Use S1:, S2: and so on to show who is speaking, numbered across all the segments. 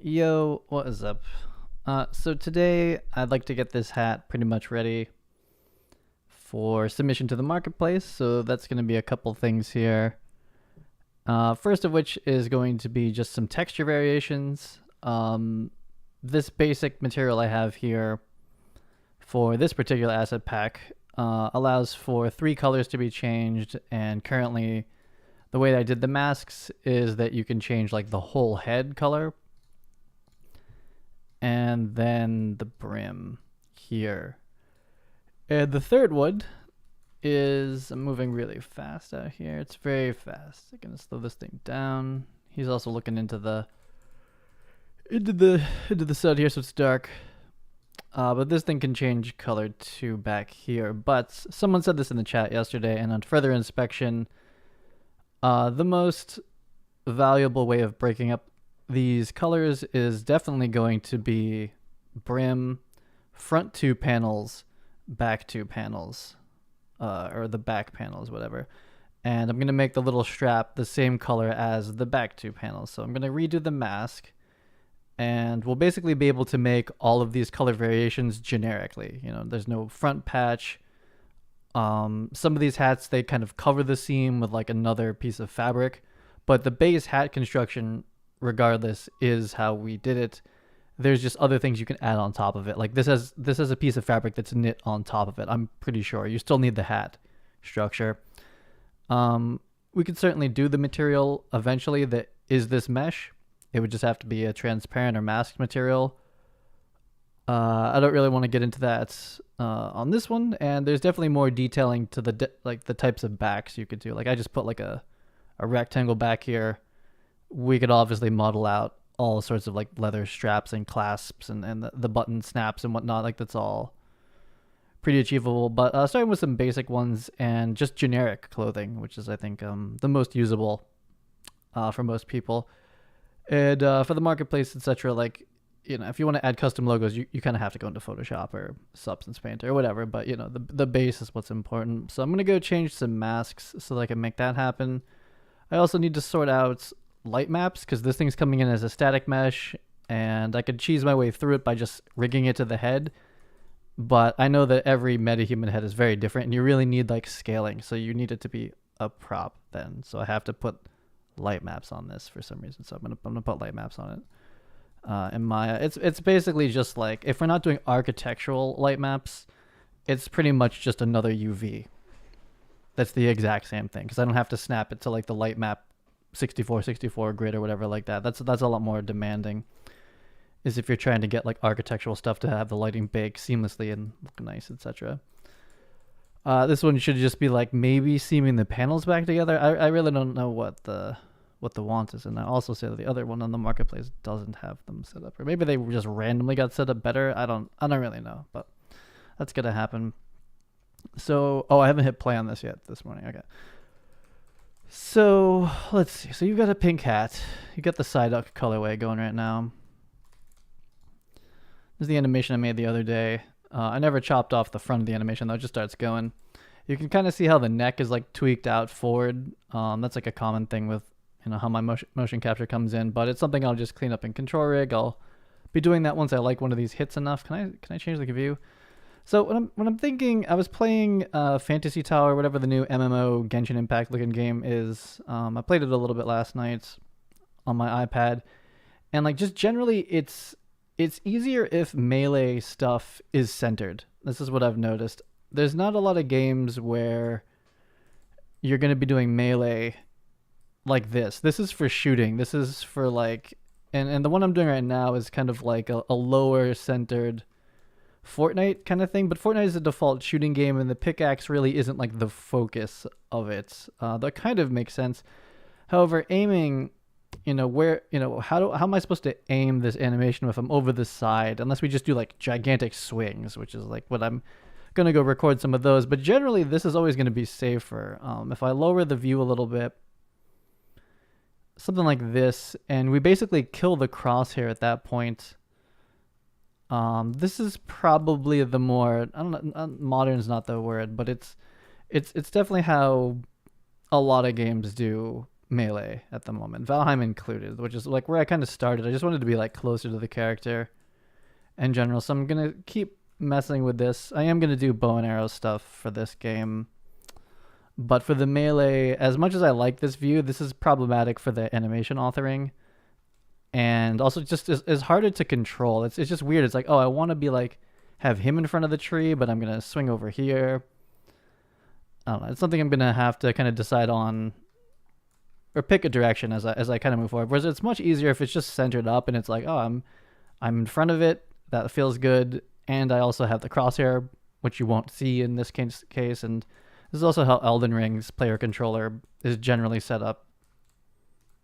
S1: Yo, what is up? So today I'd like to get this hat pretty much ready for submission to the marketplace. So that's going to be a couple things here. First of which is going to be just some texture variations. This basic material I have here for this particular asset pack allows for 3 colors to be changed, and currently the way that I did the masks is that you can change like the whole head color and then the brim here. And the third one is, I'm moving really fast out here. It's very fast. I'm gonna slow this thing down. He's also looking into the sun here, so it's dark. But this thing can change color too back here. But someone said this in the chat yesterday, and on further inspection, the most valuable way of breaking up these colors is definitely going to be brim, front 2 panels, back 2 panels, or the back panels, whatever. And I'm going to make the little strap the same color as the back 2 panels. So I'm going to redo the mask, and we'll basically be able to make all of these color variations generically. You know, there's no front patch. Some of these hats, they kind of cover the seam with like another piece of fabric, but the base hat construction regardless is how we did it. There's just other things you can add on top of it. Like this has a piece of fabric that's knit on top of it. I'm pretty sure you still need the hat structure. We could certainly do the material eventually that is this mesh. It would just have to be a transparent or masked material. I don't really want to get into that on this one, and there's definitely more detailing to the the types of backs you could do. Like I just put like a rectangle back here. We could obviously model out all sorts of like leather straps and clasps and the button snaps and whatnot. Like that's all pretty achievable. But starting with some basic ones and just generic clothing, which is I think the most usable for most people. And for the marketplace, etc. Like, you know, if you want to add custom logos, you kind of have to go into Photoshop or Substance Painter or whatever. But you know, the base is what's important. So I'm gonna go change some masks so that I can make that happen. I also need to sort out light maps because this thing's coming in as a static mesh, and I could cheese my way through it by just rigging it to the head. But I know that every MetaHuman head is very different, and you really need like scaling, so you need it to be a prop then. So I have to put light maps on this for some reason. So I'm gonna put light maps on it. In Maya, it's basically just like, if we're not doing architectural light maps, it's pretty much just another UV. That's the exact same thing because I don't have to snap it to like the light map 64 grid or whatever like that. That's a lot more demanding. Is if you're trying to get like architectural stuff to have the lighting bake seamlessly and look nice, etc. This one should just be like maybe seaming the panels back together. I really don't know what the want is, and I also say that the other one on the marketplace doesn't have them set up, or maybe they just randomly got set up better. I don't really know, but that's gonna happen. So I haven't hit play on this yet this morning. Okay. So let's see. So you've got a pink hat. You got the Psyduck colorway going right now. This is the animation I made the other day. I never chopped off the front of the animation though. It just starts going. You can kind of see how the neck is like tweaked out forward. That's like a common thing with, you know, how my motion capture comes in, but it's something I'll just clean up in Control Rig. I'll be doing that once I like one of these hits enough. Can I change the view? So when I'm thinking, I was playing Fantasy Tower, whatever the new MMO Genshin Impact looking game is. I played it a little bit last night on my iPad, and like just generally, it's easier if melee stuff is centered. This is what I've noticed. There's not a lot of games where you're going to be doing melee like this. This is for shooting. This is for like, and the one I'm doing right now is kind of like a lower centered Fortnite kind of thing, but Fortnite is a default shooting game, and the pickaxe really isn't like the focus of it. That kind of makes sense. However, aiming, you know, where, you know, how am I supposed to aim this animation if I'm over the side? Unless we just do like gigantic swings, which is like what I'm gonna go record some of those. But generally, this is always going to be safer. If I lower the view a little bit, something like this, and we basically kill the crosshair at that point. This is probably the more, I don't know, modern's not the word, but it's definitely how a lot of games do melee at the moment, Valheim included, which is like where I kind of started. I just wanted to be like closer to the character in general, so I'm gonna keep messing with this. I am gonna do bow and arrow stuff for this game, but for the melee, as much as I like this view, this is problematic for the animation authoring, and also just is harder to control. It's just weird. It's like, oh, I want to be like have him in front of the tree, but I'm gonna swing over here. I don't know. It's something I'm gonna have to kind of decide on, or pick a direction as I kind of move forward. Whereas it's much easier if it's just centered up and it's like, oh, I'm in front of it. That feels good, and I also have the crosshair, which you won't see in this case. And this is also how Elden Ring's player controller is generally set up.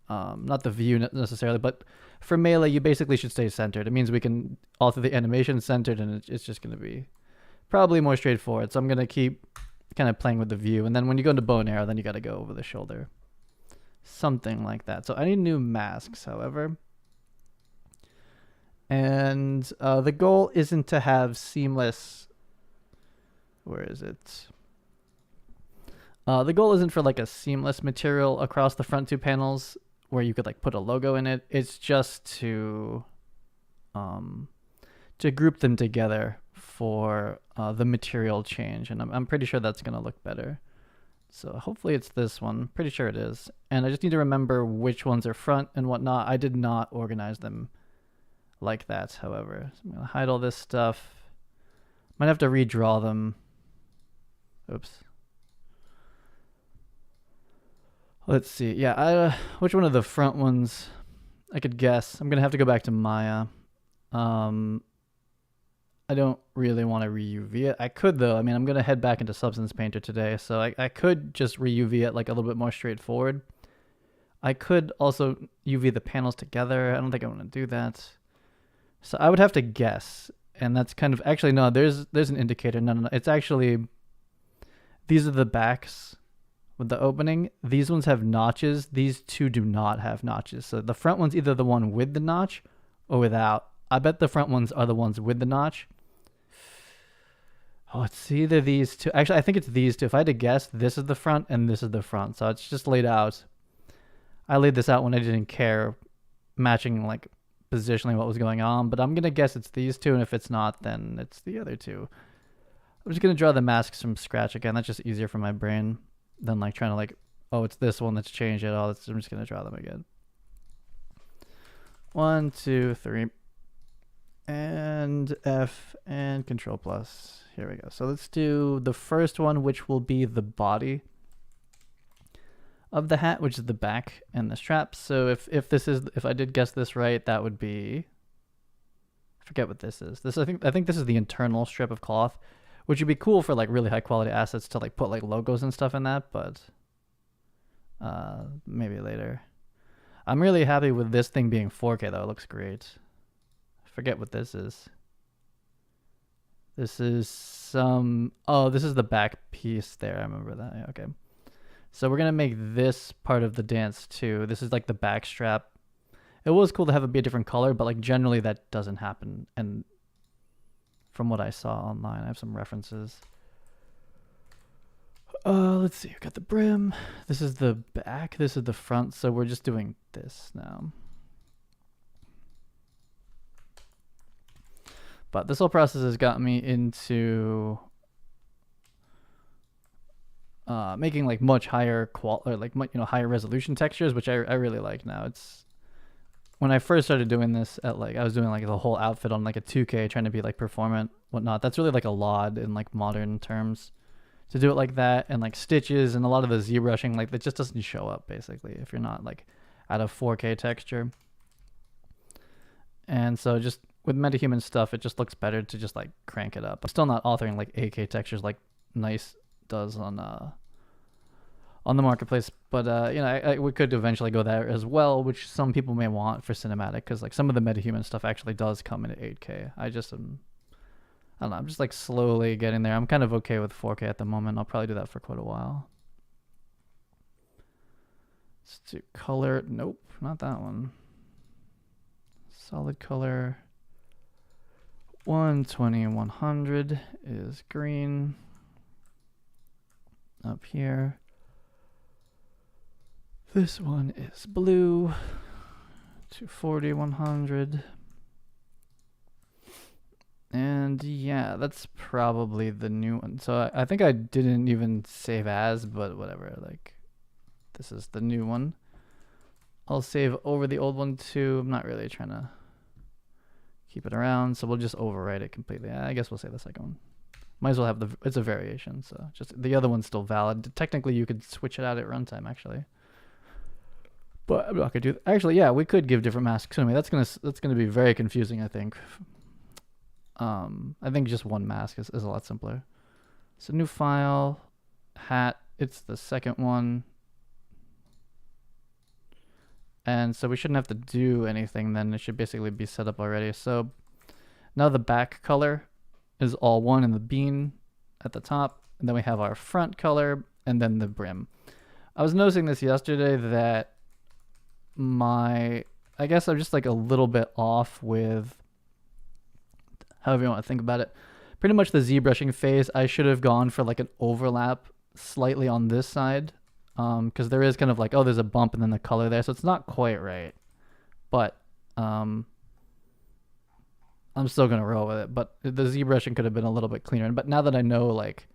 S1: Not the view necessarily, but for melee, you basically should stay centered. It means we can alter the animation centered, and it's just going to be probably more straightforward. So I'm going to keep kind of playing with the view, and then when you go into bow and arrow, then you got to go over the shoulder. Something like that. So I need new masks, however. And the goal isn't to have seamless... Where is it? The goal isn't for like a seamless material across the front two panels where you could like put a logo in it. It's just to group them together for the material change. And I'm pretty sure that's going to look better. So hopefully it's this one. Pretty sure it is. And I just need to remember which ones are front and whatnot. I did not organize them like that, however. So I'm going to hide all this stuff. Might have to redraw them. Oops. Let's see. Yeah, which one of the front ones I could guess? I'm going to have to go back to Maya. I don't really want to re-UV it. I could, though. I mean, I'm going to head back into Substance Painter today, so I could just re-UV it like a little bit more straightforward. I could also UV the panels together. I don't think I want to do that. So I would have to guess, and that's kind of... Actually, no, there's an indicator. No. It's actually... These are the backs with the opening. These ones have notches. These two do not have notches. So the front one's either the one with the notch or without. I bet the front ones are the ones with the notch. Oh, it's either these two. Actually, I think it's these two. If I had to guess, this is the front and this is the front. So it's just laid out. I laid this out when I didn't care, matching like positionally what was going on. But I'm going to guess it's these two. And if it's not, then it's the other two. I'm just going to draw the masks from scratch again. That's just easier for my brain than like trying to like, oh, it's this one that's changed it all. I'm just going to draw them again. 1, 2, 3. And F and Control plus. Here we go. So let's do the first one, which will be the body of the hat, which is the back and the straps. So if I did guess this right, that would be, I forget what this is. I think this is the internal strip of cloth, which would be cool for like really high quality assets to like put like logos and stuff in that, but maybe later. I'm really happy with this thing being 4K though. It looks great. Forget what this is. This is this is the back piece there. I remember that. Yeah, okay. So we're going to make this part of the dance too. This is like the back strap. It was cool to have it be a different color, but like generally that doesn't happen. And from what I saw online, I have some references. Let's see. We've got the brim. This is the back. This is the front. So we're just doing this now. But this whole process has got me into making like much higher higher resolution textures, which I really like now. It's when I first started doing this I was doing like the whole outfit on like a 2K, trying to be like performant, whatnot. That's really like a lot in like modern terms to do it like that, and like stitches and a lot of the ZBrushing, like that just doesn't show up basically if you're not like at a 4K texture. And so just with MetaHuman stuff, it just looks better to just like crank it up. I'm still not authoring like 8K textures like Nice does on the marketplace, but we could eventually go there as well, which some people may want for cinematic, because like some of the MetaHuman stuff actually does come in at 8K. I don't know, I'm just like slowly getting there. I'm kind of okay with 4K at the moment. I'll probably do that for quite a while. Let's do color. Nope, not that one. Solid color. 120 and 100 is green. Up here. This one is blue. 240, 100. And yeah, that's probably the new one. So I think I didn't even save as, but whatever. Like, this is the new one. I'll save over the old one too. I'm not really trying to keep it around, so we'll just overwrite it completely. I guess we'll save the second one. Might as well have it's a variation, so just the other one's still valid. Technically, you could switch it out at runtime, actually. But I'm not gonna do. Actually, yeah, we could give different masks anyway. That's gonna be very confusing, I think. I think just one mask is a lot simpler. So new file, hat. It's the second one. And so we shouldn't have to do anything then. It should basically be set up already. So now the back color is all one in the bean at the top. And then we have our front color and then the brim. I was noticing this yesterday that I guess I'm just like a little bit off with however you want to think about it. Pretty much the ZBrushing phase, I should have gone for like an overlap slightly on this side. Because there is kind of like, oh, there's a bump and then the color there, so it's not quite right. But I'm still gonna roll with it. But the ZBrushing could have been a little bit cleaner. But now that I know, like,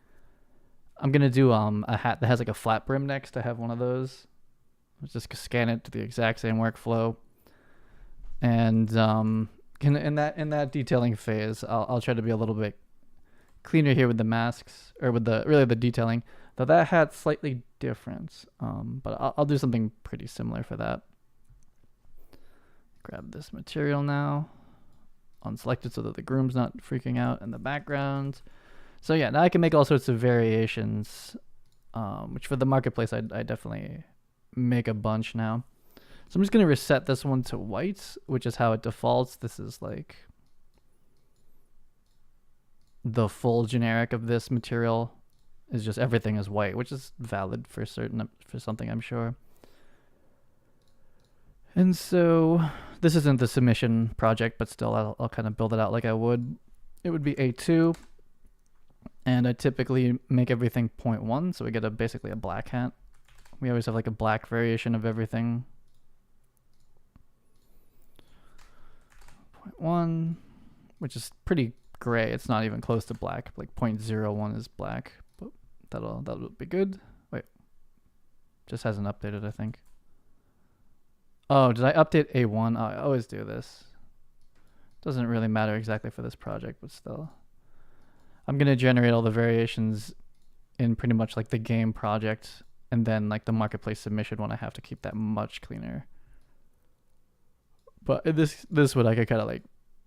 S1: I'm gonna do a hat that has like a flat brim next. I have one of those. Let's just scan it to the exact same workflow. And in that detailing phase, I'll try to be a little bit cleaner here with the masks, or with the detailing. Though that hat's slightly different, but I'll do something pretty similar for that. Grab this material now, unselect it so that the groom's not freaking out in the background. So yeah, now I can make all sorts of variations, which for the marketplace I definitely make a bunch now. So I'm just gonna reset this one to white, which is how it defaults. This is like the full generic of this material. Is just everything is white, which is valid for something, I'm sure. And so this isn't the submission project, but still I'll kind of build it out like I would. It would be A2, and I typically make everything 0.1, so we get basically a black hat. We always have like a black variation of everything. 0.1, which is pretty gray. It's not even close to black. Like 0.01 is black. That'll be good. Wait, just hasn't updated, I think. Oh, did I update A1? Oh, I always do this. Doesn't really matter exactly for this project, but still. I'm gonna generate all the variations in pretty much like the game project, and then like the marketplace submission one, I have to keep that much cleaner. But this would I could kind of like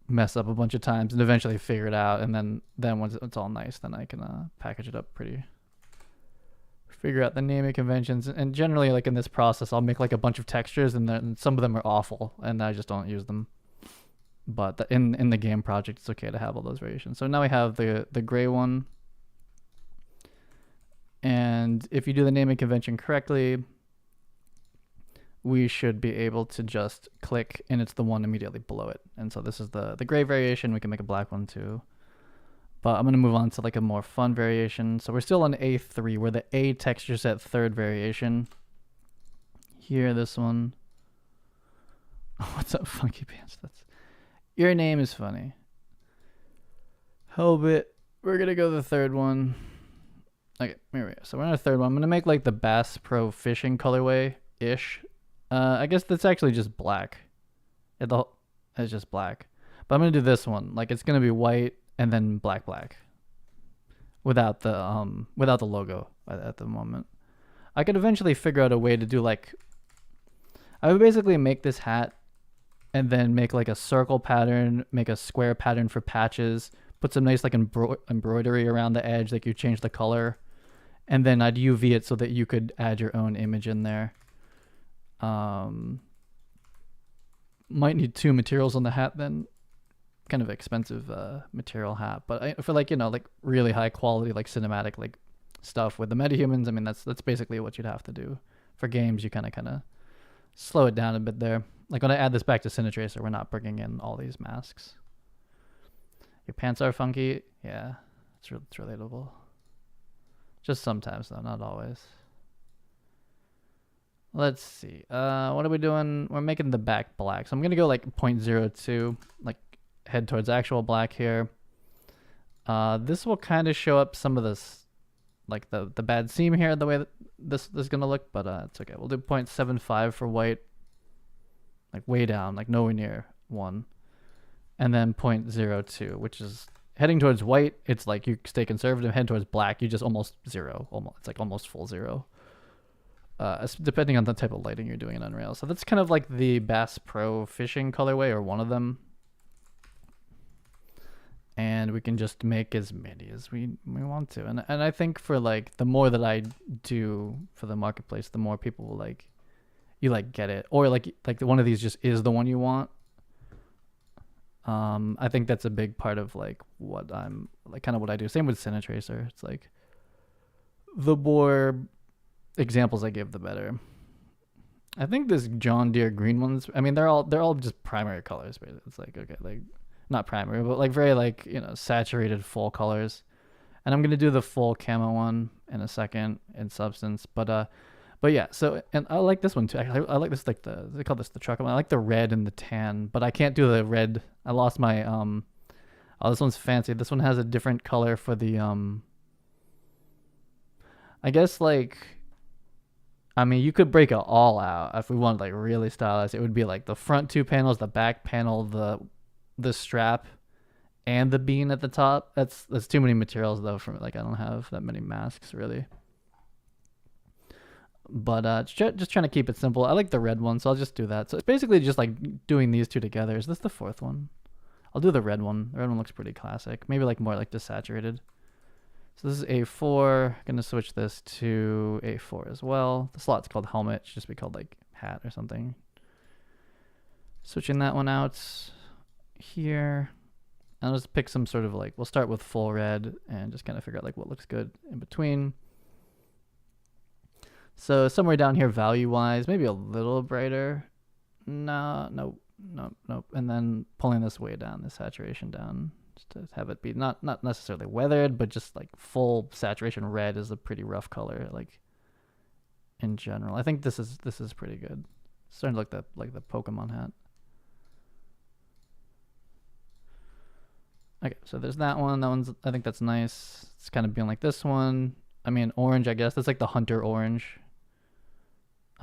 S1: mess up a bunch of times and eventually figure it out, and then once it's all nice, then I can package it up pretty. Figure out the naming conventions, and generally like in this process I'll make like a bunch of textures, and then some of them are awful and I just don't use them. But in the game project it's okay to have all those variations. So now we have the gray one, and if you do the naming convention correctly, we should be able to just click and it's the one immediately below it. And so this is the gray variation. We can make a black one too. But I'm going to move on to like a more fun variation. So we're still on A3, where the A texture set third variation. Here, this one. Oh, what's up, Funky Pants? Your name is funny. Hellbit. We're going to go the third one. Okay, here we go. So we're on a third one. I'm going to make like the Bass Pro Fishing colorway-ish. I guess that's actually just black. It's just black. But I'm going to do this one. Like, it's going to be white and then black without the logo at the moment. I could eventually figure out a way to do like, I would basically make this hat and then make like a circle pattern, make a square pattern for patches, put some nice like embroidery around the edge, like you change the color, and then I'd UV it so that you could add your own image in there. Might need two materials on the hat then. Kind of expensive material hat, but for like, you know, like really high quality like cinematic like stuff with the MetaHumans, I mean that's basically what you'd have to do. For games you kind of slow it down a bit there. Like when I add this back to Cinetracer, we're not bringing in all these masks. Your pants are funky. Yeah, it's relatable. Just sometimes though, not always. Let's see. What are we doing? We're making the back black. So I'm going to go like 0.02, like head towards actual black here. This will kind of show up some of this, like the bad seam here, the way that this is going to look, but it's okay. We'll do 0.75 for white, like way down, like nowhere near 1. And then 0.02, which is heading towards white. It's like you stay conservative. Head towards black, you just almost 0. It's like almost full 0. Depending on the type of lighting you're doing in Unreal. So that's kind of like the Bass Pro fishing colorway, or one of them. And we can just make as many as we want to. And I think for like the more that I do for the marketplace, the more people will like, you like get it, or like one of these just is the one you want. I think that's a big part of like what I'm like, kind of what I do. Same with Cinetracer. It's like the more examples I give, the better. I think this John Deere green ones, I mean, they're all just primary colors, but it's like, okay, like not primary, but like very like, you know, saturated full colors. And I'm gonna do the full camo one in a second in Substance, but yeah. So, and I like this one too. I like this, like they call this the truck. I like the red and the tan, but I can't do the red. I lost my oh, this one's fancy. This one has a different color for the I guess like, I mean, you could break it all out if we wanted like really stylized. It would be like the front 2 panels, the back panel, the strap, and the bean at the top. That's too many materials though. For like, I don't have that many masks really. But just trying to keep it simple. I like the red one, so I'll just do that. So it's basically just like doing these two together. Is this the 4th one? I'll do the red one. The red one looks pretty classic. Maybe like more like desaturated. So this is A4. Gonna switch this to A4 as well. The slot's called helmet. It should just be called like hat or something. Switching that one out here. I'll just pick some sort of like, we'll start with full red and just kind of figure out like what looks good in between. So somewhere down here value-wise, maybe a little brighter. Nope. And then pulling this way down, the saturation down, just to have it be not necessarily weathered, but just like full saturation red is a pretty rough color, like in general. I think this is pretty good. It's starting to look like the Pokemon hat. Okay, so there's that one. That one's, I think that's nice. It's kind of being like this one. I mean, orange, I guess. That's like the Hunter orange.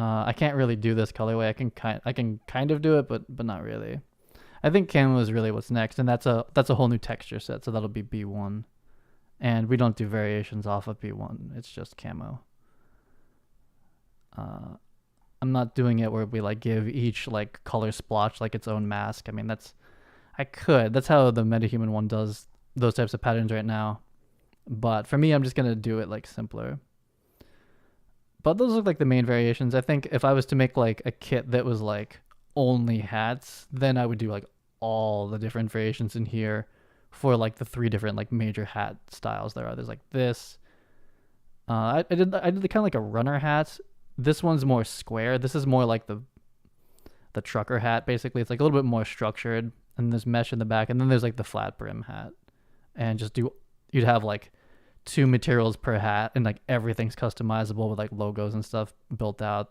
S1: I can't really do this colorway. I can kind of do it, but not really. I think camo is really what's next, and that's a whole new texture set. So that'll be B1, and we don't do variations off of B1. It's just camo. I'm not doing it where we like give each like color splotch like its own mask. I mean, that's how the MetaHuman one does those types of patterns right now. But for me, I'm just gonna do it like simpler. But those look like the main variations. I think if I was to make like a kit that was like only hats, then I would do like all the different variations in here for like the 3 different like major hat styles there are. There's like this. I did the kind of like a runner hat. This one's more square. This is more like the trucker hat basically. It's like a little bit more structured, and there's mesh in the back, and then there's like the flat brim hat. And you'd have like 2 materials per hat, and like everything's customizable with like logos and stuff built out.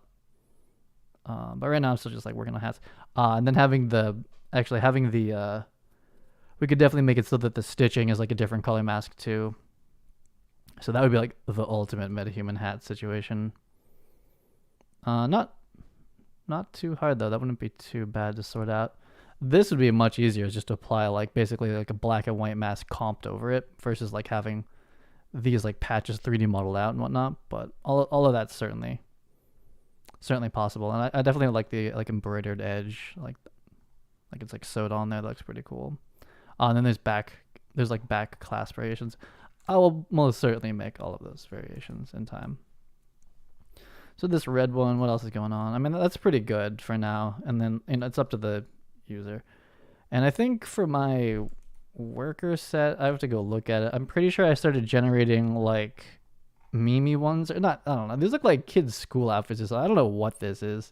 S1: But right now I'm still just like working on hats. And then having the we could definitely make it so that the stitching is like a different color mask too. So that would be like the ultimate MetaHuman hat situation. Not too hard though. That wouldn't be too bad to sort out. This would be much easier, just to apply like basically like a black and white mask comped over it versus like having these like patches 3D modeled out and whatnot. But all of that's certainly possible. And I definitely like the like embroidered edge, like it's like sewed on there. That looks pretty cool. And then there's like back clasp variations. I will most certainly make all of those variations in time. So this red one, what else is going on? I mean, that's pretty good for now. And then it's up to the user. And I think for my worker set, I have to go look at it. I'm pretty sure I started generating like meme ones, or not. I don't know. These look like kids' school outfits. I don't know what this is,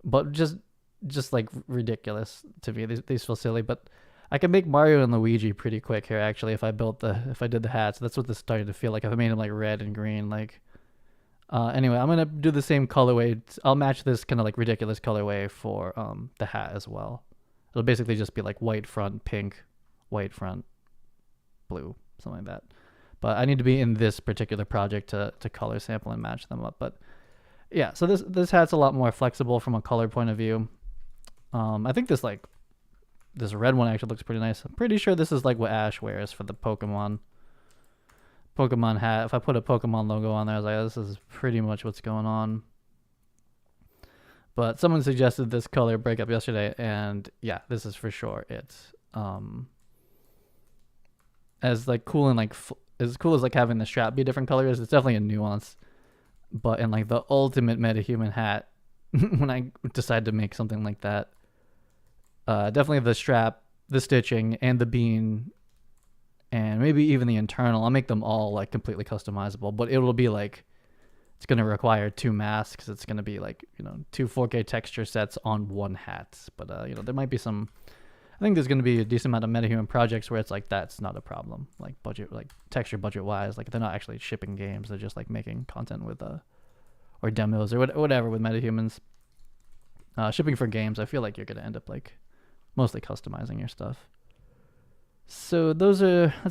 S1: but just like ridiculous to me. These feel silly, but I can make Mario and Luigi pretty quick here. Actually, if I did the hats, that's what this started to feel like. If I made them like red and green, like Anyway, I'm gonna do the same colorway. I'll match this kind of like ridiculous colorway for the hat as well. It'll basically just be like white front, pink, white front, blue, something like that. But I need to be in this particular project to color sample and match them up. But yeah, so this hat's a lot more flexible from a color point of view. I think this red one actually looks pretty nice. I'm pretty sure this is like what Ash wears for the Pokemon hat. If I put a Pokemon logo on there, I was like, this is pretty much what's going on. But someone suggested this color breakup yesterday, and yeah, this is for sure it. As like cool and like as cool as like having the strap be a different color is, it's definitely a nuance. But in like the ultimate MetaHuman hat, when I decide to make something like that, definitely the strap, the stitching, and the bean, and maybe even the internal, I'll make them all like completely customizable. But it'll be like, it's going to require 2 masks. It's going to be like, 2 4K texture sets on one hat. But, there might be some, I think there's going to be a decent amount of MetaHuman projects where it's like, that's not a problem. Like texture budget wise, like they're not actually shipping games. They're just like making content with, or demos or whatever with MetaHumans. Shipping for games, I feel like you're going to end up like mostly customizing your stuff. So that's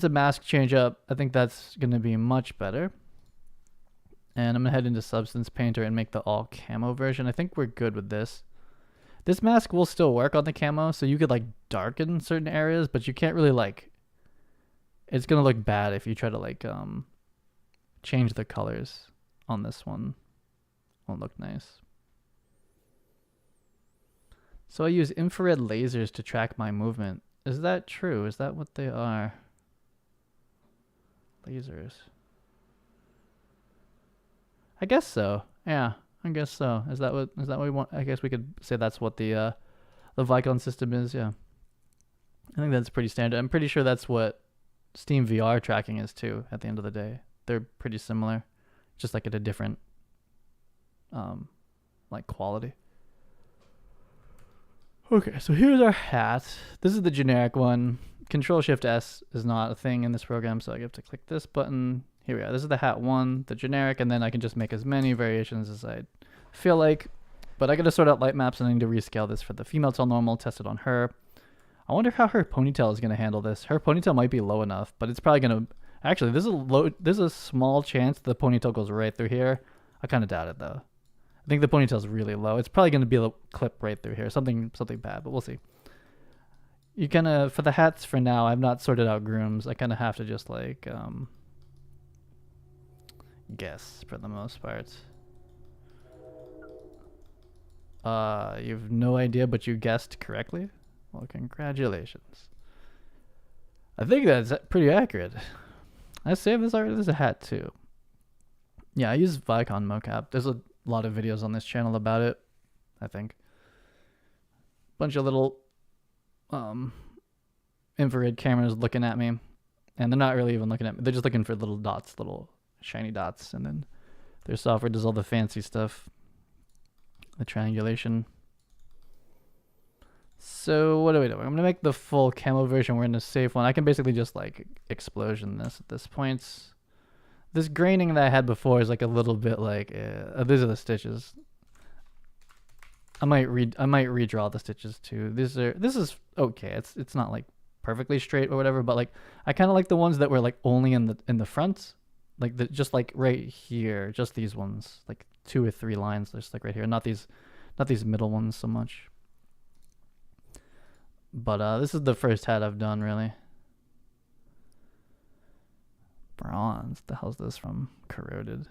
S1: a mask change up. I think that's going to be much better. And I'm going to head into Substance Painter and make the all camo version. I think we're good with this. This mask will still work on the camo, so you could like darken certain areas, but you can't really like, it's going to look bad if you try to like change the colors on this one. Won't look nice. So I use infrared lasers to track my movement. Is that true? Is that what they are? Lasers. I guess so. Yeah, I guess so. Is that what we want? I guess we could say that's what the Vicon system is. Yeah, I think that's pretty standard. I'm pretty sure that's what Steam VR tracking is too. At the end of the day, they're pretty similar, just like at a different like quality. Okay, so here's our hat. This is the generic one. Control-Shift-S is not a thing in this program, so I have to click this button. Here we are. This is the hat one, the generic, and then I can just make as many variations as I feel like. But I got to sort out light maps, and I need to rescale this for the female till normal, test it on her. I wonder how her ponytail is going to handle this. Her ponytail might be low enough, but it's probably going to... Actually, there's a small chance the ponytail goes right through here. I kind of doubt it, though. I think the ponytail's really low. It's probably going to be a clip right through here. Something bad, but we'll see. You kind of... For the hats for now, I've not sorted out grooms. I kind of have to just, like... guess for the most part. You've no idea, but you guessed correctly. Well, congratulations. I think that's pretty accurate. I saved this already. There's a hat too. Yeah, I use Vicon MOCAP. There's a lot of videos on this channel about it. I think bunch of little infrared cameras looking at me, and they're not really even looking at me. They're just looking for little dots, little shiny dots, and then their software does all the fancy stuff, the triangulation. So what are we doing? I'm gonna make the full camo version. We're in a safe one. I can basically just like explosion this at this point. This graining that I had before is like a little bit like these are the stitches. I might redraw the stitches too. This is okay. It's not like perfectly straight or whatever, but like I kind of like the ones that were like only in the front. Like just like right here, just these ones, like 2 or 3 lines, just like right here, not these middle ones so much. But this is the first hat I've done really. Bronze, the hell's this from? Corroded.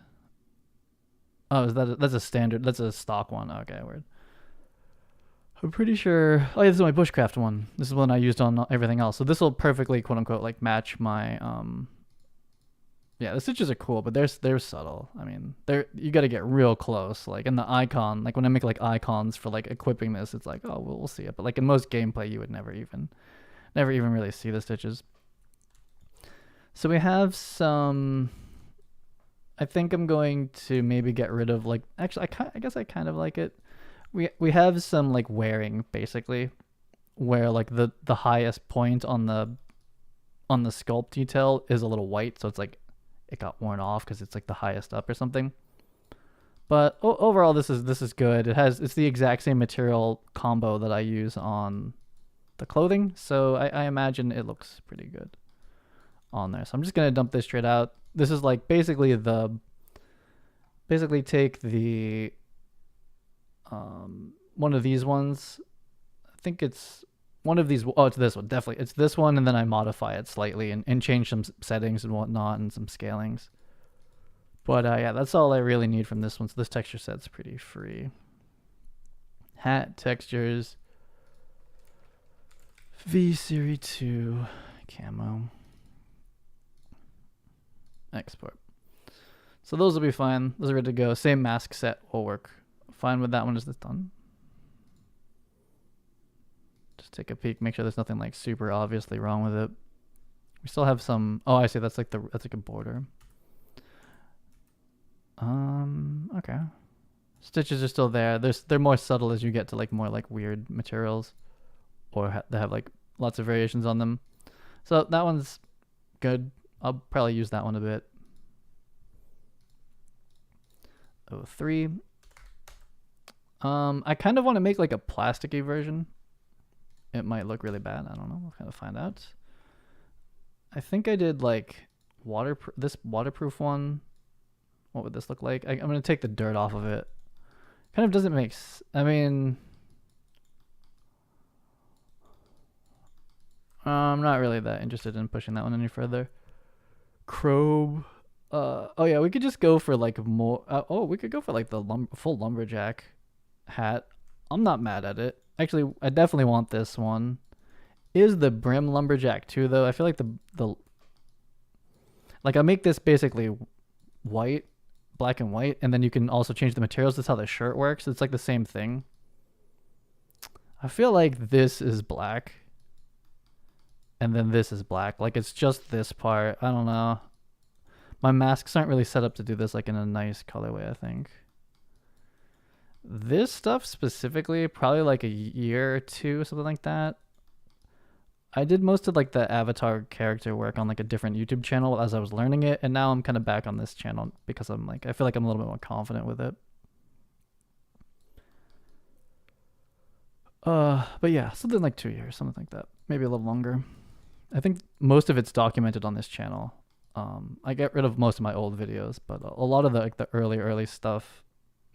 S1: Oh, that's a standard? That's a stock one. Okay, weird. I'm pretty sure. Oh yeah, this is my bushcraft one. This is one I used on everything else. So this will perfectly, quote unquote, like match my Yeah, the stitches are cool, but they're subtle. I mean, you got to get real close. Like in the icon, like when I make like icons for like equipping this, it's like, oh, we'll see it. But like in most gameplay, you would never even really see the stitches. So we have some. I think I'm going to maybe get rid of like. Actually, I guess I kind of like it. We have some like wearing basically, where like the highest point on the sculpt detail is a little white, so it's like. It got worn off because it's like the highest up or something. But overall, this is good. It's the exact same material combo that I use on the clothing, so I imagine it looks pretty good on there. So I'm just gonna dump this straight out. This is like basically take the one of these ones. I think it's one of these. Oh, it's this one. Definitely, it's this one, and then I modify it slightly and change some settings and whatnot and some scalings. But yeah, that's all I really need from this one. So this texture set's pretty free. Hat textures. V Series 2 camo. Export. So those will be fine. Those are ready to go. Same mask set will work fine with that one. Is this done? Just take a peek, make sure there's nothing like super obviously wrong with it. We still have some. Oh, I see. That's like a border. Okay. Stitches are still there. They're more subtle as you get to like more like weird materials, or they have like lots of variations on them. So that one's good. I'll probably use that one a bit. 03. I kind of want to make like a plasticky version. It might look really bad. I don't know. We'll kind of find out. I think I did like this waterproof one. What would this look like? I'm going to take the dirt off of it. Kind of doesn't make I mean, I'm not really that interested in pushing that one any further. Chrome. Oh yeah, we could just go for like more. We could go for like the full lumberjack hat. I'm not mad at it. Actually, I definitely want this one. Is the brim lumberjack too though? I feel like the like I make this basically white, black and white, and then you can also change the materials. That's how the shirt works. It's like the same thing. I feel like this is black, and then this is black. Like it's just this part. I don't know. My masks aren't really set up to do this like in a nice colorway, I think. This stuff specifically, probably like a year or two, something like that. I did most of like the avatar character work on like a different YouTube channel as I was learning it, and now I'm kind of back on this channel because I'm like, I feel like I'm a little bit more confident with it. But yeah, something like 2 years, something like that. Maybe a little longer. I think most of it's documented on this channel. I get rid of most of my old videos, but a lot of the early stuff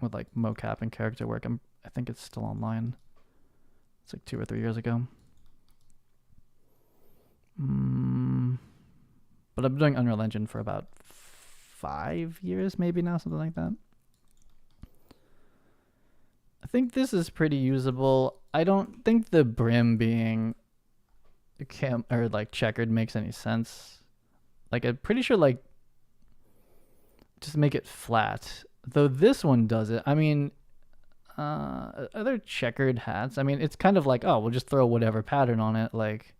S1: with like mocap and character work, I think it's still online. It's like 2 or 3 years ago. But I've been doing Unreal Engine for about 5 years, maybe now, something like that. I think this is pretty usable. I don't think the brim being or like checkered makes any sense. Like I'm pretty sure like just make it flat. Though this one does it. I mean, other checkered hats. I mean, it's kind of like, oh, we'll just throw whatever pattern on it. Like,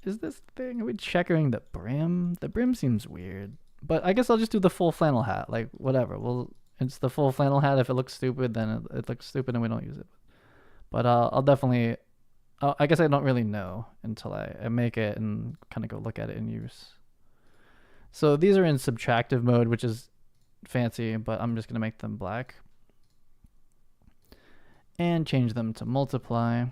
S1: is this thing? Are we checkering the brim? The brim seems weird. But I guess I'll just do the full flannel hat. Like, whatever. Well, it's the full flannel hat. If it looks stupid, then it looks stupid and we don't use it. But I'll definitely... I guess I don't really know until I make it and kind of go look at it in use. So these are in subtractive mode, which is fancy, but I'm just going to make them black. And change them to multiply.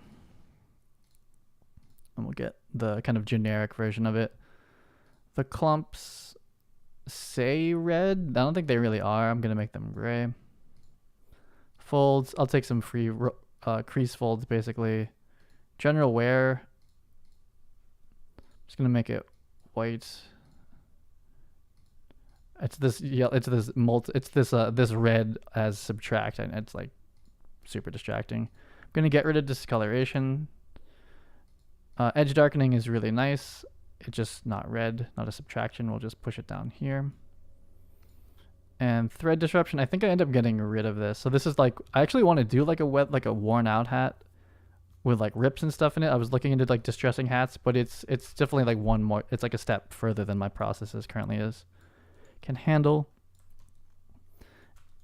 S1: And we'll get the kind of generic version of it. The clumps say red. I don't think they really are. I'm going to make them gray. Folds. I'll take some free crease folds, basically. General wear. I'm just going to make it white. It's this this red as subtract, and it's like super distracting. I'm going to get rid of discoloration. Edge darkening is really nice. It's just not red, not a subtraction. We'll just push it down here. And thread disruption, I think I end up getting rid of this. So this is like, I actually want to do like a worn out hat with like rips and stuff in it. I was looking into like distressing hats, but it's definitely like one more, it's like a step further than my processes currently is. Can handle.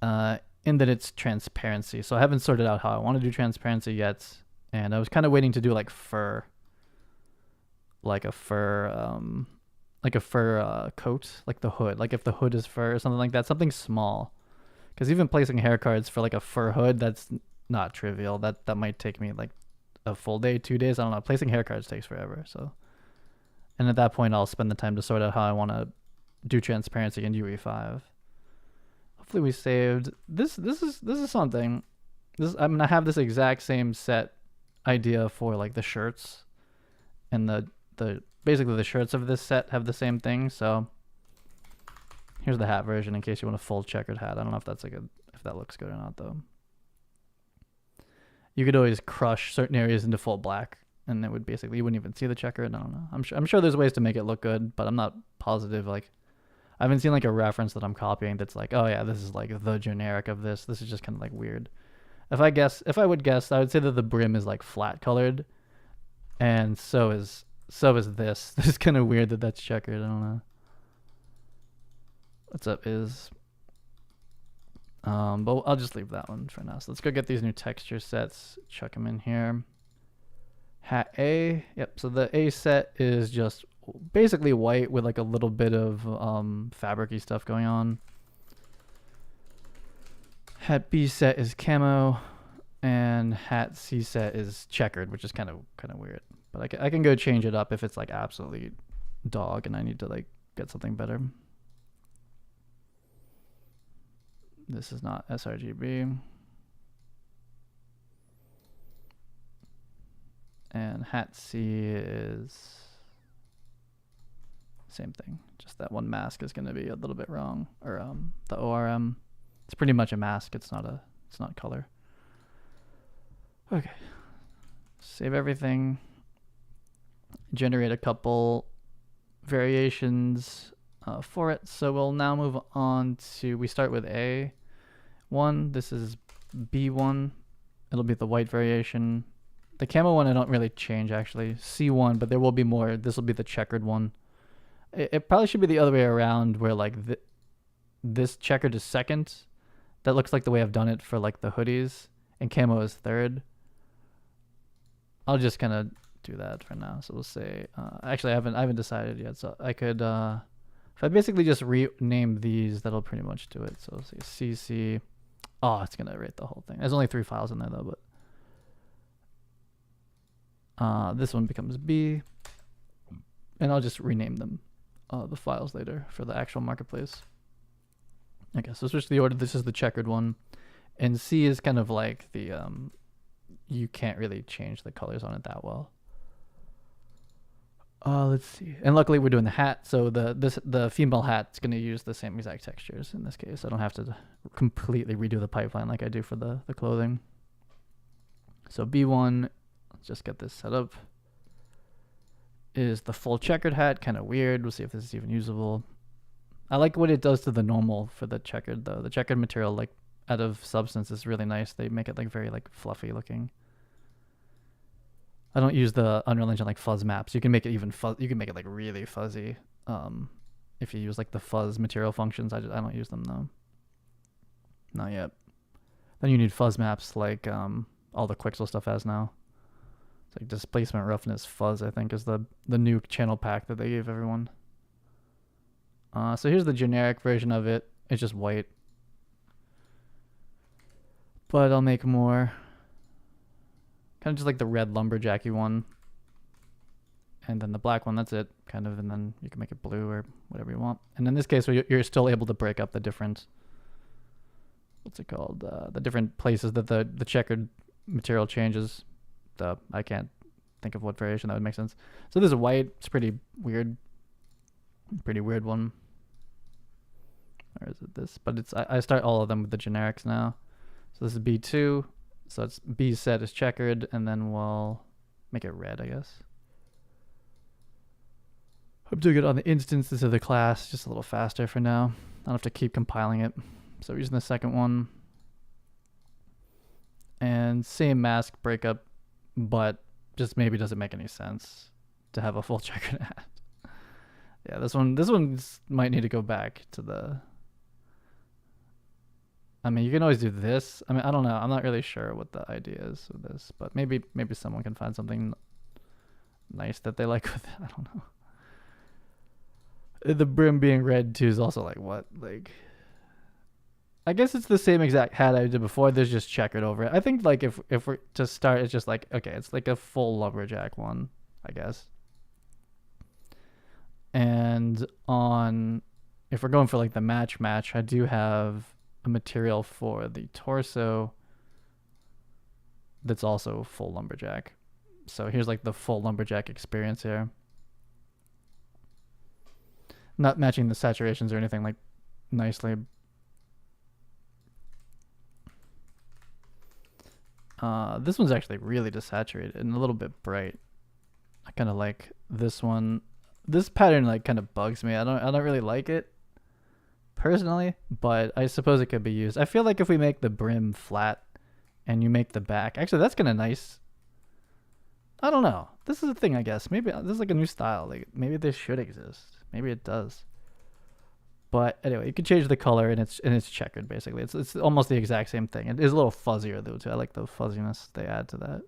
S1: In that it's transparency. So I haven't sorted out how I want to do transparency yet. And I was kind of waiting to do like fur. Like a fur like a fur coat, like the hood, like if the hood is fur or something like that, something small. Because even placing hair cards for like a fur hood, that's not trivial. That might take me like a full day, 2 days. I don't know. Placing hair cards takes forever. So, and at that point, I'll spend the time to sort out how I want to do transparency in UE5. Hopefully, we saved this. This is something. I'm gonna have this exact same set idea for like the shirts, and the basically the shirts of this set have the same thing. So here's the hat version in case you want a full checkered hat. I don't know if that's if that looks good or not though. You could always crush certain areas into full black, and it would basically, you wouldn't even see the checkered. I don't know. I'm sure there's ways to make it look good, but I'm not positive. Like, I haven't seen like a reference that I'm copying that's like, oh yeah, this is like the generic of this. This is just kind of like weird. If I would guess, I would say that the brim is like flat colored, and so is this. This is kind of weird that that's checkered. I don't know. What's up is. But I'll just leave that one for now. So let's go get these new texture sets. Chuck them in here. Hat A. Yep. So the A set is just basically white with like a little bit of fabric-y stuff going on. Hat B set is camo, and hat C set is checkered, which is kind of weird. But I can go change it up if it's like absolutely dog and I need to like get something better. This is not sRGB. And hat C is same thing. Just that one mask is going to be a little bit wrong, or the ORM. It's pretty much a mask. It's not color. Okay. Save everything. Generate a couple variations for it. So we'll now move on to, we start with A1. This is B1. It'll be the white variation. The camo one I don't really change actually. C1, but there will be more. This will be the checkered one. It probably should be the other way around, where like this checkered is second. That looks like the way I've done it for like the hoodies, and camo is third. I'll just kind of do that for now. So we'll say, actually I haven't decided yet. So I could, if I basically just rename these, that'll pretty much do it. So we'll say CC. Oh, it's gonna rate the whole thing. There's only 3 files in there though, but this one becomes B, and I'll just rename them, the files later for the actual marketplace. Okay, so switch the order. This is the checkered one, and C is kind of like the you can't really change the colors on it that well. Let's see. And luckily we're doing the hat, so the female hat's going to use the same exact textures in this case. I don't have to completely redo the pipeline like I do for the clothing. So B1, let's just get this set up, is the full checkered hat. Kind of weird. We'll see if this is even usable. I like what it does to the normal for the checkered though. The checkered material, like out of substance, is really nice. They make it like very like fluffy looking. I don't use the Unreal Engine like fuzz maps. You can make it even you can make it like really fuzzy. If you use like the fuzz material functions, I don't use them though. Not yet. Then you need fuzz maps like all the Quixel stuff has now. It's like displacement roughness fuzz, I think, is the new channel pack that they gave everyone. So here's the generic version of it. It's just white. But I'll make more. Kind of just like the red lumberjacky one. And then the black one, that's it. Kind of, and then you can make it blue or whatever you want. And in this case, you're still able to break up the different, what's it called? The different places that the checkered material changes. I can't think of what variation that would make sense. So this is white. It's pretty weird. Pretty weird one. Or is it this? But it's I start all of them with the generics now. So this is B2. So it's B set is checkered, and then we'll make it red, I guess. I'm doing it on the instances of the class, just a little faster for now. I don't have to keep compiling it. So we're using the second one. And same mask breakup, but just maybe doesn't make any sense to have a full checkered hat. Yeah, this one might need to go back to the... I mean, you can always do this. I mean, I don't know. I'm not really sure what the idea is with this, but maybe someone can find something nice that they like with it. I don't know. The brim being red too is also like what? Like, I guess it's the same exact hat I did before. There's just checkered over it. I think like if we're to start, it's just like okay, it's like a full lumberjack one, I guess. And on, if we're going for like the match, I do have a material for the torso that's also full lumberjack. So here's like the full lumberjack experience here. Not matching the saturations or anything like nicely. This one's actually really desaturated and a little bit bright. I kind of like this one. This pattern like kind of bugs me. I don't really like it personally, but I suppose it could be used. I feel like if we make the brim flat and you make the back, actually that's kind of nice. I don't know. This is a thing, I guess. Maybe this is like a new style. Like maybe this should exist. Maybe it does. But anyway, you can change the color and it's checkered basically. It's almost the exact same thing. It is a little fuzzier though too. I like the fuzziness they add to that.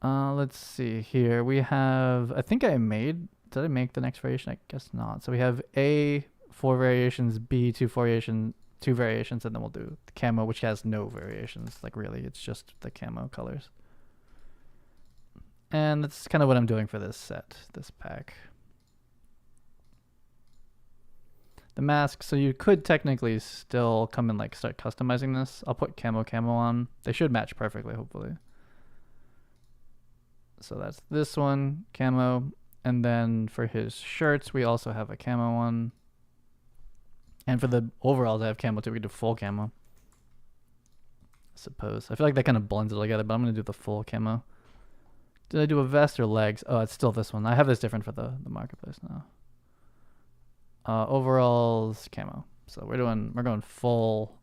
S1: Let's see here. We have, I think I made, did I make the next variation? I guess not. So we have A, 4 variations, B, 2 variations, and then we'll do the camo, which has no variations. Like really, it's just the camo colors. And that's kind of what I'm doing for this set, this pack. The mask, so you could technically still come and like start customizing this. I'll put camo on. They should match perfectly, hopefully. So that's this one, camo. And then for his shirts, we also have a camo one. And for the overalls, I have camo too. We can do full camo, I suppose. I feel like that kind of blends it together, but I'm going to do the full camo. Did I do a vest or legs? Oh, it's still this one. I have this different for the marketplace now. Overalls, camo. So we're going full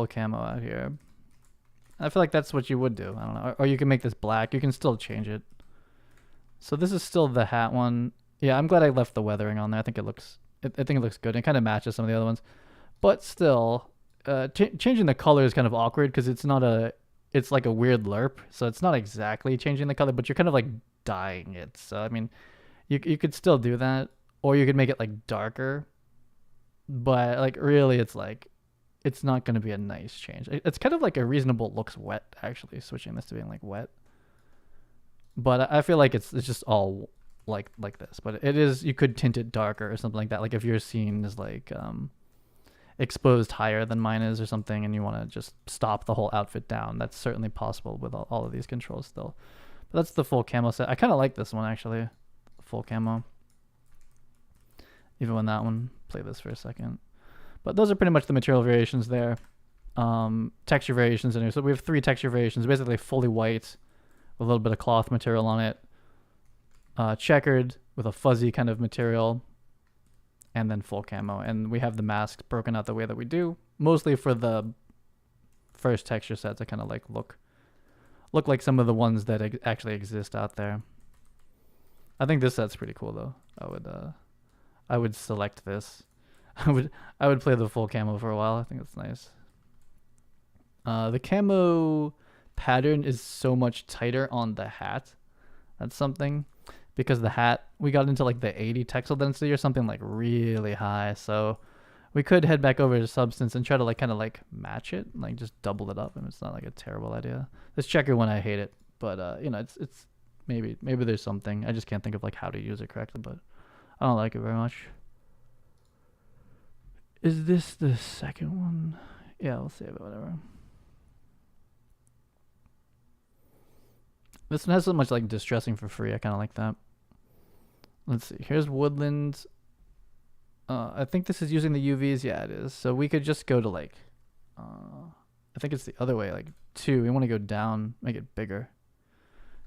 S1: camo out here. I feel like that's what you would do. I don't know. Or you can make this black. You can still change it. So this is still the hat one. Yeah, I'm glad I left the weathering on there. I think it looks good. It kind of matches some of the other ones. But still, changing the color is kind of awkward because it's like a weird lerp. So it's not exactly changing the color, but you're kind of like dyeing it. So I mean, you could still do that, or you could make it like darker. But like really, it's not going to be a nice change. It's kind of like a reasonable looks wet, actually, switching this to being like wet. But I feel like it's just all like this. But it is, you could tint it darker or something like that. Like if your scene is like exposed higher than mine is or something, and you want to just stop the whole outfit down, that's certainly possible with all of these controls still. But that's the full camo set. I kind of like this one, actually. Full camo. Even when that one, play this for a second. But those are pretty much the material variations there. Texture variations in here. So we have 3 texture variations, basically fully white with a little bit of cloth material on it. Checkered with a fuzzy kind of material. And then full camo. And we have the masks broken out the way that we do. Mostly for the first texture set to kind of like look like some of the ones that actually exist out there. I think this set's pretty cool though. I would select this. I would play the full camo for a while. I think it's nice. The camo pattern is so much tighter on the hat. That's something, because the hat, we got into like the 80 textile density or something like really high. So we could head back over to Substance and try to like kind of like match it, like just double it up. And it's not like a terrible idea. This checker one, I hate it, but you know, it's maybe there's something. I just can't think of like how to use it correctly, but I don't like it very much. Is this the second one? Yeah, we'll save it, whatever. This one has so much like distressing for free. I kind of like that. Let's see. Here's Woodland. I think this is using the UVs. Yeah, it is. So we could just go to like, I think it's the other way, like 2. We want to go down, make it bigger.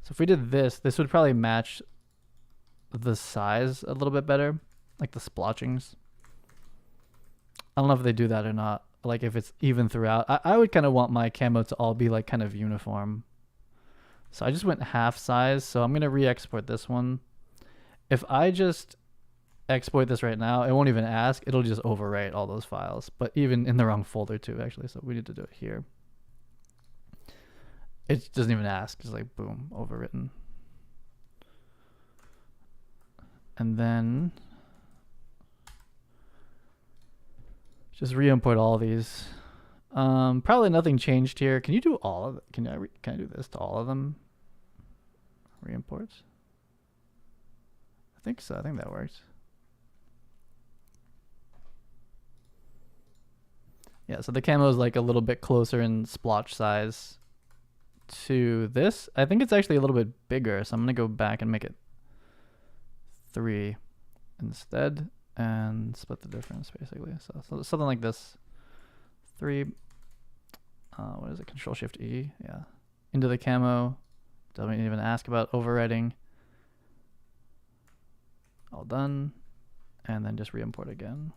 S1: So if we did this would probably match the size a little bit better, like the splotchings. I don't know if they do that or not, like if it's even throughout. I would kind of want my camo to all be like kind of uniform. So I just went half size, so I'm going to re-export this one. If I just export this right now, it won't even ask. It'll just overwrite all those files, but even in the wrong folder too, actually. So we need to do it here. It doesn't even ask. It's like, boom, overwritten. And then just re-import all of these. Probably nothing changed here. Can you do all of it? Can I do this to all of them? Re-imports? I think so. I think that works. Yeah, so the camo is like a little bit closer in splotch size to this. I think it's actually a little bit bigger, so I'm going to go back and make it 3 instead and split the difference basically. So something like this. 3, what is it? Control Shift E, yeah. Into the camo. Doesn't even ask about overwriting. All done. And then just re-import again.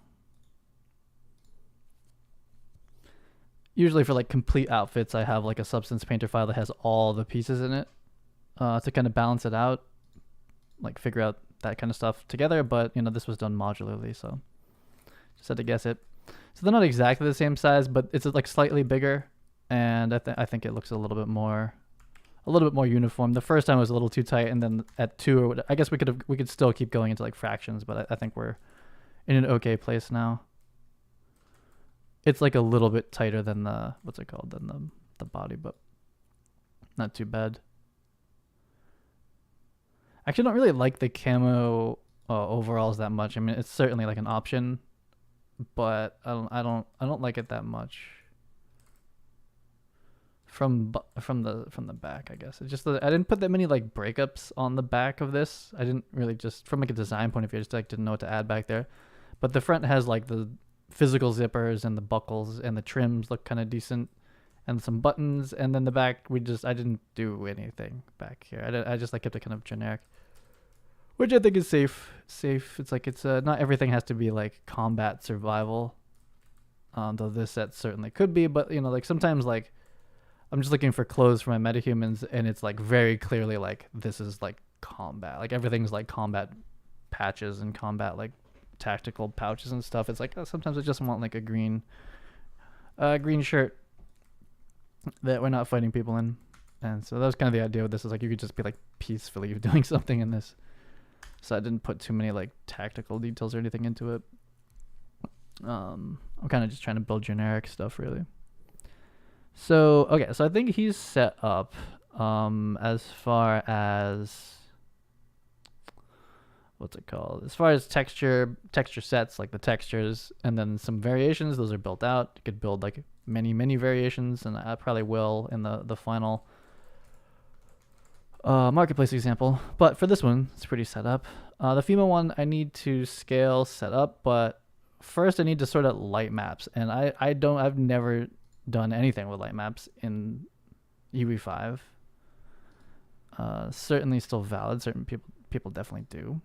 S1: Usually for like complete outfits, I have like a Substance Painter file that has all the pieces in it to kind of balance it out, like figure out that kind of stuff together. But you know, this was done modularly, so just had to guess it. So they're not exactly the same size, but it's like slightly bigger, and I think it looks a little bit more uniform. The first time it was a little too tight, and then at 2, I guess we could still keep going into like fractions, but I think we're in an okay place now. It's like a little bit tighter than the the body, but not too bad. Actually, I don't really like the camo overalls that much. I mean, it's certainly like an option, but I don't like it that much. From the back, I guess it's just that I didn't put that many like breakups on the back of this. I didn't really, just from like a design point of view, I just like didn't know what to add back there. But the front has like the physical zippers and the buckles, and the trims look kind of decent, and some buttons. And then the back, I didn't do anything back here. I just like kept it kind of generic, which I think is safe. It's like not everything has to be like combat survival, though this set certainly could be. But you know, like sometimes like I'm just looking for clothes for my MetaHumans, and it's like very clearly like this is like combat. Like everything's like combat patches and combat like tactical pouches and stuff. It's like sometimes I just want like a green shirt that we're not fighting people in. And so that was kind of the idea with this, is like you could just be like peacefully doing something in this. So I didn't put too many like tactical details or anything into it. I'm kind of just trying to build generic stuff really. So okay, so I think he's set up as far as what's it called? As far as texture sets, like the textures, and then some variations, those are built out. You could build like many variations, and I probably will in the final marketplace example. But for this one, it's pretty set up. The female one, I need to scale set up, but first I need to sort out light maps, and I've never done anything with light maps in UV5. Certainly still valid. Certain people definitely do.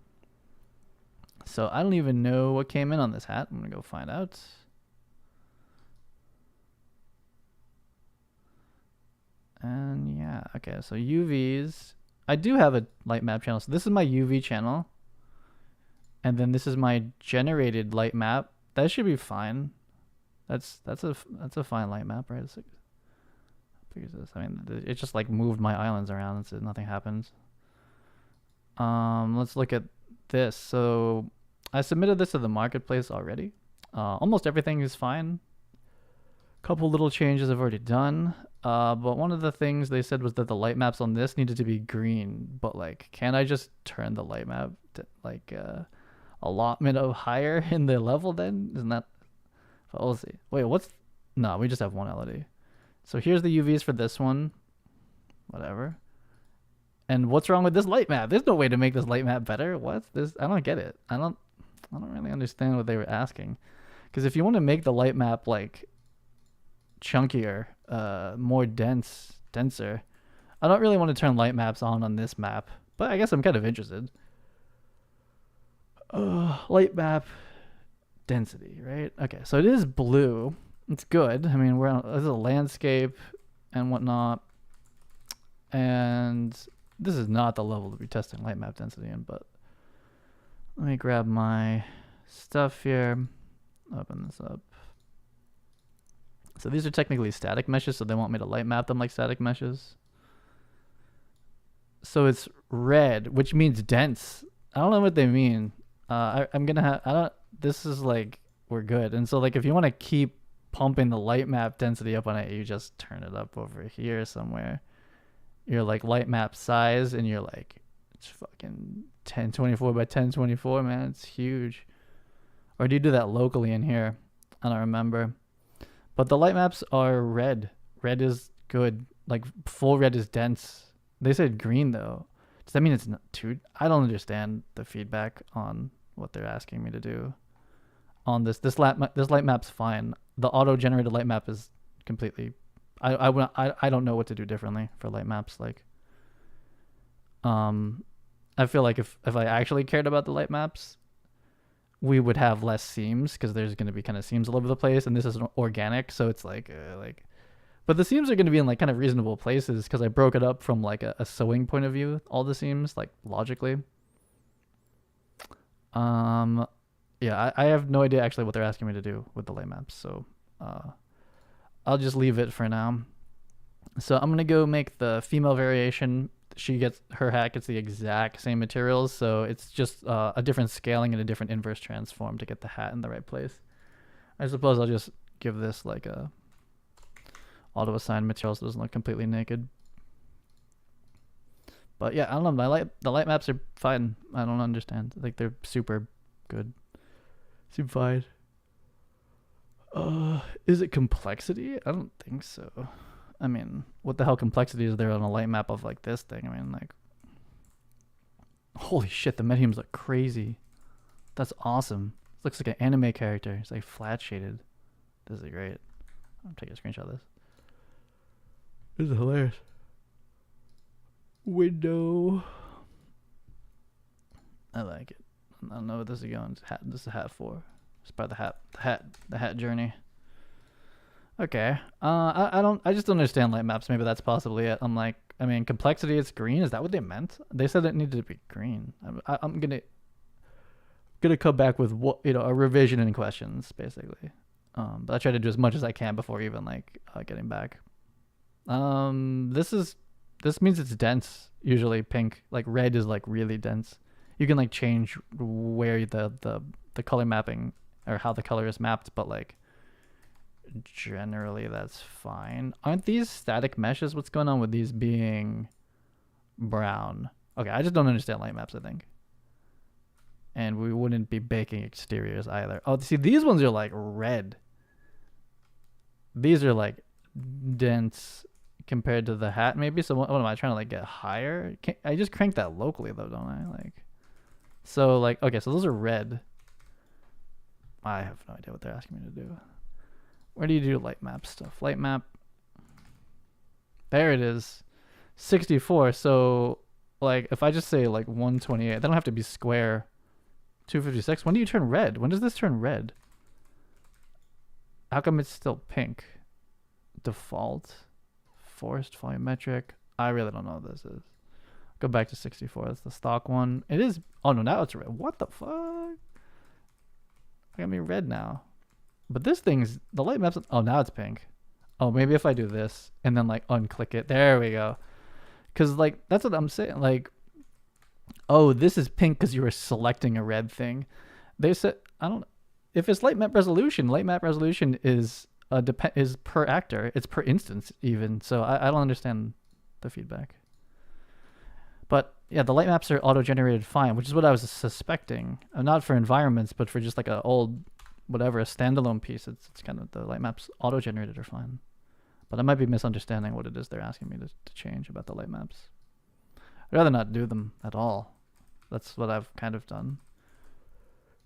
S1: So I don't even know what came in on this hat. I'm gonna go find out. And yeah, okay, so UVs. I do have a light map channel. So this is my UV channel. And then this is my generated light map. That should be fine. That's a fine light map, right? It's like, how big is this? I mean, it just like moved my islands around and so nothing happens. Let's look at this. So I submitted this to the marketplace already. Almost everything is fine. Couple little changes I've already done. But one of the things they said was that the light maps on this needed to be green. But like, can I just turn the light map to like allotment of higher in the level then? Isn't that? But we'll see. Wait, no, we just have one LED. So here's the UVs for this one. Whatever. And what's wrong with this light map? There's no way to make this light map better. What's this? I don't get it. I don't really understand what they were asking. Because if you want to make the light map like chunkier, more denser, I don't really want to turn light maps on this map. But I guess I'm kind of interested. Light map density, right? Okay, so it is blue. It's good. I mean, this is a landscape and whatnot. And this is not the level to be testing light map density in, but let me grab my stuff here. Open this up. So these are technically static meshes, so they want me to light map them like static meshes. So it's red, which means dense. I don't know what they mean. I'm gonna have. I don't. This is like we're good. And so like if you want to keep pumping the light map density up on it, you just turn it up over here somewhere. You're like light map size, and you're like it's fucking 1024 by 1024, man. It's huge. Or do you do that locally in here? I don't remember. But the light maps are red. Red is good. Like full red is dense. They said green though. Does that mean it's not too? I don't understand the feedback on what they're asking me to do. On this light map's fine. The auto generated light map is completely. I don't know what to do differently for light maps. Like, I feel like if I actually cared about the light maps, we would have less seams because there's going to be kind of seams all over the place, and this is organic, so it's like. But the seams are going to be in like kind of reasonable places because I broke it up from like a sewing point of view. All the seams, like logically. Yeah, I have no idea actually what they're asking me to do with the light maps, so I'll just leave it for now. So I'm gonna go make the female variation. Her hat gets the exact same materials, so it's just a different scaling and a different inverse transform to get the hat in the right place. I suppose I'll just give this like a auto assigned material so it doesn't look completely naked. But yeah, I don't know. The light maps are fine. I don't understand. Like they're super good. Seem fine. Is it complexity? I don't think so. I mean, what the hell complexity is there on a light map of like this thing? I mean, like, holy shit, the MetaHumans look crazy. That's awesome. It looks like an anime character. It's like flat shaded. This is great. I'll take a screenshot of this. This is hilarious. Window. I like it. I don't know what this is going. This is a hat for. It's part of the hat journey. Okay. I just don't understand light maps. Maybe that's possibly it. I'm like, I mean, complexity. It's green. Is that what they meant? They said it needed to be green. I'm gonna come back with a revision in questions basically. But I try to do as much as I can before even like getting back. This means it's dense. Usually pink, like red is like really dense. You can like change where the color mapping or how the color is mapped, but like generally that's fine. Aren't these static meshes? What's going on with these being brown? Okay, I just don't understand light maps, I think. And we wouldn't be baking exteriors either. Oh, see, these ones are like red. These are like dense compared to the hat maybe. So what am I trying to like get higher? I just crank that locally though, don't I? Like, so like, okay, so those are red. I have no idea what they're asking me to do. Where do you do light map stuff? Light map. There it is. 64. So like if I just say like 128, they don't have to be square. 256. When do you turn red? When does this turn red? How come it's still pink? Default. Forced volumetric. I really don't know what this is. Go back to 64. That's the stock one. It is. Oh no, now it's red. What the fuck? I got me red now. But this thing's the light maps. Oh, now it's pink. Oh, maybe if I do this and then like unclick it. There we go. Cause like that's what I'm saying. Like, oh, this is pink because you were selecting a red thing. They said I don't. If it's light map resolution is is per actor. It's per instance even. So I don't understand the feedback. But yeah, the light maps are auto-generated fine, which is what I was suspecting. Not for environments, but for just like a old, whatever, a standalone piece. It's kind of the light maps auto-generated are fine. But I might be misunderstanding what it is they're asking me to change about the light maps. I'd rather not do them at all. That's what I've kind of done.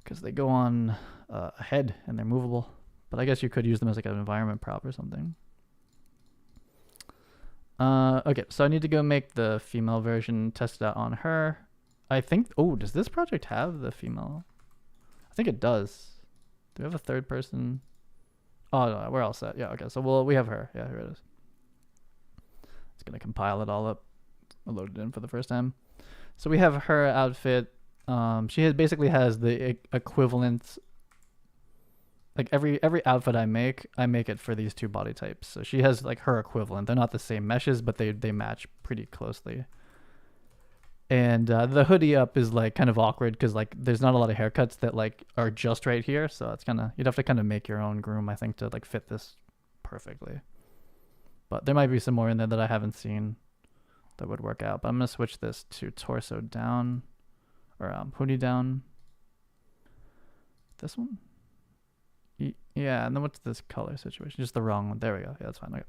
S1: Because they go on ahead and they're movable. But I guess you could use them as like an environment prop or something. Okay, so I need to go make the female version, test it out on her. I think, oh, does this project have the female? I think it does. Do we have a third person? Oh, no, we're all set. Yeah, okay, so we have her. Yeah, here it is. It's going to compile it all up. I loaded it in for the first time. So we have her outfit. She basically has the equivalent. Like every outfit I make it for these two body types. So she has like her equivalent. They're not the same meshes, but they match pretty closely. And the hoodie up is like kind of awkward because like there's not a lot of haircuts that like are just right here, so it's kind of, you'd have to kind of make your own groom, I think, to like fit this perfectly. But there might be some more in there that I haven't seen that would work out. But I'm gonna switch this to torso down, or hoodie down. This one? Yeah, and then what's this color situation? Just the wrong one. There we go. Yeah, that's fine. Okay.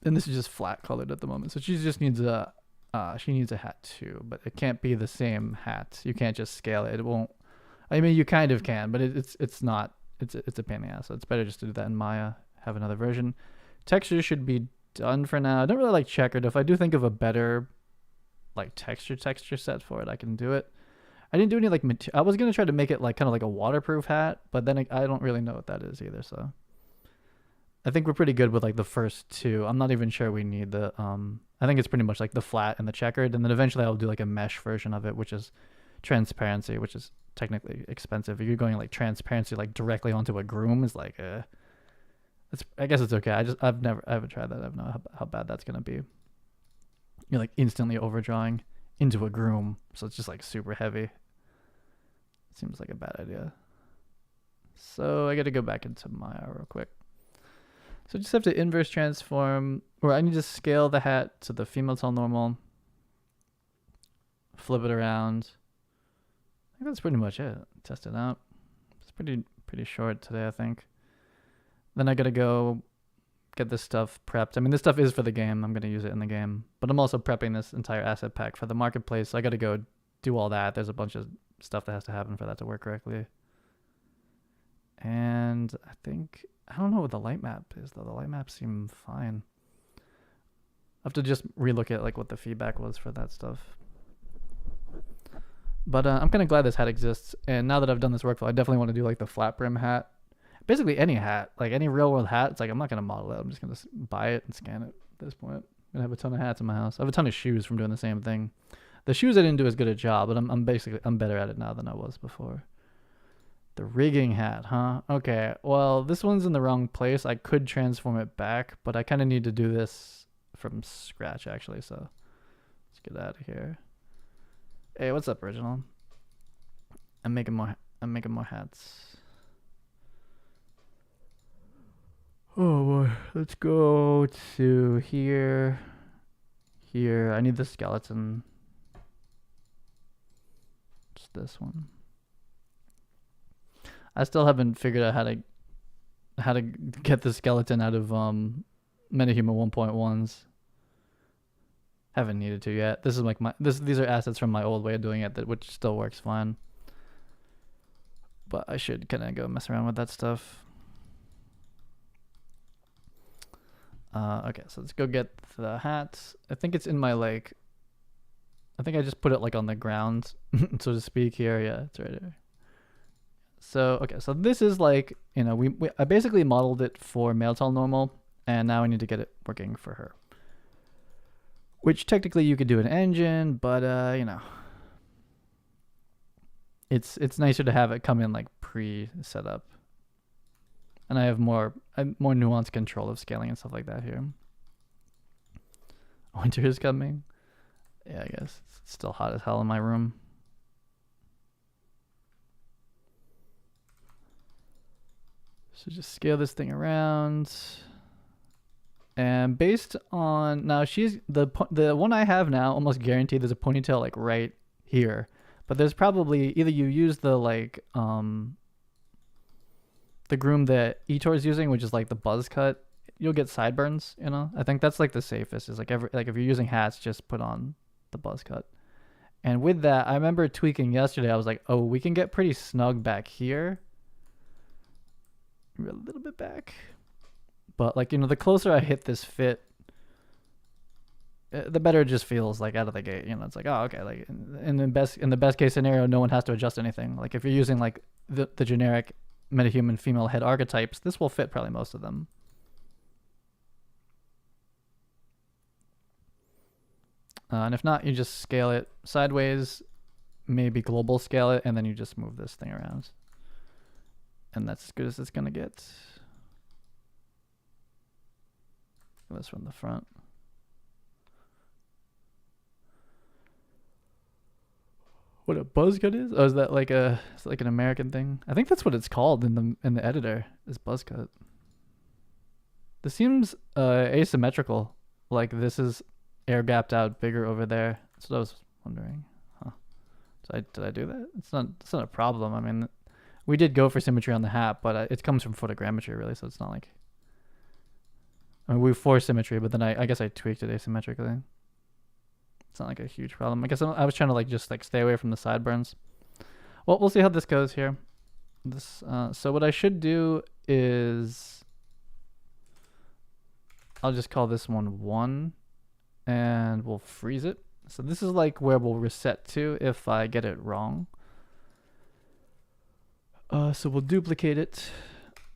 S1: And this is just flat colored at the moment, so she just needs a she needs a hat too, but it can't be the same hat. You can't just scale it. It won't. I mean, you kind of can, but it's not. It's a pain in the ass. So it's better just to do that in Maya. Have another version. Texture should be done for now. I don't really like checkered. If I do think of a better like texture set for it, I can do it. I didn't do any like I was gonna try to make it like kind of like a waterproof hat, but then I don't really know what that is either. So I think we're pretty good with like the first two. I'm not even sure we need the I think it's pretty much like the flat and the checkered, and then eventually I'll do like a mesh version of it, which is transparency, which is technically expensive. If you're going like transparency like directly onto a groom is like I guess it's okay. I haven't tried that. I don't know how bad that's gonna be. You're like instantly overdrawing into a groom, so it's just like super heavy. Seems like a bad idea. So I got to go back into Maya real quick. So just have to inverse transform, or I need to scale the hat to the female tone normal. Flip it around. I think that's pretty much it. Test it out. It's pretty short today, I think. Then I gotta go get this stuff prepped. I mean, this stuff is for the game. I'm gonna use it in the game, but I'm also prepping this entire asset pack for the marketplace. So I gotta go do all that. There's a bunch of stuff that has to happen for that to work correctly. And I think, I don't know what the light map is though. The light maps seem fine. I have to just relook at like what the feedback was for that stuff. But I'm kind of glad this hat exists. And now that I've done this workflow, I definitely want to do like the flat brim hat. Basically any hat, like any real world hat. It's like, I'm not going to model it. I'm just going to buy it and scan it at this point. I'm going to have a ton of hats in my house. I have a ton of shoes from doing the same thing. The shoes I didn't do as good a job, but I'm better at it now than I was before. The rigging hat, huh? Okay, well, this one's in the wrong place. I could transform it back, but I kind of need to do this from scratch, actually, so let's get out of here. Hey, what's up, original? I'm making more hats. Oh boy, let's go to here. Here, I need the skeleton. It's this one. I still haven't figured out how to get the skeleton out of MetaHuman 1.1s. Haven't needed to yet. This is like these are assets from my old way of doing it, which still works fine. But I should kind of go mess around with that stuff. Okay, so let's go get the hat. I think it's in my like. I think I just put it like on the ground, so to speak. Here, yeah, it's right here. So okay, so this is like, you know, I basically modeled it for male tall normal, and now I need to get it working for her. Which technically you could do an engine, but you know, it's nicer to have it come in like pre-set up, and I have more nuanced control of scaling and stuff like that here. Winter is coming. Yeah, I guess it's still hot as hell in my room. So just scale this thing around. And based on, now she's, the one I have now, almost guaranteed there's a ponytail like right here. But there's probably, either you use the like, the groom that Etor is using, which is like the buzz cut, you'll get sideburns, you know? I think that's like the safest, is like if you're using hats, just put on the buzz cut. And with that, I remember tweaking yesterday, I was like, oh, we can get pretty snug back here. A little bit back, but like, you know, the closer I hit this fit, the better it just feels like out of the gate. You know, it's like, oh, okay, like in the best case scenario, no one has to adjust anything. Like if you're using like the generic MetaHuman female head archetypes, this will fit probably most of them. And if not, you just scale it sideways, maybe global scale it, and then you just move this thing around. And that's as good as it's gonna get. This from the front. What a buzz cut is? Oh, is that like an American thing? I think that's what it's called in the editor. Is buzz cut. This seems asymmetrical. Like this is air gapped out bigger over there. That's what I was wondering. Huh. Did I do that? It's not a problem. I mean, we did go for symmetry on the hat, but it comes from photogrammetry really, so it's not like. I mean, we forced symmetry, but then I guess I tweaked it asymmetrically. It's not like a huge problem. I guess I was trying to like just like stay away from the sideburns. Well, we'll see how this goes here. So what I should do is I'll just call this one 1 and we'll freeze it. So this is like where we'll reset to if I get it wrong. So we'll duplicate it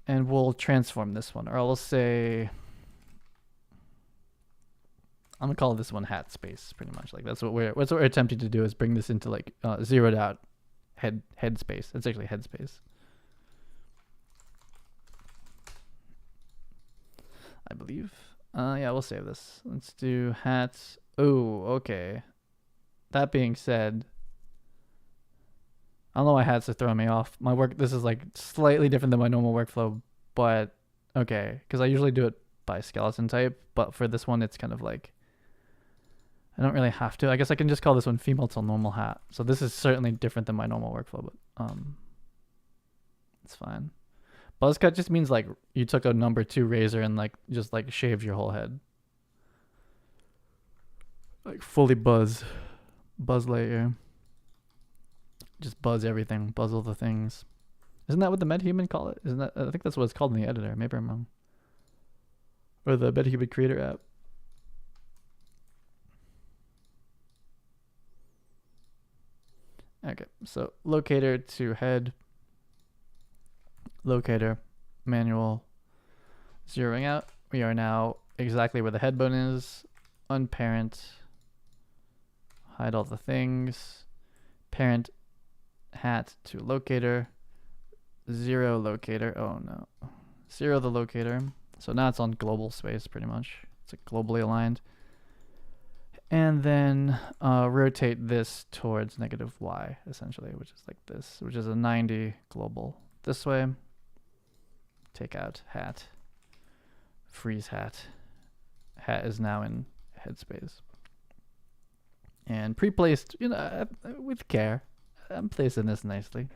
S1: and we'll transform this one, or I'll say I'm gonna call this one hat space, pretty much. Like that's what we're attempting to do, is bring this into like zeroed out head space. It's actually head space, I believe. Yeah, we'll save this. Let's do hats. Oh, okay. That being said, I don't know why hats are throwing me off. This is like slightly different than my normal workflow, but okay, because I usually do it by skeleton type, but for this one, it's kind of like I don't really have to. I guess I can just call this one female till normal hat. So this is certainly different than my normal workflow, but it's fine. Buzz cut just means like you took a number 2 razor and like just like shaved your whole head. Like fully buzz layer. Just buzz everything, buzz all the things. Isn't that what the MetaHuman call it? Isn't that? I think that's what it's called in the editor. Maybe I'm wrong. Or the MetaHuman creator app. Okay, so locator to head, locator, manual, zeroing out. We are now exactly where the head bone is. Unparent, hide all the things. Parent hat to locator, 0 locator. Oh no, 0 the locator. So now it's on global space pretty much. It's like globally aligned. And then rotate this towards -y, essentially, which is like this, which is a 90 global this way. Take out hat, freeze hat. Hat is now in headspace. And pre-placed, with care. I'm placing this nicely.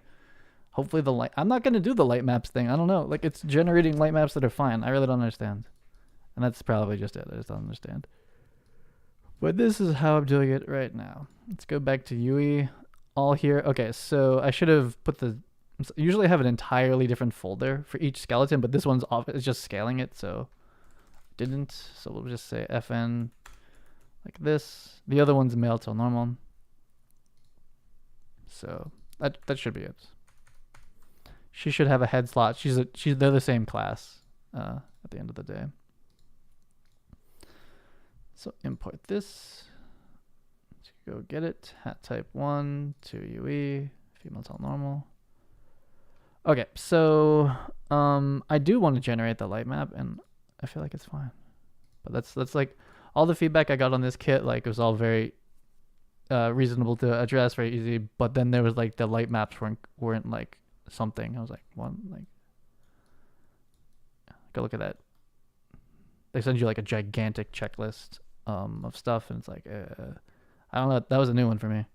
S1: Hopefully the light, I'm not going to do the light maps thing. I don't know. Like it's generating light maps that are fine. I really don't understand. And that's probably just it. I just don't understand. But this is how I'm doing it right now. Let's go back to UE. All here. Okay, so I should have put usually I have an entirely different folder for each skeleton, but this one's off. It's just scaling it, so didn't. So we'll just say FN like this. The other one's male till normal. So that should be it. She should have a head slot. They're the same class at the end of the day. So import this. Let's go get it. Hat type 1 to UE. Female till normal. Okay, so I do want to generate the light map, and I feel like it's fine. But that's like all the feedback I got on this kit. Like it was all very reasonable to address, very easy. But then there was like the light maps weren't like something. I was like, go look at that. They send you like a gigantic checklist of stuff, and it's like I don't know. That was a new one for me.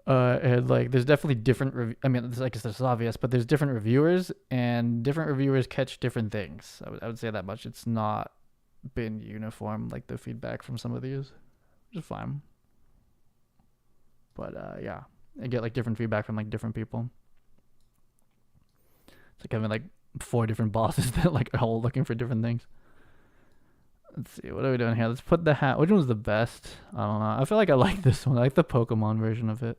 S1: And like there's definitely different I mean, I guess this is obvious, but there's different reviewers, and different reviewers catch different things. I would say that much. It's not been uniform, like the feedback from some of these, which is fine. But yeah, I get like different feedback from like different people. It's like having like 4 different bosses that like are all looking for different things. Let's see, what are we doing here? Let's put the hat. Which one's the best? I don't know. I feel like I like this one. I like the Pokemon version of it.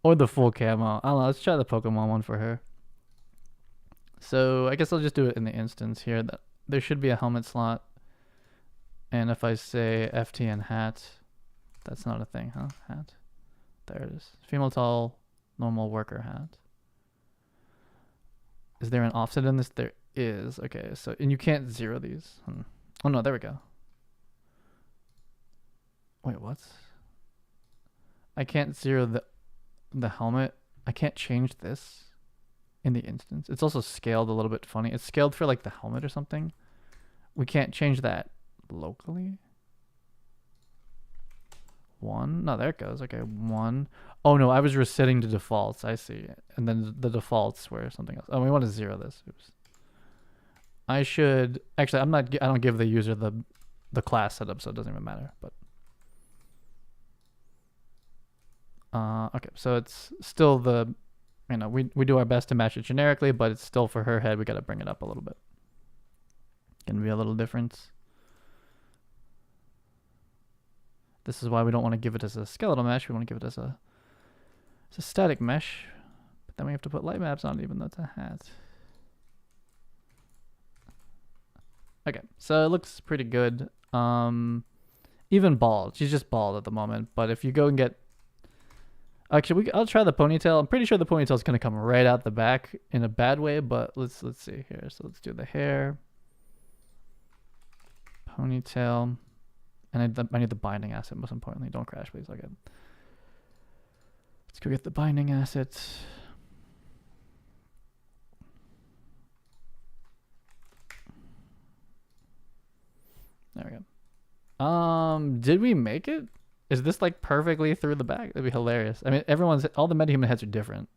S1: Or the full camo. I don't know. Let's try the Pokemon one for her. So I guess I'll just do it in the instance here. That there should be a helmet slot. And if I say FTN hat, that's not a thing, huh? Hat. There it is. Female tall, normal worker hat. Is there an offset in this? There is. Okay, so, and you can't zero these. Oh no, there we go. Wait, what? I can't zero the helmet. I can't change this in the instance. It's also scaled a little bit funny. It's scaled for like the helmet or something. We can't change that locally. 1. No, there it goes. Okay, 1. Oh no, I was resetting to defaults. I see. And then the defaults were something else. Oh, we want to zero this. Oops. I should actually. I don't give the user the class setup, so it doesn't even matter. But okay, so it's still the, we do our best to match it generically, but it's still for her head. We got to bring it up a little bit. Can be a little difference. This is why we don't want to give it as a skeletal mesh. We want to give it as a static mesh. But then we have to put light maps on it, even though it's a hat. Okay, so it looks pretty good. Even bald. She's just bald at the moment. But if you go and get... Actually, I'll try the ponytail. I'm pretty sure the ponytail is going to come right out the back in a bad way, but let's see here. So let's do the hair. Ponytail. And I need the binding asset, most importantly. Don't crash, please. Okay. Let's go get the binding asset. There we go. Did we make it? Is this like perfectly through the back? That'd be hilarious. I mean, all the MetaHuman heads are different.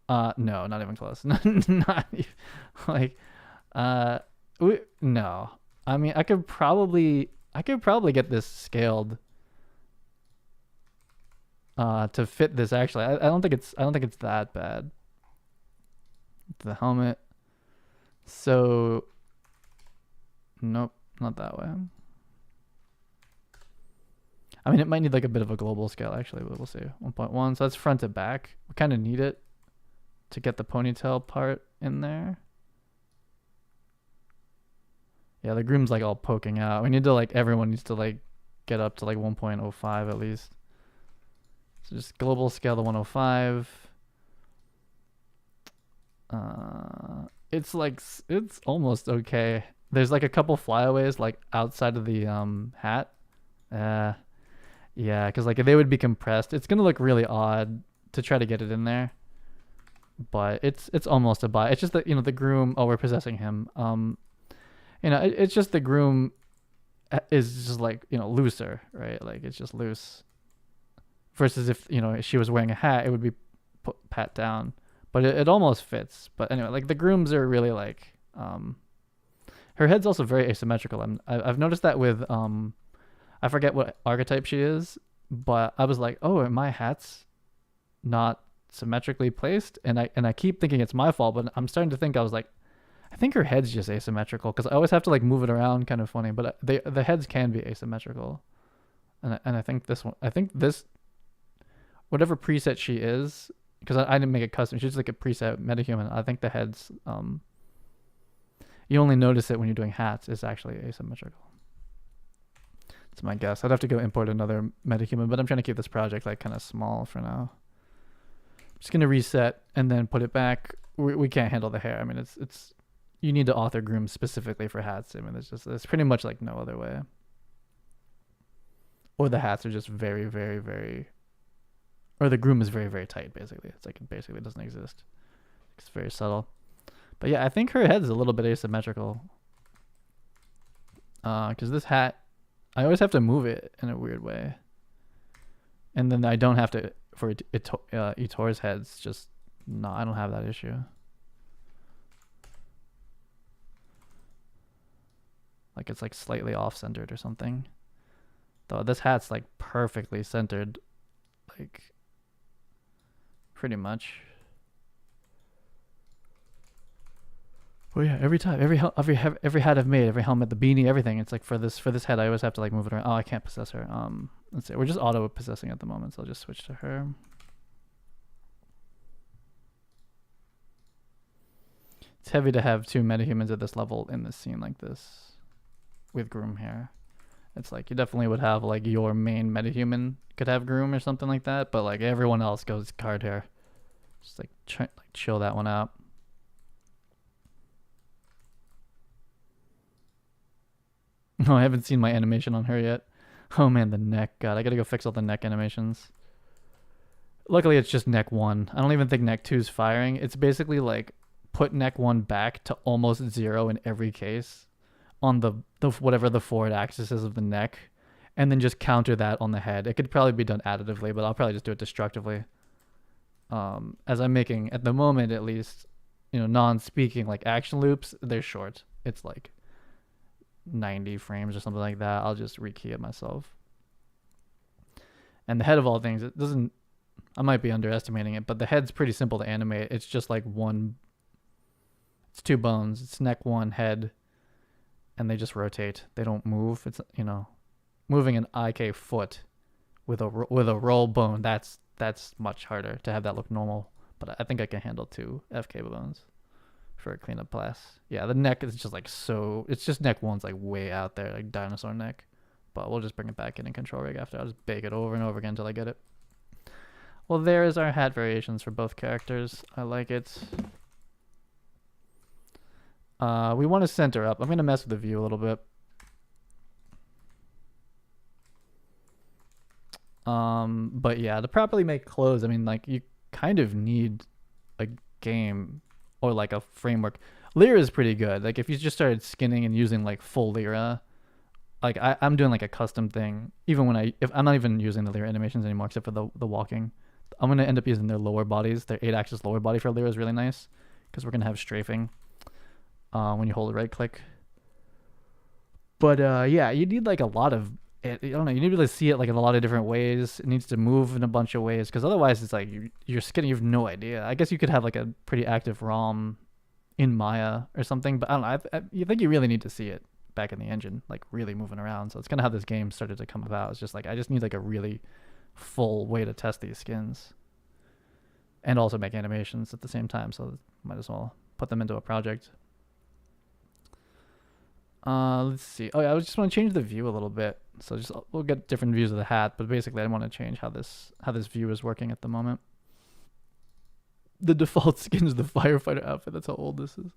S1: No, not even close. Not even, like, no. I mean, I could probably get this scaled to fit this. Actually, I don't think it's that bad. The helmet. So, nope, not that way. I mean, it might need like a bit of a global scale, actually, but we'll see. 1.1, so that's front to back. We kind of need it to get the ponytail part in there. Yeah, the groom's like all poking out. We need to everyone needs to get up to 1.05 at least. So just global scale to 105. It's almost okay. There's a couple flyaways outside of the hat. Yeah, because they would be compressed. It's gonna look really odd to try to get it in there, but it's almost a buy. It's just that the groom. Oh, we're possessing him. It's just the groom is just looser, right? It's just loose. Versus if she was wearing a hat, it would be pat down, but it almost fits. But anyway, the grooms are really her head's also very asymmetrical. I've noticed that with I forget what archetype she is, but I was like, oh, my hat's not symmetrically placed, and I keep thinking it's my fault, but I'm starting to think I think her head's just asymmetrical because I always have to move it around, kind of funny. But the heads can be asymmetrical, and I think this whatever preset she is, because I didn't make it custom. She's a preset MetaHuman. I think the heads you only notice it when you're doing hats is actually asymmetrical. That's my guess. I'd have to go import another MetaHuman, but I'm trying to keep this project kind of small for now. I'm just gonna reset and then put it back. We can't handle the hair. I mean, it's you need to author groom specifically for hats. I mean, there's pretty much no other way. Or the hats are just very, very, very, or the groom is very, very tight. Basically, it's it basically doesn't exist. It's very subtle. But yeah, I think her head's a little bit asymmetrical. Because this hat, I always have to move it in a weird way, and then I don't have to for Etor's heads. Just no, I don't have that issue. It's slightly off centered or something. Though this hat's perfectly centered, pretty much. Well, yeah, every time, every hat I've made, every helmet, the beanie, everything. It's for this head, I always have to move it around. Oh, I can't possess her. Let's see. We're just auto possessing at the moment, so I'll just switch to her. It's heavy to have 2 MetaHumans at this level in this scene like this, with groom hair. It's you definitely would have your main MetaHuman could have groom or something like that, but everyone else goes card hair. Just chill that one out. No, I haven't seen my animation on her yet. Oh man, the neck. God, I gotta go fix all the neck animations. Luckily, it's just neck 1. I don't even think neck 2 is firing. It's basically like put neck 1 back to almost 0 in every case on the whatever the forward axis is of the neck, and then just counter that on the head. It could probably be done additively, but I'll probably just do it destructively. As I'm making, at the moment at least, non-speaking like action loops, they're short. It's like 90 frames or something like that. I'll just rekey it myself. And the head of all things, it doesn't, I might be underestimating it, but the head's pretty simple to animate. It's just like it's 2 bones. It's neck 1, head, and they just rotate. They don't move. It's, moving an IK foot with a roll bone, that's much harder to have that look normal. But I think I can handle 2 FK bones for a cleanup pass. Yeah, the neck is just like it's just neck 1's like way out there, like dinosaur neck. But we'll just bring it back in control rig after. I'll just bake it over and over again until I get it. Well, there is our hat variations for both characters. I like it. We want to center up. I'm going to mess with the view a little bit. But yeah, to properly make clothes, I mean, like, you kind of need a game or like a framework. Lyra is pretty good. Like, if you just started skinning and using like full Lyra, like I'm doing like a custom thing. Even if I'm not even using the Lyra animations anymore, except for the walking, I'm gonna end up using their lower bodies. Their 8-axis lower body for Lyra is really nice because we're gonna have strafing when you hold right click. But yeah, you need like a lot of I don't know. You need to really see it like in a lot of different ways. It needs to move in a bunch of ways because otherwise it's like you're skinning. You have no idea. I guess you could have like a pretty active ROM in Maya or something, but I don't know. You think you really need to see it back in the engine, like really moving around. So it's kind of how this game started to come about. It's just like I just need like a really full way to test these skins and also make animations at the same time. So might as well put them into a project. Let's see. Oh yeah, I just want to change the view a little bit. So we'll get different views of the hat, but basically I want to change how this view is working at the moment. The default skin is the firefighter outfit. That's how old this is.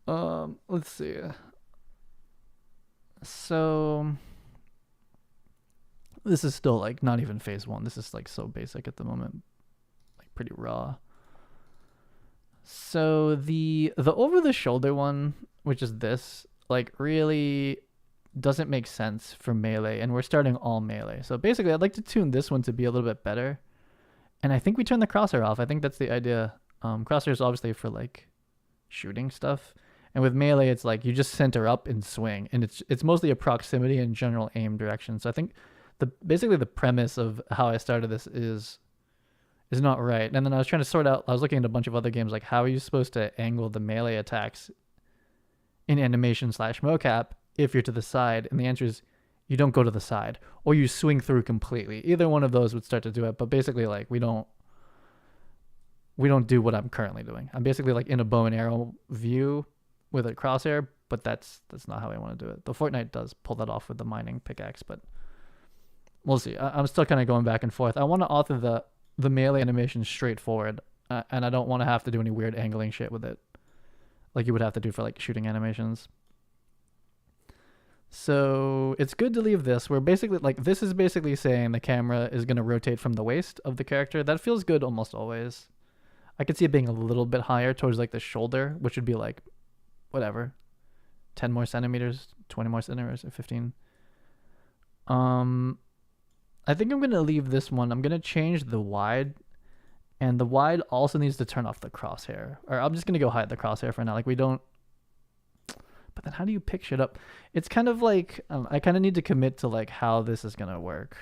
S1: Let's see. So this is still like not even phase 1. This is like so basic at the moment, like pretty raw. So the over the shoulder one, which is this, like really doesn't make sense for melee, and we're starting all melee. So basically I'd like to tune this one to be a little bit better. And I think we turn the crosshair off. I think that's the idea. Crosshair is obviously for like shooting stuff. And with melee, it's like you just center up and swing, and it's mostly a proximity and general aim direction. So I think basically the premise of how I started this is not right. And then I was trying to sort out. I was looking at a bunch of other games, like how are you supposed to angle the melee attacks in animation / MOCAP if you're to the side? And the answer is you don't go to the side, or you swing through completely. Either one of those would start to do it, but basically like we don't do what I'm currently doing. I'm basically like in a bow and arrow view with a crosshair, but that's not how I want to do it. The Fortnite does pull that off with the mining pickaxe, but we'll see. I'm still kind of going back and forth. I want to author the melee animation straightforward, and I don't want to have to do any weird angling shit with it like you would have to do for like shooting animations. So it's good to leave this. We're basically like, this is basically saying the camera is going to rotate from the waist of the character. That feels good almost always. I could see it being a little bit higher towards like the shoulder, which would be like whatever, 10 more centimeters, 20 more centimeters, or 15. I think I'm going to leave this one. I'm going to change the wide, and the wide also needs to turn off the crosshair, or I'm just going to go hide the crosshair for now. Like we don't, but then how do you pick shit up? It's kind of like, I kind of need to commit to like how this is going to work.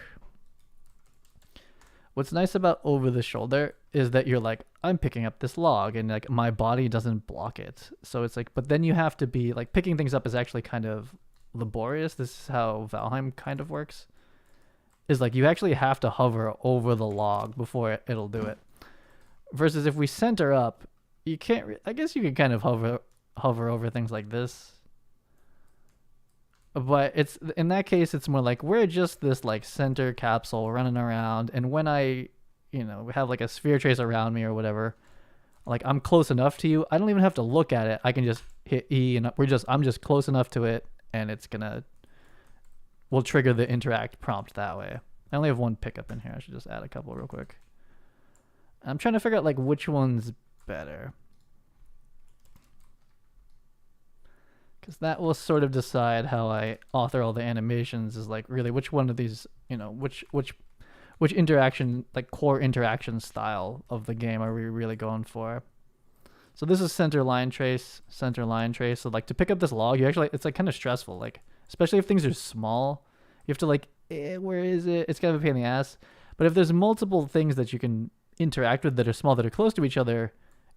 S1: What's nice about over the shoulder is that you're like, I'm picking up this log and like my body doesn't block it. So it's like, but then you have to be like, picking things up is actually kind of laborious. This is how Valheim kind of works. Is like you actually have to hover over the log before it'll do it. Versus if we center up, you can't, I guess you can kind of hover over things like this. But it's, in that case, it's more like we're just this like center capsule running around, and when I, have like a sphere trace around me or whatever, like I'm close enough to you, I don't even have to look at it. I can just hit E, and I'm just close enough to it, and we'll trigger the interact prompt that way. I only have one pickup in here. I should just add a couple real quick. I'm trying to figure out like which one's better. Because that will sort of decide how I author all the animations, is like really which one of these, you know, which interaction, like core interaction style of the game are we really going for. So this is center line trace. So like to pick up this log, you actually, it's like kind of stressful, like especially if things are small, you have to like, where is it? It's kind of a pain in the ass. But if there's multiple things that you can interact with that are small, that are close to each other,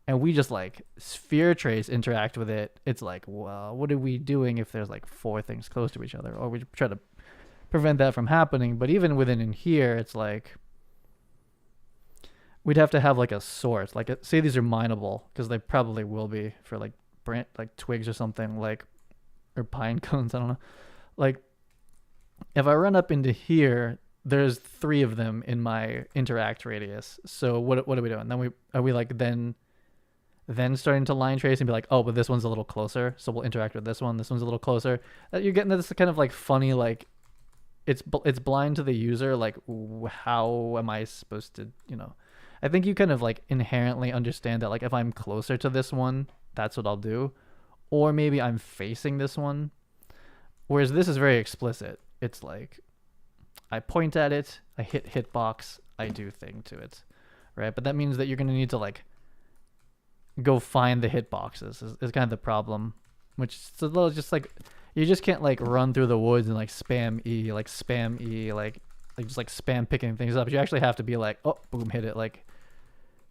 S1: and we just like sphere trace interact with it, it's like, well, what are we doing if there's like 4 things close to each other? Or we try to prevent that from happening. But even within in here, it's like we'd have to have like a source. Like say these are mineable, because they probably will be for like like twigs or something, like, or pine cones, I don't know. Like if I run up into here, there's 3 of them in my interact radius. So what are we doing? Then are we like then starting to line trace and be like, oh, but this one's a little closer, so we'll interact with this one. This one's a little closer. You're getting this kind of like funny, like it's blind to the user. Like, how am I supposed to, you know? I think you kind of like inherently understand that, like, if I'm closer to this one, that's what I'll do, or maybe I'm facing this one. Whereas this is very explicit. It's like I point at it, I hit hitbox, I do thing to it, right? But that means that you're gonna need to like go find the hitboxes is kind of the problem, which is a little just like, you just can't like run through the woods and like spam E, like just like spam picking things up. You actually have to be like, oh, boom, hit it. Like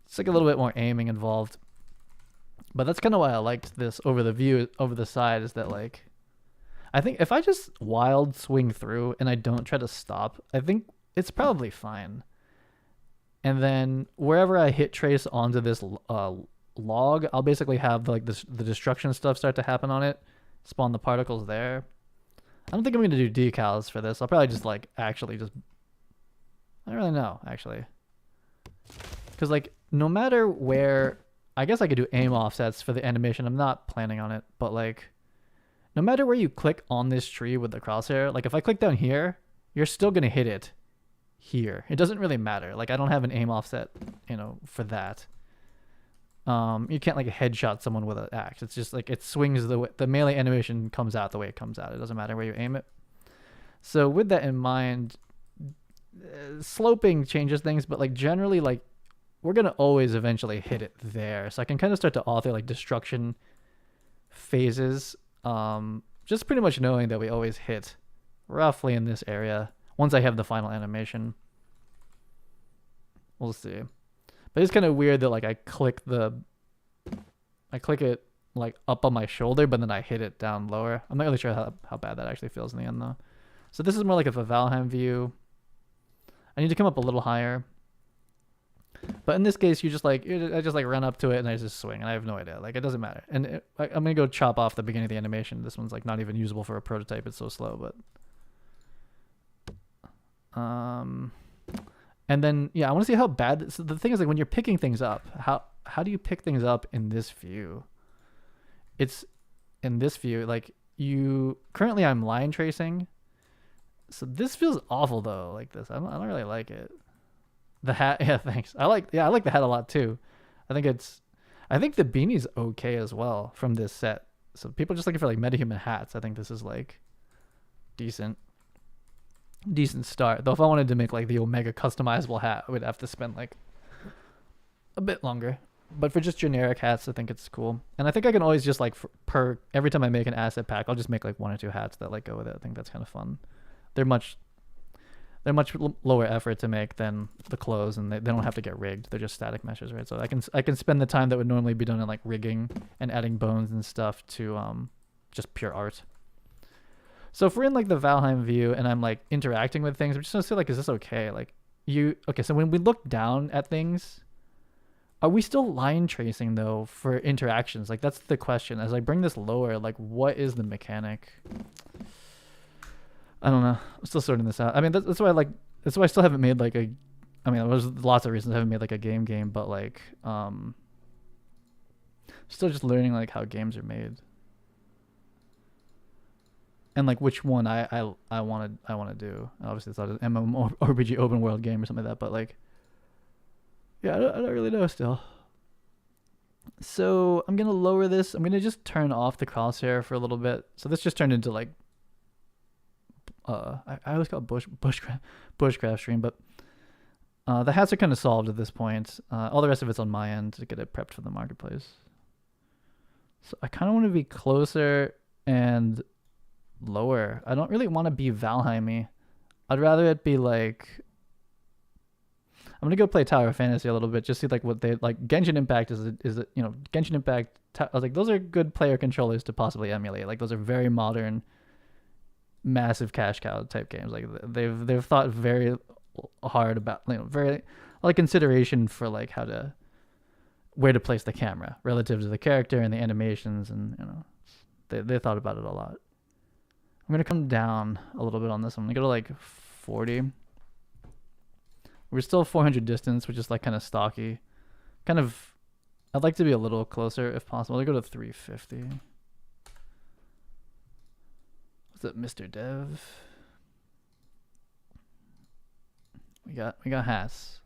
S1: it's like a little bit more aiming involved. But that's kind of why I liked this over the view, over the side, is that like, I think if I just wild swing through and I don't try to stop, I think it's probably fine. And then wherever I hit trace onto this log, I'll basically have like the destruction stuff start to happen on it, spawn the particles there. I don't think I'm gonna do decals for this. I'll probably just like actually just, I don't really know actually, because like no matter where, I guess I could do aim offsets for the animation. I'm not planning on it, but like no matter where you click on this tree with the crosshair, like if I click down here, you're still gonna hit it here. It doesn't really matter. Like I don't have an aim offset, you know, for that. You can't like headshot someone with an axe. It's just like it swings the melee animation comes out the way it comes out. It doesn't matter where you aim it. So with that in mind, sloping changes things, but like generally, like we're gonna always eventually hit it there. So I can kind of start to author like destruction phases, just pretty much knowing that we always hit roughly in this area once I have the final animation. We'll see. But it's kind of weird that like I click it like up on my shoulder, but then I hit it down lower. I'm not really sure how bad that actually feels in the end though. So this is more like a Valheim view. I need to come up a little higher. But in this case, I just like run up to it and I just swing, and I have no idea. Like it doesn't matter. And I'm gonna go chop off the beginning of the animation. This one's like not even usable for a prototype. It's so slow. But and then yeah, I want to see how bad. So the thing is, like when you're picking things up, how do you pick things up in this view? It's in this view, like currently I'm line tracing. So this feels awful though. Like this, I don't really like it. The hat, yeah, thanks. I like the hat a lot too. I think the beanie's okay as well from this set. So people just looking for like MetaHuman hats, I think this is like decent start. Though if I wanted to make like the Omega customizable hat, I would have to spend like a bit longer. But for just generic hats, I think it's cool. And I think I can always just like every time I make an asset pack, I'll just make like 1 or 2 hats that like go with it. I think that's kind of fun. They're much lower effort to make than the clothes, and they don't have to get rigged. They're just static meshes, right? So I can spend the time that would normally be done in like rigging and adding bones and stuff to just pure art. So if we're in like the Valheim view and I'm like interacting with things, I'm just gonna say like, is this okay? Like okay, so when we look down at things, are we still line tracing though for interactions? Like that's the question. As I bring this lower, like what is the mechanic? I don't know. I'm still sorting this out. I mean, that's why I still haven't made like I mean, there's lots of reasons I haven't made like a game, but like still just learning like how games are made. And like which one I want to do. Obviously it's not an MMORPG open world game or something like that, but like Yeah, I don't really know still. So I'm gonna lower this. I'm gonna just turn off the crosshair for a little bit. So this just turned into like I always call it bushcraft stream, but the hats are kind of solved at this point. All the rest of it's on my end to get it prepped for the marketplace. So I kind of want to be closer and lower. I don't really want to be Valheim-y. I'd rather it be like, I'm gonna go play Tower of Fantasy a little bit, just see like what they like. Genshin Impact is you know, Genshin Impact. I was like, those are good player controllers to possibly emulate. Like those are very modern, massive cash cow type games. Like they've thought very hard about, you know, very like consideration for like where to place the camera relative to the character and the animations, and you know, they thought about it a lot. I'm gonna come down a little bit on this. I'm gonna go to like 40. We're still 400 distance, which is like kind of stocky. Kind of, I'd like to be a little closer if possible. I'll go to 350. What's up, Mr. Dev? We got hats.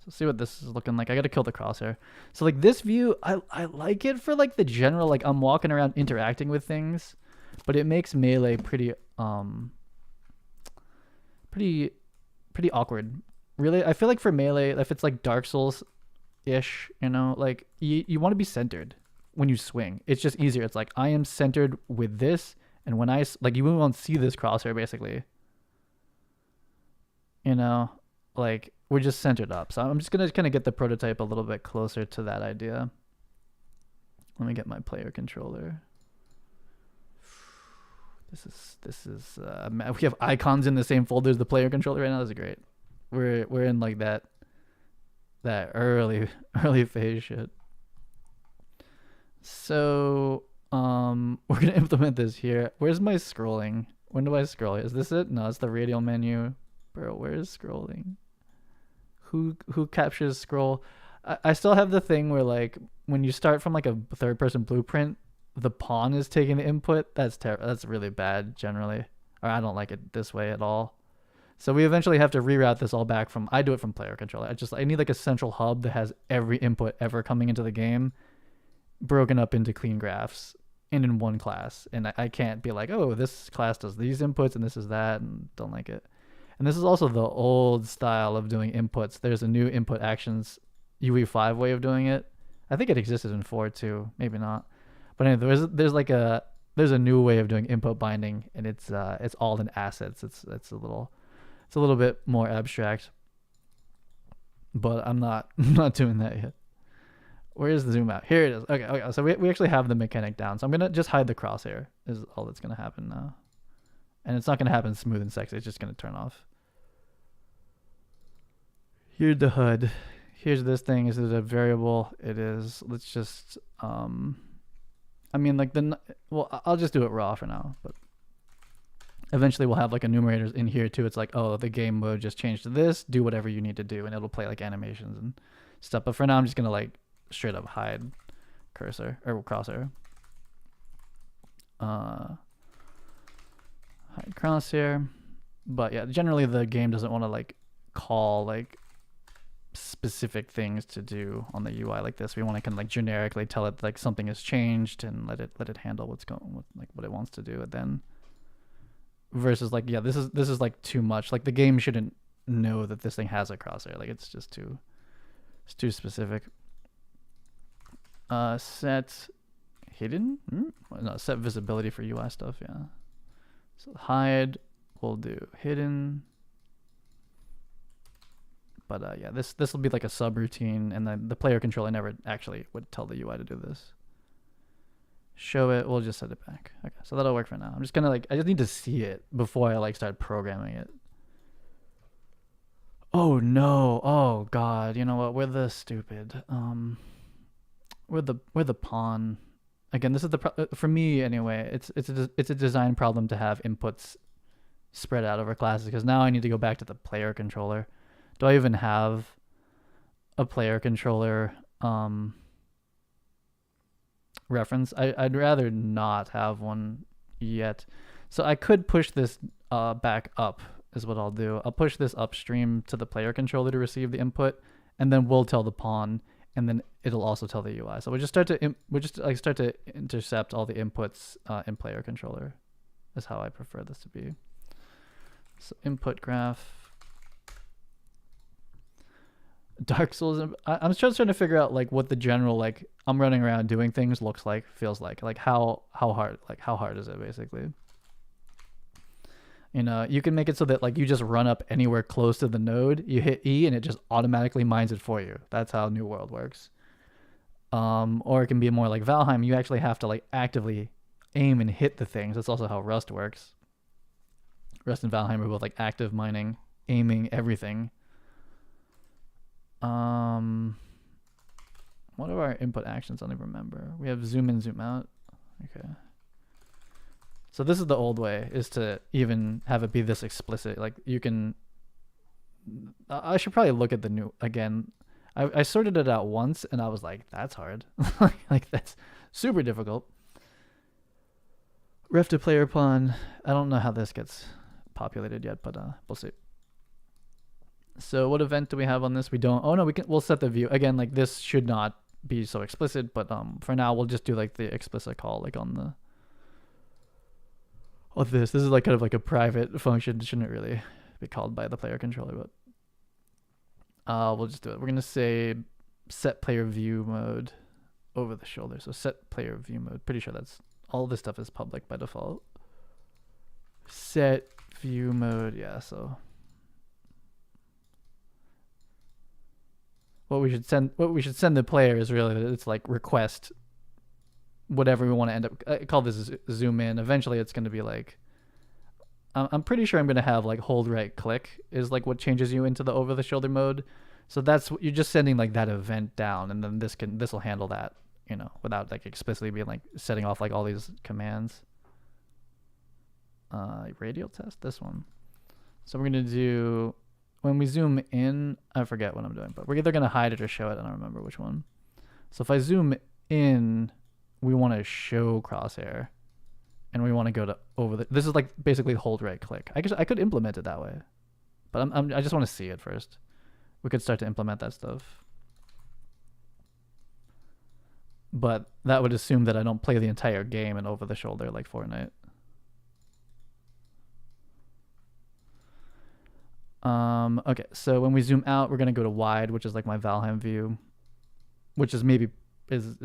S1: So see what this is looking like. I gotta kill the crosshair. So like this view, I like it for like the general, like I'm walking around interacting with things, but it makes melee pretty awkward. Really, I feel like for melee, if it's like Dark Souls-ish, you know, like you want to be centered when you swing. It's just easier. It's like I am centered with this, and when I like, you won't see this crosshair basically. You know, like we're just centered up. So I'm just gonna kind of get the prototype a little bit closer to that idea. Let me get my player controller. This is we have icons in the same folder as the player controller right now. This is great. We're in like that early phase shit. So we're gonna implement this here. Where's my scrolling? When do I scroll? Is this it? No, it's the radial menu. Bro, where's scrolling? Who captures scroll? I still have the thing where like when you start from like a third person blueprint, the pawn is taking the input. That's that's really bad generally. Or I don't like it this way at all. So we eventually have to reroute this all back from, I do it from player controller. I need like a central hub that has every input ever coming into the game broken up into clean graphs and in one class. And I can't be like, oh, this class does these inputs and this is that, and don't like it. And this is also the old style of doing inputs. There's a new input actions UE5 way of doing it. I think it existed in 4 too, maybe not. But anyway, there's a new way of doing input binding, and it's all in assets. It's a little bit more abstract, but I'm not doing that yet. Where is the zoom out? Here it is. Okay. So we actually have the mechanic down. So I'm gonna just hide the crosshair. Is all that's gonna happen now, and it's not gonna happen smooth and sexy. It's just gonna turn off. Here's the HUD. Here's this thing. Is it a variable? It is. Let's just I mean, like I'll just do it raw for now, but eventually we'll have like enumerators in here too. It's like, oh, the game mode just changed to this, do whatever you need to do, and it'll play like animations and stuff. But for now, I'm just gonna like straight up hide cursor or crosshair. Hide crosshair. But yeah, generally the game doesn't want to like call like specific things to do on the UI like this. We want to kind of like generically tell it like something has changed and let it handle what's going with like what it wants to do. And then versus like, yeah, this is like too much. Like the game shouldn't know that this thing has a crosshair. Like it's just too specific. Set hidden? No, set visibility for UI stuff. Yeah. So hide, we'll do hidden. But yeah, this will be like a subroutine, and then the player controller never actually would tell the UI to do this. Show it, we'll just set it back. Okay, so that'll work for now. I'm just gonna like, I just need to see it before I like start programming it. Oh no, oh god, you know what? We're the stupid. We're the pawn. Again, this is for me anyway. It's a design problem to have inputs spread out over classes, because now I need to go back to the player controller. Do I even have a player controller reference? I'd rather not have one yet. So I could push this back up is what I'll do. I'll push this upstream to the player controller to receive the input, and then we'll tell the pawn, and then it'll also tell the UI. So we just start to intercept all the inputs in player controller. Is how I prefer this to be. So input graph. Dark Souls. I'm just trying to figure out like what the general like I'm running around doing things looks like, feels like how hard is it basically. You know, you can make it so that like you just run up anywhere close to the node, you hit E and it just automatically mines it for you. That's how New World works. Or it can be more like Valheim. You actually have to like actively aim and hit the things. That's also how Rust works. Rust and Valheim are both like active mining, aiming, everything. What are our input actions? I don't even remember. We have zoom in, zoom out. Okay. So this is the old way, is to even have it be this explicit. Like you can, I should probably look at the new, again, I sorted it out once and I was like, that's hard. Like that's super difficult. Ref to player pawn. I don't know how this gets populated yet, but we'll see. So what event do we have on this? We don't, oh no, we'll set the view. Again, like this should not be so explicit, but for now we'll just do like the explicit call like on the, this is like kind of like a private function. It shouldn't really be called by the player controller, but we'll just do it. We're gonna say set player view mode over the shoulder. So set player view mode. Pretty sure that's all this stuff is public by default. Set view mode, yeah. So what we should send the player is really that it's like request whatever we want to end up. I call this zoom in. Eventually it's going to be like, I'm pretty sure I'm going to have like hold right click is like what changes you into the over the shoulder mode. So that's, you're just sending like that event down, and then this will handle that, you know, without like explicitly being like setting off like all these commands. Radial test, this one. So we're going to do, when we zoom in, I forget what I'm doing, but we're either going to hide it or show it. I don't remember which one. So if I zoom in, we want to show crosshair, and we want to go to over the, this is like basically hold right click. I guess I could implement it that way, but I just want to see it first. We could start to implement that stuff, but that would assume that I don't play the entire game in over the shoulder like Fortnite. Okay, so when we zoom out, we're going to go to wide, which is like my Valheim view, which is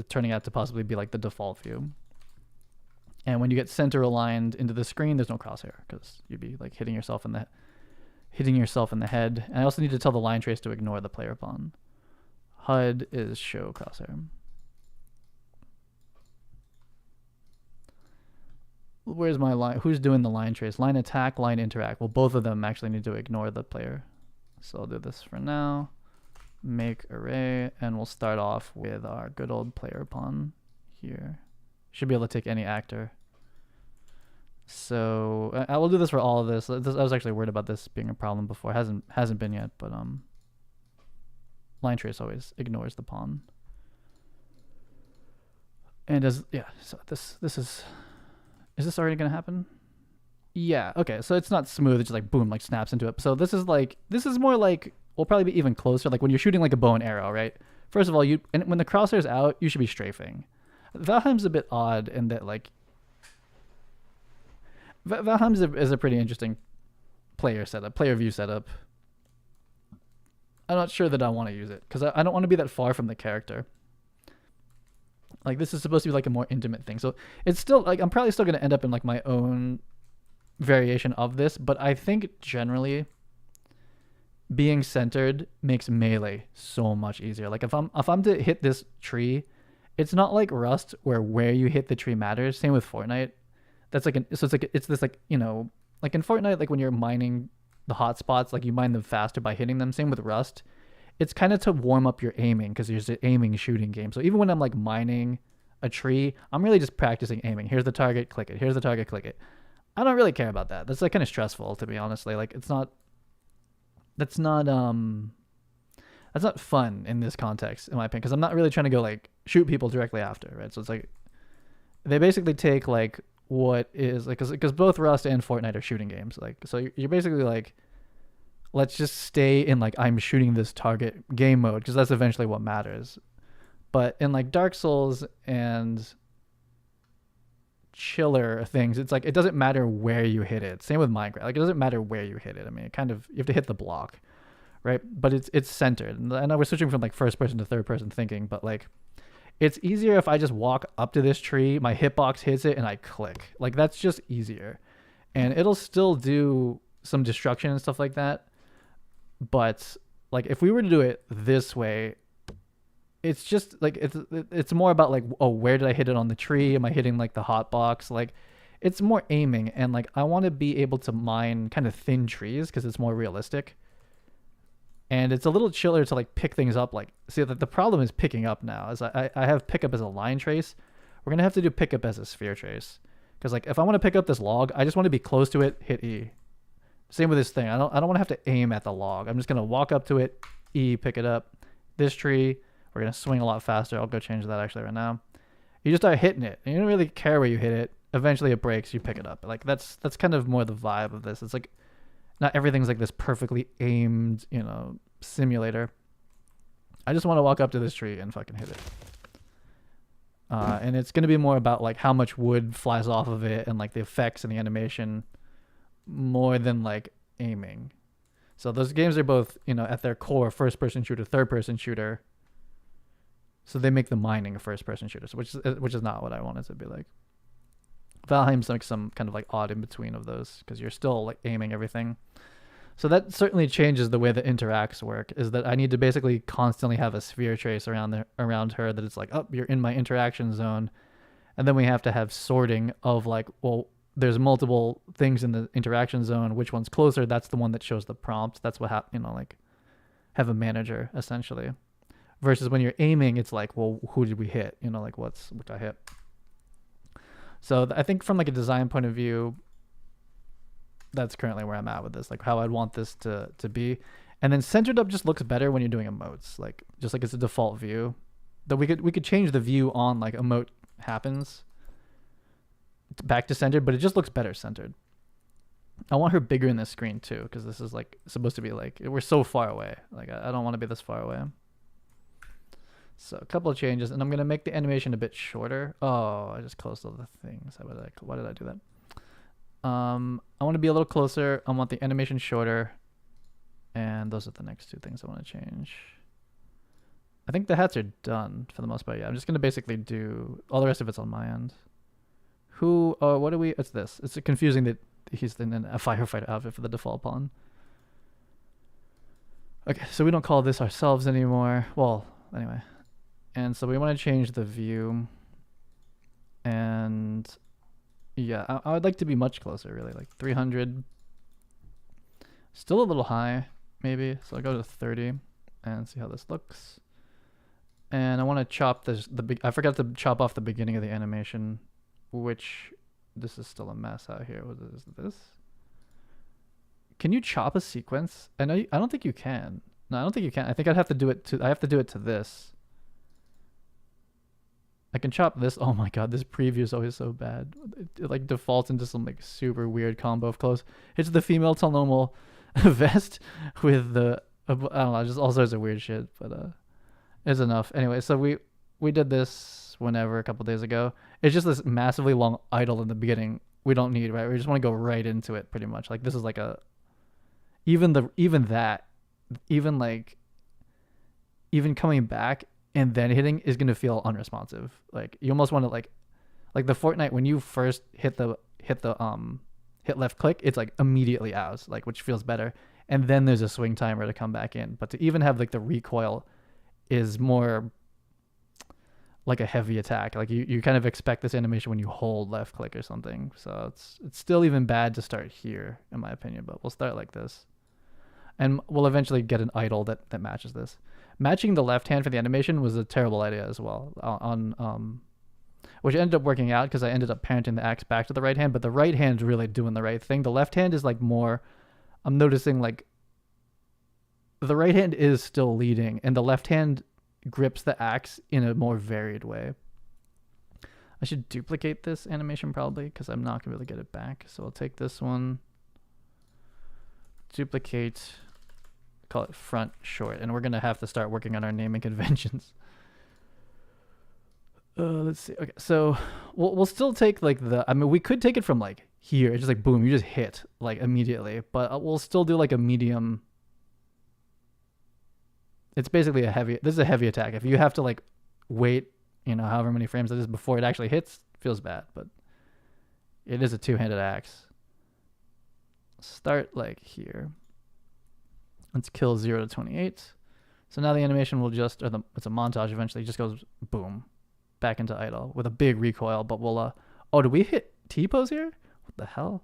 S1: turning out to possibly be like the default view. And when you get center aligned into the screen, there's no crosshair because you'd be like hitting yourself in the head. And I also need to tell the line trace to ignore the player pawn. HUD is show crosshair. Where's my line? Who's doing the line trace? Line attack, line interact. Well, both of them actually need to ignore the player. So I'll do this for now. Make array, and we'll start off with our good old player pawn here. Should be able to take any actor. So I will do this for all of this. I was actually worried about this being a problem before. Hasn't been yet, but line trace always ignores the pawn. And so this is this already gonna happen? Yeah, okay, so it's not smooth, it's just like boom, like snaps into it. So this is more like, we'll probably be even closer, like when you're shooting like a bow and arrow, right? First of all, and when the crosshair's out, you should be strafing. Valheim's a bit odd in that like, Valheim is a pretty interesting player view setup. I'm not sure that I want to use it, because I don't want to be that far from the character. Like this is supposed to be like a more intimate thing. So it's still like, I'm probably still going to end up in like my own variation of this, but I think generally being centered makes melee so much easier. Like if I'm to hit this tree, it's not like Rust where you hit the tree matters. Same with Fortnite. That's like it's this like, you know, like in Fortnite, like when you're mining the hot spots, like you mine them faster by hitting them. Same with Rust. It's kind of to warm up your aiming, because there's an aiming shooting game. So even when I'm like mining a tree, I'm really just practicing aiming. Here's the target, click it. Here's the target, click it. I don't really care about that. That's like kind of stressful, to be honestly. Like that's not fun in this context, in my opinion, because I'm not really trying to go like shoot people directly after, right? So it's like they basically take like what is like, because both Rust and Fortnite are shooting games, like, so you're basically like let's just stay in like I'm shooting this target game mode, because that's eventually what matters. But in like Dark Souls and chiller things, it's like it doesn't matter where you hit it. Same with Minecraft. Like it doesn't matter where you hit it. I mean, it kind of, you have to hit the block, right? But it's centered. And I know we're switching from like first person to third person thinking, but like it's easier if I just walk up to this tree, my hitbox hits it, and I click. Like that's just easier, and it'll still do some destruction and stuff like that. But like if we were to do it this way, it's just like it's more about like, oh, where did I hit it on the tree? Am I hitting like the hot box? Like it's more aiming, and like I want to be able to mine kind of thin trees because it's more realistic. And it's a little chiller to like pick things up. Like, see, the problem is picking up now. As I have pickup as a line trace, we're gonna have to do pickup as a sphere trace. Because like if I want to pick up this log, I just want to be close to it, hit E. Same with this thing. I don't want to have to aim at the log. I'm just gonna walk up to it, E, pick it up. This tree, we're gonna swing a lot faster. I'll go change that actually right now. You just start hitting it, and you don't really care where you hit it. Eventually it breaks, you pick it up. Like that's kind of more the vibe of this. It's like not everything's like this perfectly aimed, simulator. I just want to walk up to this tree and fucking hit it. And it's going to be more about like how much wood flies off of it and like the effects and the animation more than like aiming. So those games are both, at their core, first person shooter, third person shooter. So they make the mining a first person shooter, which is not what I want it to be like. Valheim's like some kind of like odd in between of those, because you're still like aiming everything. So that certainly changes the way the interacts work, is that I need to basically constantly have a sphere trace around her that it's like, oh, you're in my interaction zone. And then we have to have sorting of like, well, there's multiple things in the interaction zone. Which one's closer? That's the one that shows the prompt. That's what like have a manager essentially. Versus when you're aiming, it's like, well, who did we hit? Like which I hit. So I think from like a design point of view, that's currently where I'm at with this, like how I'd want this to be. And then centered up just looks better when you're doing emotes, like just like it's a default view. That we could change the view on like emote happens back to centered, but it just looks better centered. I want her bigger in this screen too, because this is like supposed to be like, we're so far away. Like I don't want to be this far away. So a couple of changes, and I'm gonna make the animation a bit shorter. Oh, I just closed all the things. Why did I do that? I want to be a little closer. I want the animation shorter, and those are the next two things I want to change. I think the hats are done for the most part. Yeah, I'm just gonna basically do all the rest of it's on my end. What are we? It's this. It's confusing that he's in a firefighter outfit for the default pawn. Okay, so we don't call this ourselves anymore. Well, anyway. And so we want to change the view, and yeah, I would like to be much closer, really, like 300. Still a little high, maybe. So I'll go to 30 and see how this looks. And I want to chop this. I forgot to chop off the beginning of the animation, which this is still a mess out here. What is this? Can you chop a sequence? I don't think you can. No, I don't think you can. I think I'd have to do it to. I have to do it to this. I can chop this. Oh my god, this preview is always so bad. It like defaults into some like super weird combo of clothes. It's the female Telnormal vest with the I don't know, just all sorts of weird shit. But it's enough. Anyway, so we did this whenever a couple days ago. It's just this massively long idle in the beginning. We don't need, right? We just want to go right into it, pretty much. Like this is like a even coming back and then hitting is going to feel unresponsive. Like you almost want to like the Fortnite, when you first hit left click, it's like immediately out, like, which feels better. And then there's a swing timer to come back in. But to even have like the recoil is more like a heavy attack. Like you kind of expect this animation when you hold left click or something. So it's still even bad to start here, in my opinion, but we'll start like this. And we'll eventually get an idle that matches this. Matching the left hand for the animation was a terrible idea as well, which ended up working out because I ended up parenting the axe back to the right hand, but the right hand's really doing the right thing. The left hand is like more, I'm noticing like the right hand is still leading and the left hand grips the axe in a more varied way. I should duplicate this animation probably because I'm not going to be able to get it back. So I'll take this one, duplicate, call it front short, and we're gonna have to start working on our naming conventions. Let's see. Okay, so we'll still take like I mean, we could take it from like here. It's just like boom, you just hit like immediately. But we'll still do like a medium. It's basically a heavy. This is a heavy attack. If you have to like wait, however many frames it is before it actually hits, feels bad. But it is a two-handed axe. Start like here. Let's kill 0 to 28. So now the animation will it's a montage eventually. It just goes boom. Back into idle with a big recoil, but we'll oh, did we hit T-pose here? What the hell?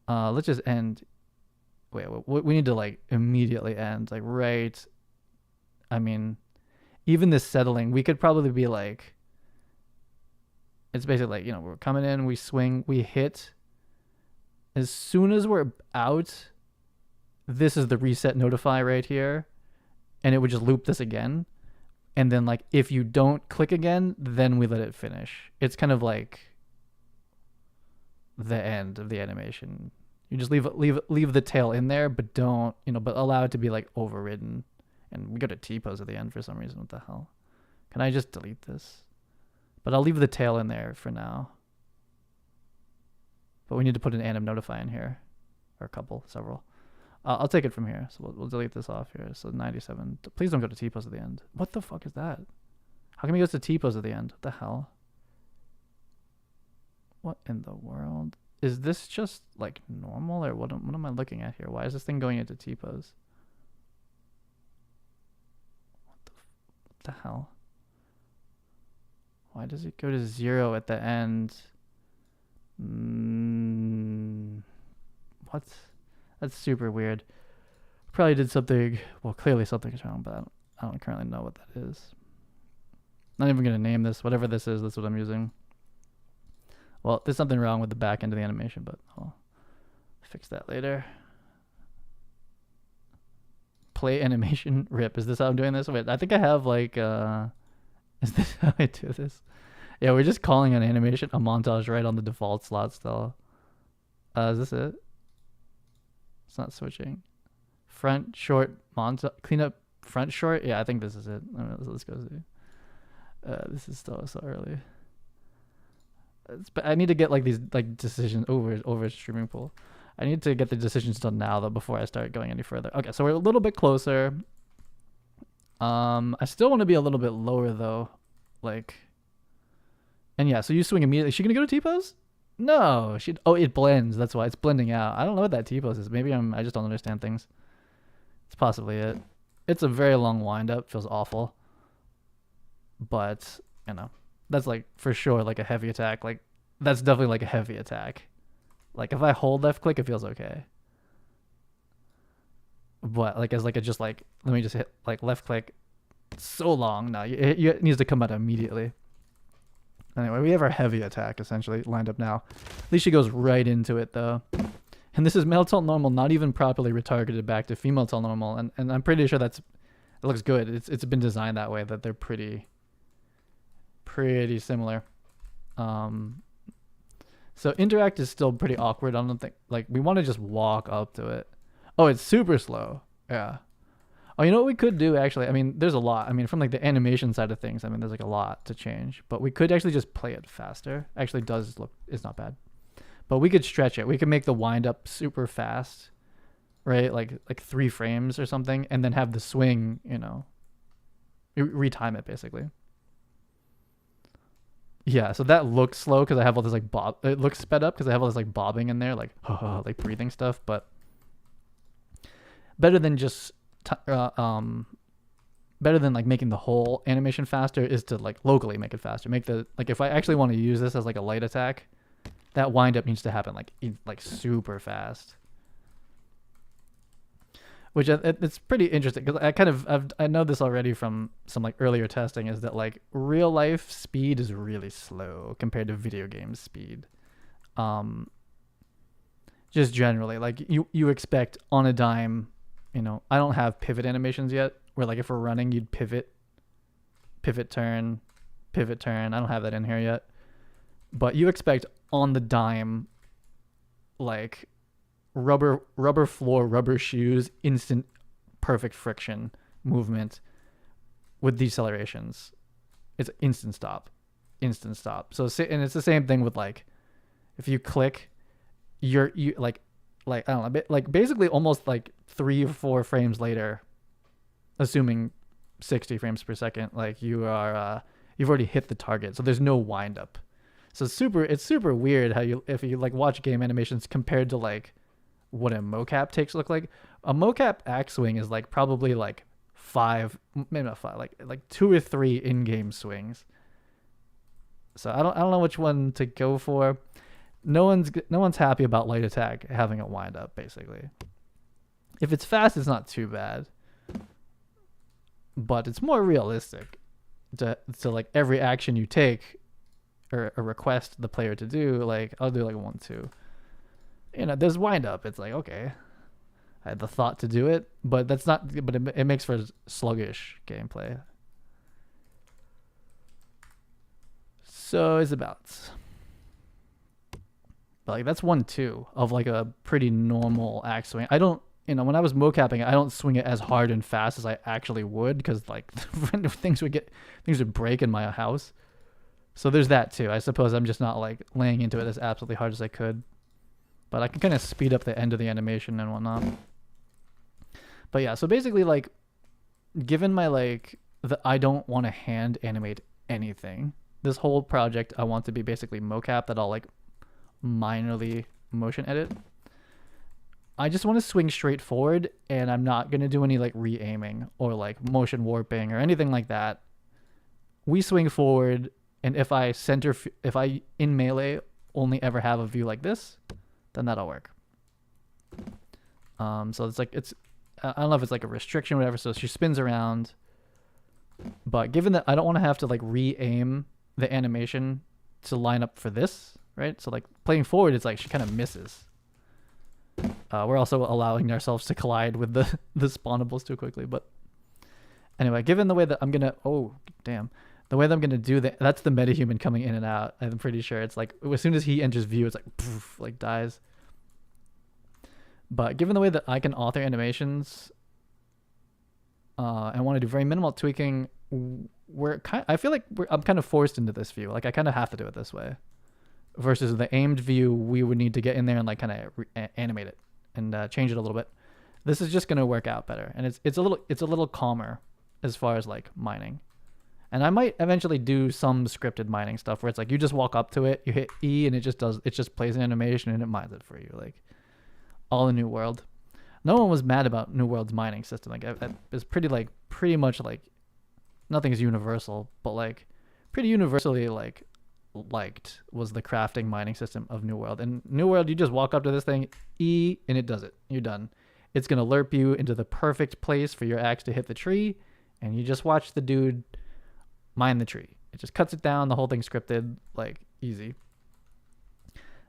S1: Let's just end. Wait, we need to like immediately end, like right. I mean, even this settling, we could probably be like, it's basically like, we're coming in, we swing, we hit. As soon as we're out, this is the reset notify right here, and it would just loop this again. And then like if you don't click again, then we let it finish. It's kind of like the end of the animation. You just leave the tail in there, but don't, but allow it to be like overridden. And we go to T-pose at the end for some reason. What the hell? Can I just delete this? But I'll leave the tail in there for now. But we need to put an anim notify in here, or several. I'll take it from here. So we'll delete this off here. So 97. Please don't go to T-pose at the end. What the fuck is that? How come he goes to T-pose at the end? What the hell? What in the world? Is this just like normal, or what am I looking at here? Why is this thing going into T-pose? What the hell? Why does it go to 0 at the end? What? That's super weird. Probably did something. Well, clearly something's wrong, but I don't currently know what that is. Not even going to name this. Whatever this is, that's what I'm using. Well, there's something wrong with the back end of the animation, but I'll fix that later. Play animation rip. Is this how I'm doing this? Wait, I think I have like, is this how I do this? Yeah, we're just calling an animation a montage right on the default slot still. Is this it? It's not switching. Front short montage. Clean up front short. Yeah, I think this is it. Let's go see. This is still so early. But I need to get like these like decisions over streaming pool. I need to get the decisions done now though before I start going any further. Okay, so we're a little bit closer. I still want to be a little bit lower though, like. And yeah, so you swing immediately. Is she gonna go to T-pose? No, it blends. That's why it's blending out. I don't know what that T-pose is. Maybe I just don't understand things. It's possibly it. It's a very long wind up. Feels awful. But, that's like for sure like a heavy attack. Like that's definitely like a heavy attack. Like if I hold left click, it feels okay. But like as like a just like, let me just hit like left click. It's so long. No, it needs to come out immediately. Anyway, we have our heavy attack essentially lined up now. At least she goes right into it though. And this is male tilt normal, not even properly retargeted back to female tilt normal. And I'm pretty sure it looks good. It's been designed that way, that they're pretty similar. So interact is still pretty awkward. I don't think, like, we want to just walk up to it. Oh, it's super slow. Yeah. Oh, you know what we could do actually? I mean, there's a lot. I mean, from like the animation side of things, I mean, there's like a lot to change. But we could actually just play it faster. Actually, it's not bad. But we could stretch it. We could make the wind up super fast, right? Like 3 frames or something, and then have the swing, retime it basically. Yeah, so that looks slow because I have all this like bob. It looks sped up because I have all this like bobbing in there, like like breathing stuff. But better than just better than like making the whole animation faster is to like locally make it faster. Make the like if I actually want to use this as like a light attack, that wind up needs to happen like super fast. Which it's pretty interesting because I know this already from some like earlier testing, is that like real life speed is really slow compared to video game speed. Just generally, like you expect on a dime, I don't have pivot animations yet where like if we're running you'd pivot turn. I don't have that in here yet. But you expect on the dime like rubber floor, rubber shoes, instant perfect friction movement with decelerations. It's instant stop. So and it's the same thing with like if you click, you like I don't know, like basically almost like 3 or 4 frames later, assuming 60 frames per second, like you are you've already hit the target, so there's no wind up. So it's super weird how if you like watch game animations compared to like what a mocap takes look like. A mocap axe swing is like probably like 5, maybe not 5, like 2 or 3 in-game swings. So I don't know which one to go for. No one's happy about light attack having a wind up basically. If it's fast, it's not too bad, but it's more realistic to like every action you take or request the player to do, like I'll do like 1, 2. You know, there's wind up. It's like, okay, I had the thought to do it, but that's not. But it makes for sluggish gameplay. So it's about. But like that's 1, 2 of like a pretty normal axe swing. I don't, when I was mocapping, I don't swing it as hard and fast as I actually would because like things would break in my house. So there's that too. I suppose I'm just not like laying into it as absolutely hard as I could. But I can kind of speed up the end of the animation and whatnot. But yeah, so basically like, given my like, I don't want to hand animate anything. This whole project I want to be basically mocap that I'll like minorly motion edit. I just want to swing straight forward and I'm not going to do any like re-aiming or like motion warping or anything like that. We swing forward, and if I in melee only ever have a view like this, then that'll work. So it's like, I don't know if it's like a restriction or whatever. So she spins around, but given that I don't want to have to like re-aim the animation to line up for this, right? So like playing forward, it's like she kind of misses. We're also allowing ourselves to collide with the spawnables too quickly. But anyway, given the way that I'm going to, the way that I'm going to do that, that's the MetaHuman coming in and out. I'm pretty sure it's like, as soon as he enters view, it's like, poof, like dies. But given the way that I can author animations, and want to do very minimal tweaking, I feel like I'm kind of forced into this view. Like I kind of have to do it this way. Versus the aimed view, we would need to get in there and like kind of animate it and change it a little bit. This is just going to work out better, and it's a little calmer as far as like mining. And I might eventually do some scripted mining stuff where it's like you just walk up to it, you hit E, and it just plays an animation and it mines it for you, like all in New World. No one was mad about New World's mining system. Like it's pretty much like nothing's universal, but like pretty universally like liked was the crafting mining system of New World. And New World, you just walk up to this thing, E, and it does it. You're done. It's gonna lerp you into the perfect place for your axe to hit the tree, and you just watch the dude mine the tree. It just cuts it down. The whole thing scripted, like easy.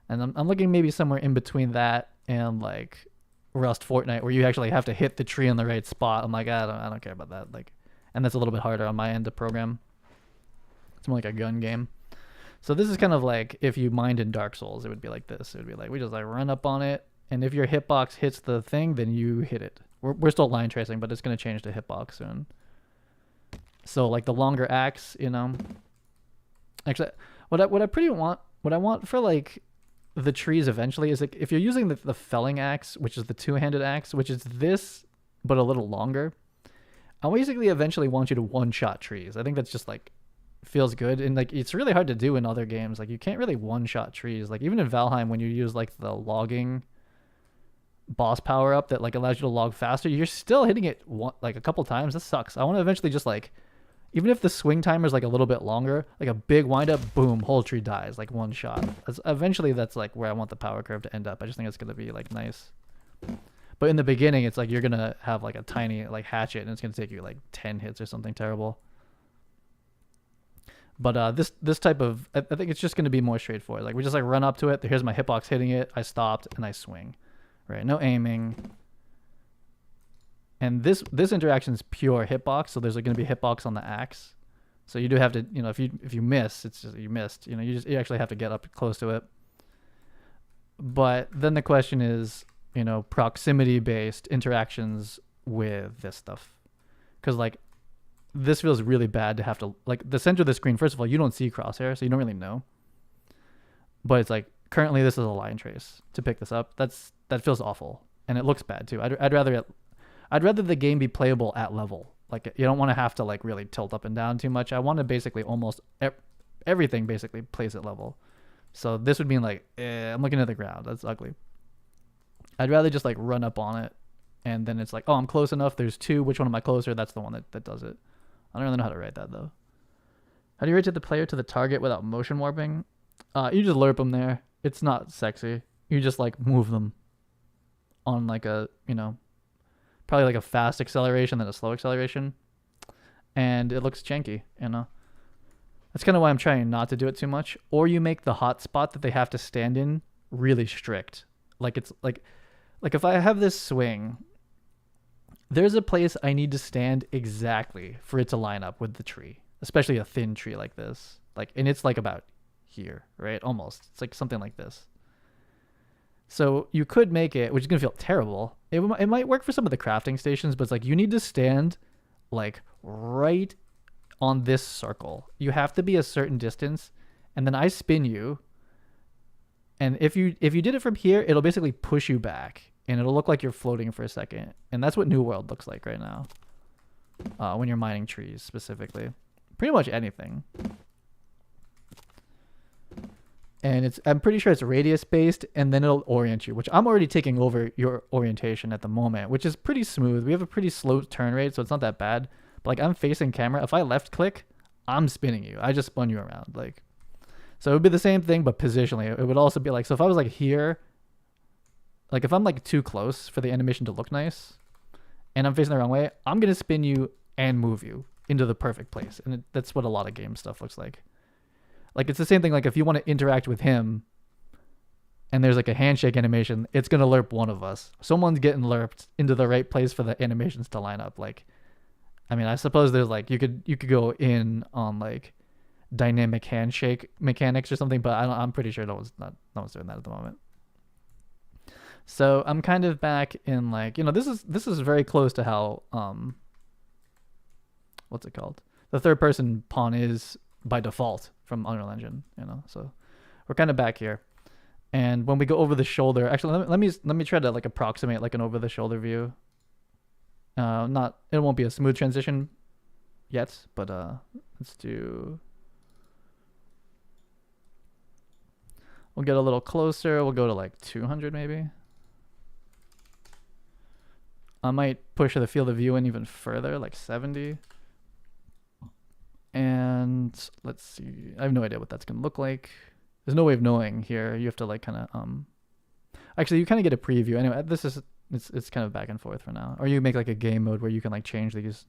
S1: And I'm looking maybe somewhere in between that and like Rust Fortnite, where you actually have to hit the tree in the right spot. I'm like, I don't care about that. Like, and that's a little bit harder on my end to program. It's more like a gun game. So this is kind of like if you mined in Dark Souls, it would be like this. It would be like we just like run up on it, and if your hitbox hits the thing, then you hit it. We're still line tracing, but it's gonna change to hitbox soon. So like the longer axe, actually, what I want for like the trees eventually is like if you're using the felling axe, which is the 2-handed axe, which is this but a little longer, I basically eventually want you to one-shot trees. I think that's just like feels good, and like it's really hard to do in other games. Like you can't really one-shot trees. Like even in Valheim, when you use like the logging boss power up that like allows you to log faster, you're still hitting it like a couple times. This sucks. I want to eventually just like, even if the swing timer is like a little bit longer, like a big wind up, boom, whole tree dies like one shot. Eventually that's like where I want the power curve to end up. I just think it's gonna be like nice. But in the beginning, it's like you're gonna have like a tiny like hatchet, and it's gonna take you like 10 hits or something terrible. But this type of, I think it's just gonna be more straightforward. Like we just like run up to it. Here's my hitbox hitting it. I stopped and I swing, right? No aiming. And this interaction is pure hitbox, so there's like going to be hitbox on the axe. So you do have to, if you miss, it's just you missed. You actually have to get up close to it. But then the question is, proximity based interactions with this stuff, because like this feels really bad to have to, like, the center of the screen. First of all, you don't see crosshair, so you don't really know. But it's like currently this is a line trace to pick this up. That feels awful, and it looks bad too. I'd rather the game be playable at level. Like, you don't want to have to like really tilt up and down too much. I want to basically almost everything basically plays at level. So this would mean like, I'm looking at the ground. That's ugly. I'd rather just like run up on it, and then it's like, oh, I'm close enough. There's two. Which one am I closer? That's the one that does it. I don't really know how to write that though. How do you rotate the player to the target without motion warping? You just lerp them there. It's not sexy. You just like move them on like a, probably like a fast acceleration than a slow acceleration, and it looks janky. That's kind of why I'm trying not to do it too much. Or you make the hot spot that they have to stand in really strict. Like, it's like if I have this swing, there's a place I need to stand exactly for it to line up with the tree, especially a thin tree like this. Like, and it's like about here, right? Almost. It's like something like this. So you could make it, which is going to feel terrible. It might work for some of the crafting stations, but it's like you need to stand like right on this circle. You have to be a certain distance, and then I spin you. And if you did it from here, it'll basically push you back, and it'll look like you're floating for a second. And that's what New World looks like right now, when you're mining trees specifically. Pretty much anything. And I'm pretty sure it's radius based, and then it'll orient you, which I'm already taking over your orientation at the moment, which is pretty smooth. We have a pretty slow turn rate, so it's not that bad. But like, I'm facing camera. If I left click, I'm spinning you. I just spun you around. Like, so it would be the same thing, but positionally. It would also be like, so if I was like here, like if I'm like too close for the animation to look nice, and I'm facing the wrong way, I'm going to spin you and move you into the perfect place. And that's what a lot of game stuff looks like. Like, it's the same thing. Like, if you want to interact with him and there's like a handshake animation, it's going to lerp one of us. Someone's getting lerped into the right place for the animations to line up. Like, I mean, I suppose there's like, you could go in on like dynamic handshake mechanics or something, but I'm pretty sure no one's doing that at the moment. So I'm kind of back in like, this is very close to how, what's it called? The third person pawn is by default from Unreal Engine, so we're kind of back here. And when we go over the shoulder, actually, let me try to like approximate like an over the shoulder view. It won't be a smooth transition yet, but we'll get a little closer. We'll go to like 200 maybe. I might push the field of view in even further, like 70. And let's see. I have no idea what that's going to look like. There's no way of knowing here. You have to like kind of actually, you kind of get a preview. Anyway, it's kind of back and forth for now. Or you make like a game mode where you can like change these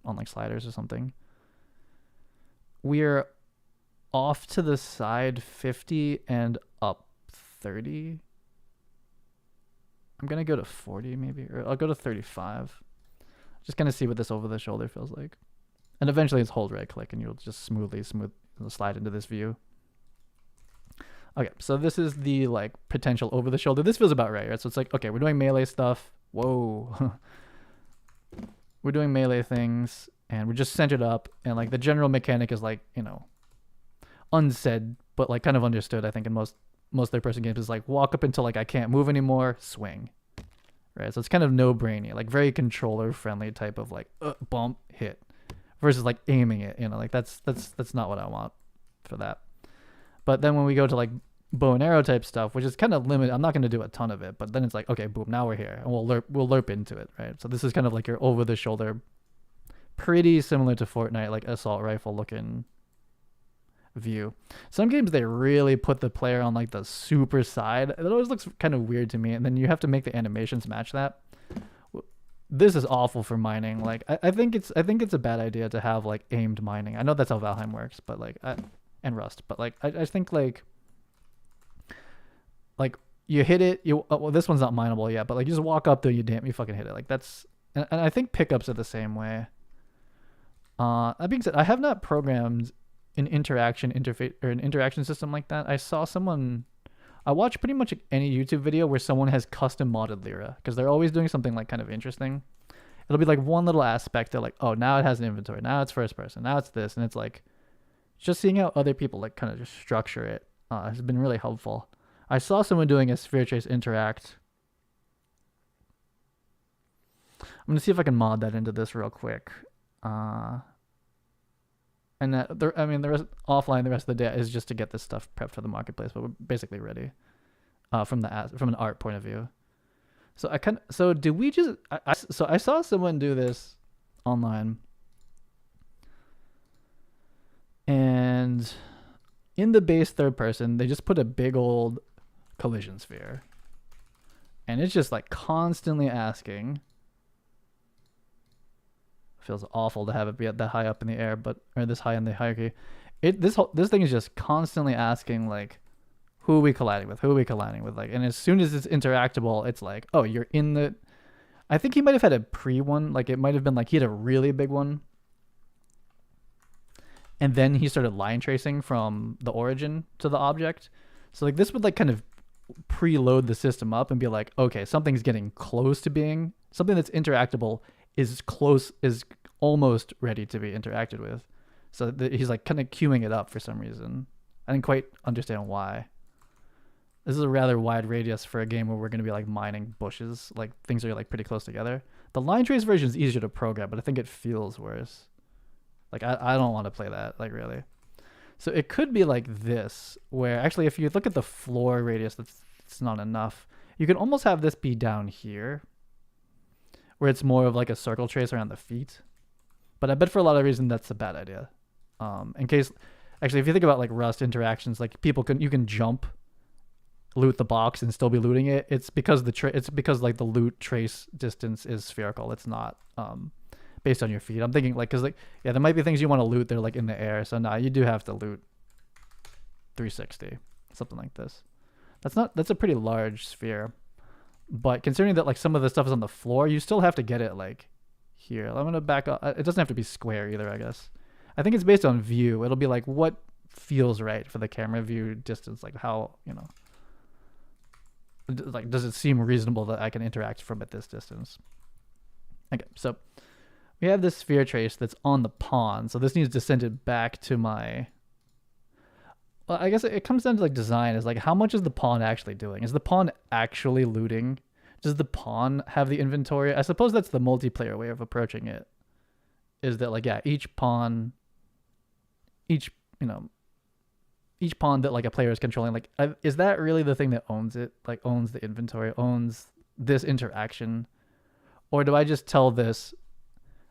S1: on like sliders or something. We're off to the side 50 and up 30. I'm going to go to 40 maybe, or I'll go to 35. Just kind of see what this over the shoulder feels like. And eventually it's hold right click and you'll just smooth slide into this view. Okay, so this is the like potential over the shoulder. This feels about right? So it's like, okay, we're doing melee stuff. Whoa. We're doing melee things and we're just centered up, and like the general mechanic is like, unsaid, but like kind of understood, I think, in most third person games, is like walk up until like I can't move anymore, swing. Right? So it's kind of no-brainy, like very controller friendly type of like bump, hit. Versus like aiming it, like that's not what I want for that. But then when we go to like bow and arrow type stuff, which is kind of limited, I'm not going to do a ton of it, but then it's like, okay, boom, now we're here, and we'll lerp into it, right? So this is kind of like your over the shoulder, pretty similar to Fortnite, like assault rifle looking view. Some games they really put the player on like the super side. It always looks kind of weird to me, and then you have to make the animations match that. This is awful for mining. Like I think it's a bad idea to have like aimed mining. I know that's how Valheim works, but like and Rust, but like I think like you hit it, well, this one's not mineable yet, but like you just walk up there, you fucking hit it. Like that's, and I think pickups are the same way. That being said, I have not programmed an interaction interface or an interaction system like that. I watch pretty much any YouTube video where someone has custom modded Lyra, because they're always doing something like kind of interesting. It'll be like one little aspect. They're like, oh, now it has an inventory. Now it's first person. Now it's this. And it's like just seeing how other people like kind of just structure it has been really helpful. I saw someone doing a sphere trace interact. I'm going to see if I can mod that into this real quick. And the rest offline, the rest of the day is just to get this stuff prepped for the marketplace, but we're basically ready from an art point of view. So I saw someone do this online, and in the base third person, they just put a big old collision sphere, and it's just like constantly asking. Feels awful to have it be that high up in the air, or this high in the hierarchy. This thing is just constantly asking like, who are we colliding with? Who are we colliding with? Like, and as soon as it's interactable, it's like, oh, you're in the. I think he might have had a pre one. Like, it might have been like he had a really big one, and then he started line tracing from the origin to the object. So like this would like kind of preload the system up and be like, okay, something's getting close to being something that's interactable. Is almost ready to be interacted with. So he's like kind of queuing it up for some reason. I didn't quite understand why. This is a rather wide radius for a game where we're going to be like mining bushes. Like things are like pretty close together. The line trace version is easier to program, but I think it feels worse. Like I don't want to play that, like really. So it could be like this, where actually if you look at the floor radius, that's not enough. You can almost have this be down here, where it's more of like a circle trace around the feet. But I bet for a lot of reasons that's a bad idea. In case, actually, if you think about like Rust interactions, like you can jump, loot the box and still be looting it. It's because like the loot trace distance is spherical. It's not based on your feet. I'm thinking like, cause like, yeah, there might be things you want to loot. They're like in the air. So nah, you do have to loot 360, something like this. That's a pretty large sphere. But considering that like some of the stuff is on the floor, you still have to get it like here. I'm going to back up. It doesn't have to be square either, I guess. I think it's based on view. It'll be like what feels right for the camera view distance. Like how, like does it seem reasonable that I can interact from at this distance? Okay, so we have this sphere trace that's on the pawn. So this needs to send it back to my... Well, I guess it comes down to like design. Is like, how much is the pawn actually doing? Is the pawn actually looting? Does the pawn have the inventory? I suppose that's the multiplayer way of approaching it. Is that like, yeah, each pawn that like a player is controlling, like, is that really the thing that owns it? Like owns the inventory, owns this interaction? Or do I just tell this,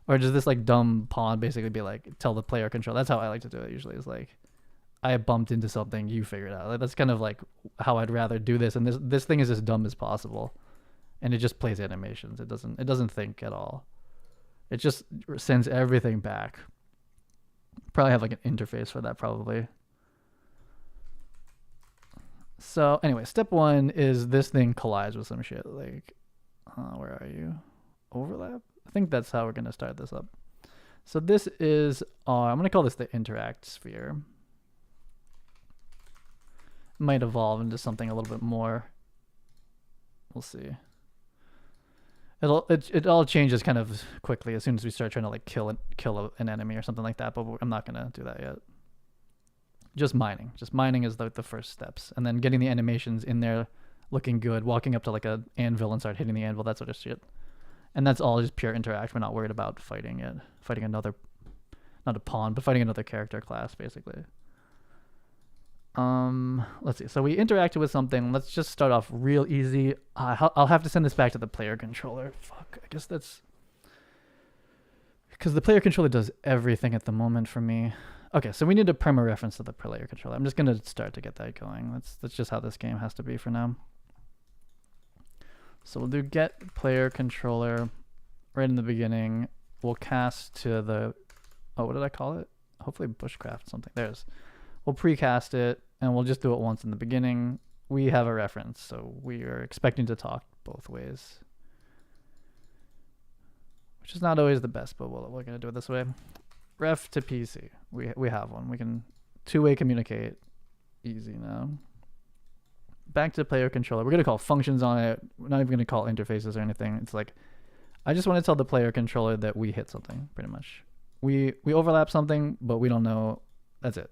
S1: or does this like dumb pawn basically be like, tell the player control? That's how I like to do it usually, is like, I bumped into something, you figure it out. Like, that's kind of like how I'd rather do this. And this thing is as dumb as possible, and it just plays animations. It doesn't think at all. It just sends everything back. Probably have like an interface for that probably. So anyway, step one is this thing collides with some shit. Like, where are you? Overlap? I think that's how we're gonna start this up. So this is, I'm gonna call this the interact sphere. Might evolve into something a little bit more. We'll see. It all changes kind of quickly as soon as we start trying to like kill an enemy or something like that. But I'm not gonna do that yet. Just mining. Just mining is the first steps, and then getting the animations in there, looking good. Walking up to like a anvil and start hitting the anvil, that sort of shit. And that's all just pure interact. We're not worried about fighting it, fighting another, not a pawn, but fighting another character class basically. Let's see. So we interacted with something. Let's just start off real easy. I'll have to send this back to the player controller. Fuck. I guess that's because the player controller does everything at the moment for me. Okay, so we need a perma reference to the player controller. I'm just gonna start to get that going. That's just how this game has to be for now. So we'll do get player controller right in the beginning. We'll cast to the, what did I call it? Hopefully bushcraft something. There's. We'll precast it, and we'll just do it once in the beginning. We have a reference, so we are expecting to talk both ways, which is not always the best, but we're going to do it this way. Ref to PC. We have one. We can two-way communicate. Easy now. Back to player controller. We're going to call functions on it. We're not even going to call interfaces or anything. It's like, I just want to tell the player controller that we hit something, pretty much. We overlap something, but we don't know. That's it.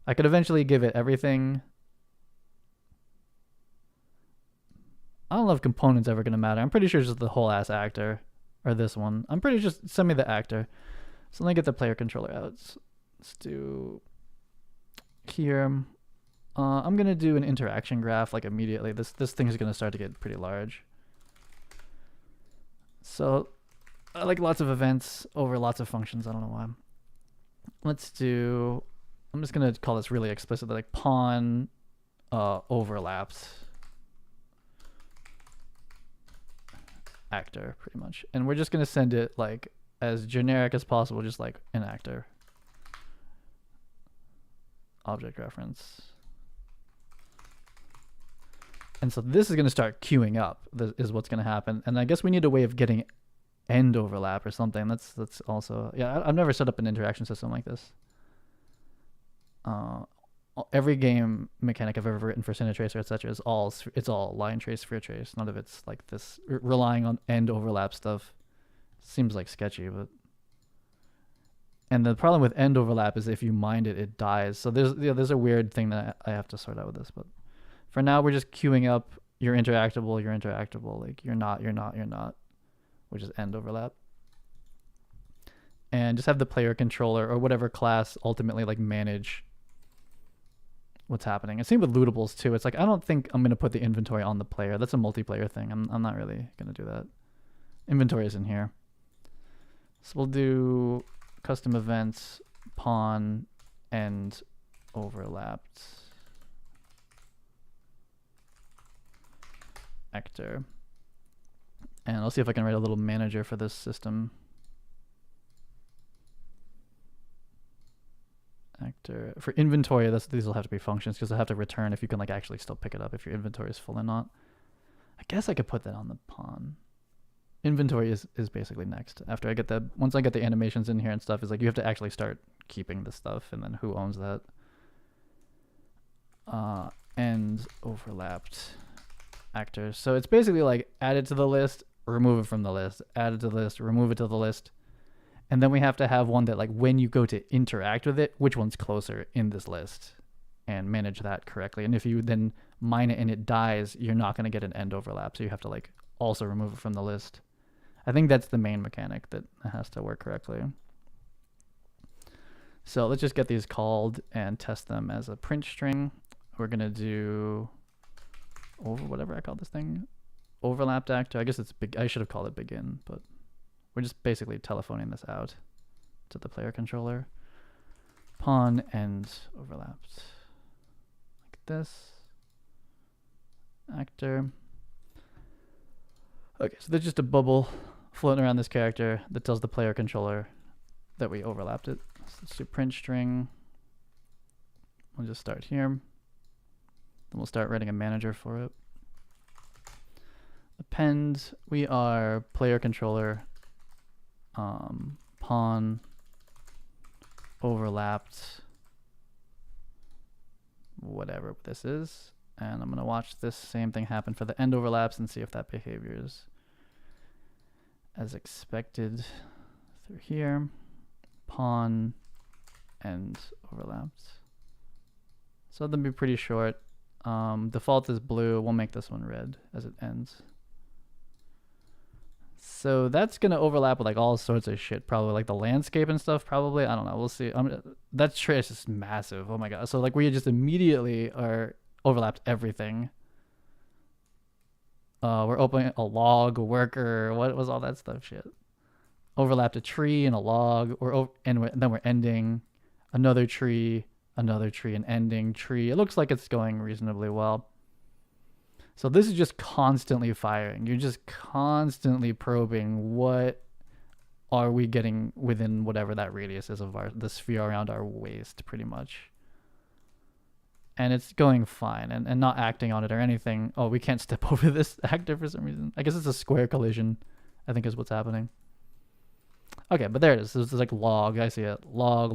S1: I could eventually give it everything. I don't know if component's ever going to matter. I'm pretty sure it's just the whole ass actor. Or this one. I'm pretty sure just send me the actor. So let me get the player controller out. Let's do here. I'm going to do an interaction graph like immediately. This thing is going to start to get pretty large. So I like lots of events over lots of functions. I don't know why. Let's do, I'm just going to call this really explicit, like pawn overlapped actor, pretty much. And we're just going to send it like as generic as possible, just like an actor. Object reference. And so this is going to start queuing up, is what's going to happen. And I guess we need a way of getting end overlap or something. That's also, yeah, I've never set up an interaction system like this. Every game mechanic I've ever written for Cinetracer, etc., is it's all line trace, sphere trace. None of it's like this relying on end overlap stuff. Seems like sketchy, but. And the problem with end overlap is if you mind it, it dies. So there's a weird thing that I have to sort out with this, but. For now, we're just queuing up you're interactable, like you're not, which is end overlap. And just have the player controller or whatever class ultimately like manage what's happening. And same with lootables too. It's like, I don't think I'm going to put the inventory on the player. That's a multiplayer thing. I'm not really going to do that. Inventory is in here. So we'll do custom events, pawn, and overlapped actor. And I'll see if I can write a little manager for this system. Actor. For inventory, these will have to be functions because they'll have to return if you can like actually still pick it up if your inventory is full or not. I guess I could put that on the pawn. Inventory is basically next. After I get the, once I get the animations in here and stuff, is like you have to actually start keeping the stuff, and then who owns that? And overlapped actors. So it's basically like add it to the list, remove it from the list, add it to the list, remove it to the list. And then we have to have one that like when you go to interact with it, which one's closer in this list, and manage that correctly. And if you then mine it and it dies, you're not going to get an end overlap. So you have to like also remove it from the list. I think that's the main mechanic that has to work correctly. So let's just get these called and test them as a print string. We're going to do over whatever I call this thing, overlapped actor. I guess it's big. I should have called it begin, but we're just basically telephoning this out to the player controller. Pawn and overlapped like this. Actor. Okay, so there's just a bubble floating around this character that tells the player controller that we overlapped it. So let's do print string. We'll just start here. Then we'll start writing a manager for it. Append, we are player controller, pawn, overlapped, whatever this is. And I'm going to watch this same thing happen for the end overlaps and see if that behavior is as expected through here. Pawn and overlapped. So they'll be pretty short. Default is blue. We'll make this one red as it ends. So that's going to overlap with like all sorts of shit, probably like the landscape and stuff, probably. I don't know. We'll see. That trace is massive. Oh my God. So like we just immediately are overlapped everything. We're opening a log, a worker. What was all that stuff? Shit. Overlapped a tree and a log. Then we're ending another tree, and ending tree. It looks like it's going reasonably well. So this is just constantly firing. You're just constantly probing what are we getting within whatever that radius is of the sphere around our waist, pretty much. And it's going fine and not acting on it or anything. Oh, we can't step over this actor for some reason. I guess it's a square collision, I think is what's happening. Okay, but there it is. This is like log. I see it. Log,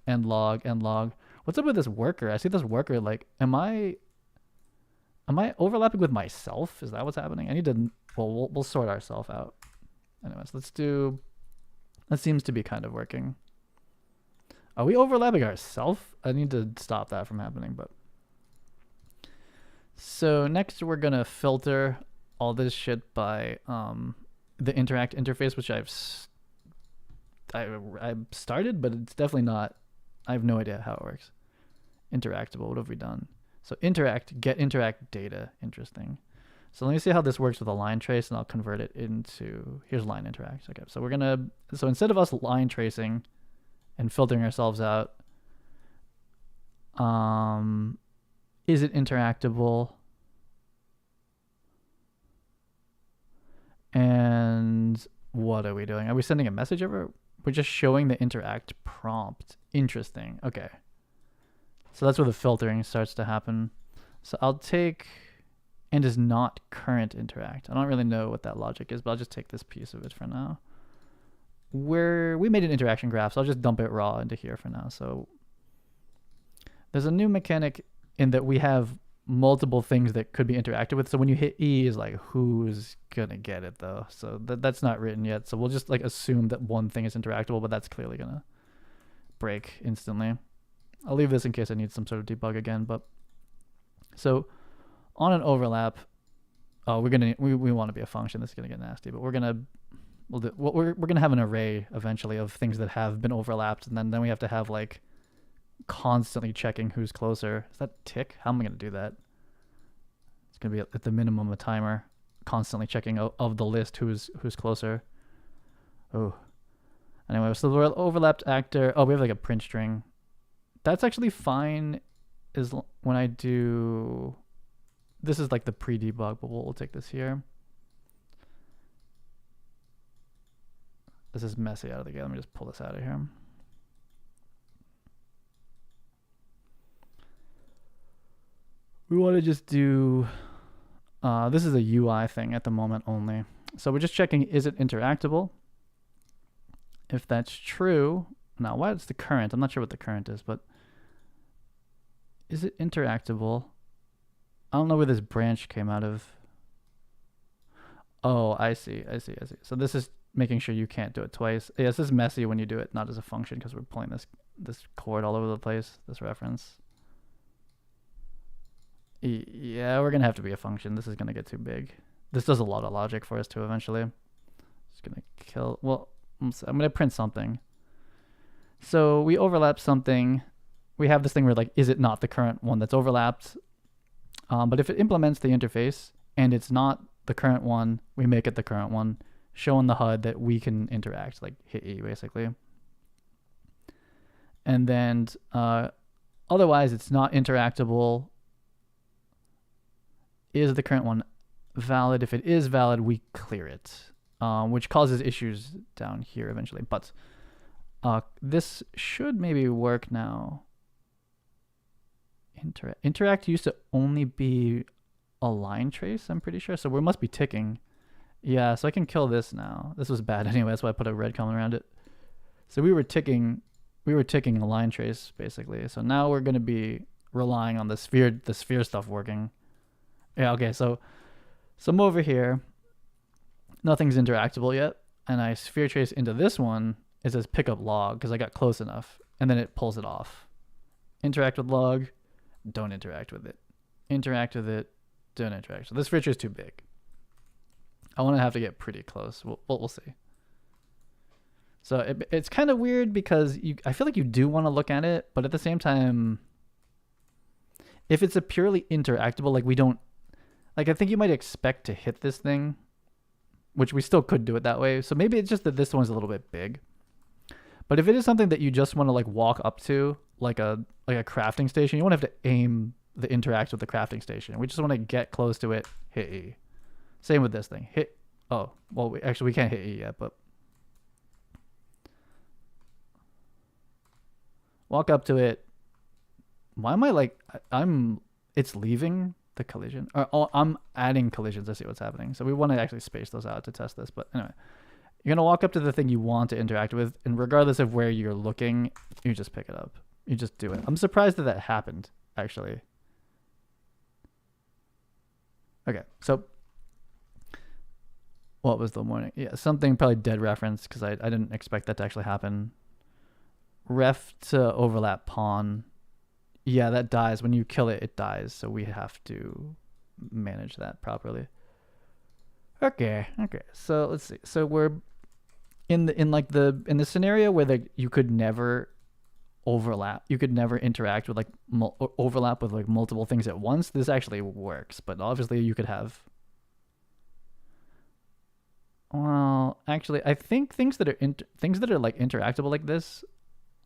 S1: end log. What's up with this worker? I see this worker. Like, am I overlapping with myself? Is that what's happening? I need to well, we'll sort ourselves out. Anyways, let's do, that seems to be kind of working. Are we overlapping ourselves? I need to stop that from happening, but. So next we're gonna filter all this shit by the interact interface, which I've started, but it's definitely not, I have no idea how it works. Interactable, what have we done? So interact, get interact data, interesting. So let me see how this works with a line trace, and I'll convert it into, here's line interact. Okay, so we're gonna, so instead of us line tracing and filtering ourselves out, is it interactable? And what are we doing? Are we sending a message over? We're just showing the interact prompt. Interesting. Okay. So that's where the filtering starts to happen. So I'll take, and is not current interact. I don't really know what that logic is, but I'll just take this piece of it for now. We made an interaction graph, so I'll just dump it raw into here for now. So there's a new mechanic in that we have multiple things that could be interacted with. So when you hit E is like, who's gonna get it though? So that's not written yet. So we'll just like assume that one thing is interactable, but that's clearly gonna break instantly. I'll leave this in case I need some sort of debug again. But so on an overlap, oh, we want to be a function. This is gonna get nasty, but we're gonna have an array eventually of things that have been overlapped, and then we have to have like constantly checking who's closer. Is that tick? How am I going to do that? It's going to be at the minimum a timer, constantly checking of the list who's closer. Oh, anyway, so the overlapped actor. Oh, we have like a print string. That's actually fine. Is when I do, this is like the pre-debug, but we'll take this here. This is messy out of the gate. Let me just pull this out of here. We want to just do, this is a UI thing at the moment only. So we're just checking, is it interactable? If that's true, now what's the current? I'm not sure what the current is, but is it interactable? I don't know where this branch came out of. Oh, I see. So this is making sure you can't do it twice. Yeah, this is messy when you do it not as a function because we're pulling this chord all over the place, this reference. Yeah, we're gonna have to be a function. This is gonna get too big. This does a lot of logic for us too eventually. Just gonna kill, well, I'm gonna print something. So we overlap something. We have this thing where like, is it not the current one that's overlapped? But if it implements the interface and it's not the current one, we make it the current one, showing the HUD that we can interact, like hit E basically. And then otherwise it's not interactable. Is the current one valid? If it is valid, we clear it, which causes issues down here eventually. But this should maybe work now. Interact used to only be a line trace, I'm pretty sure. So we must be ticking. Yeah, so I can kill this now. This was bad anyway, that's why I put a red comment around it. So we were ticking a line trace basically. So now we're gonna be relying on the sphere stuff working. Yeah, okay, so I'm over here. Nothing's interactable yet. And I sphere trace into this one. It says pick up log because I got close enough. And then it pulls it off. Interact with log. Don't interact with it. Interact with it. Don't interact. So this sphere trace is too big. I want to have to get pretty close. We'll see. So it's kind of weird because I feel like you do want to look at it, but at the same time, if it's a purely interactable, like we don't, like I think you might expect to hit this thing, which we still could do it that way. So maybe it's just that this one's a little bit big. But if it is something that you just want to like walk up to, like a crafting station, you won't have to aim the interact with the crafting station. We just want to get close to it, hit E. Same with this thing. Hit, oh, well, we can't hit E yet, but walk up to it. Why am I like, it's leaving the collision. Or I'm adding collisions to see what's happening. So we want to actually space those out to test this. But anyway, you're going to walk up to the thing you want to interact with. And regardless of where you're looking, you just pick it up. You just do it. I'm surprised that happened, actually. Okay, so What was the warning? Yeah, something probably dead reference because I didn't expect that to actually happen. Ref to overlap pawn. Yeah, that dies. When you kill it, it dies. So we have to manage that properly. Okay. So let's see. So we're in the scenario where you could never overlap. You could never interact with overlap with like multiple things at once. This actually works, but obviously you could have. Well, actually, I think things that are like interactable like this,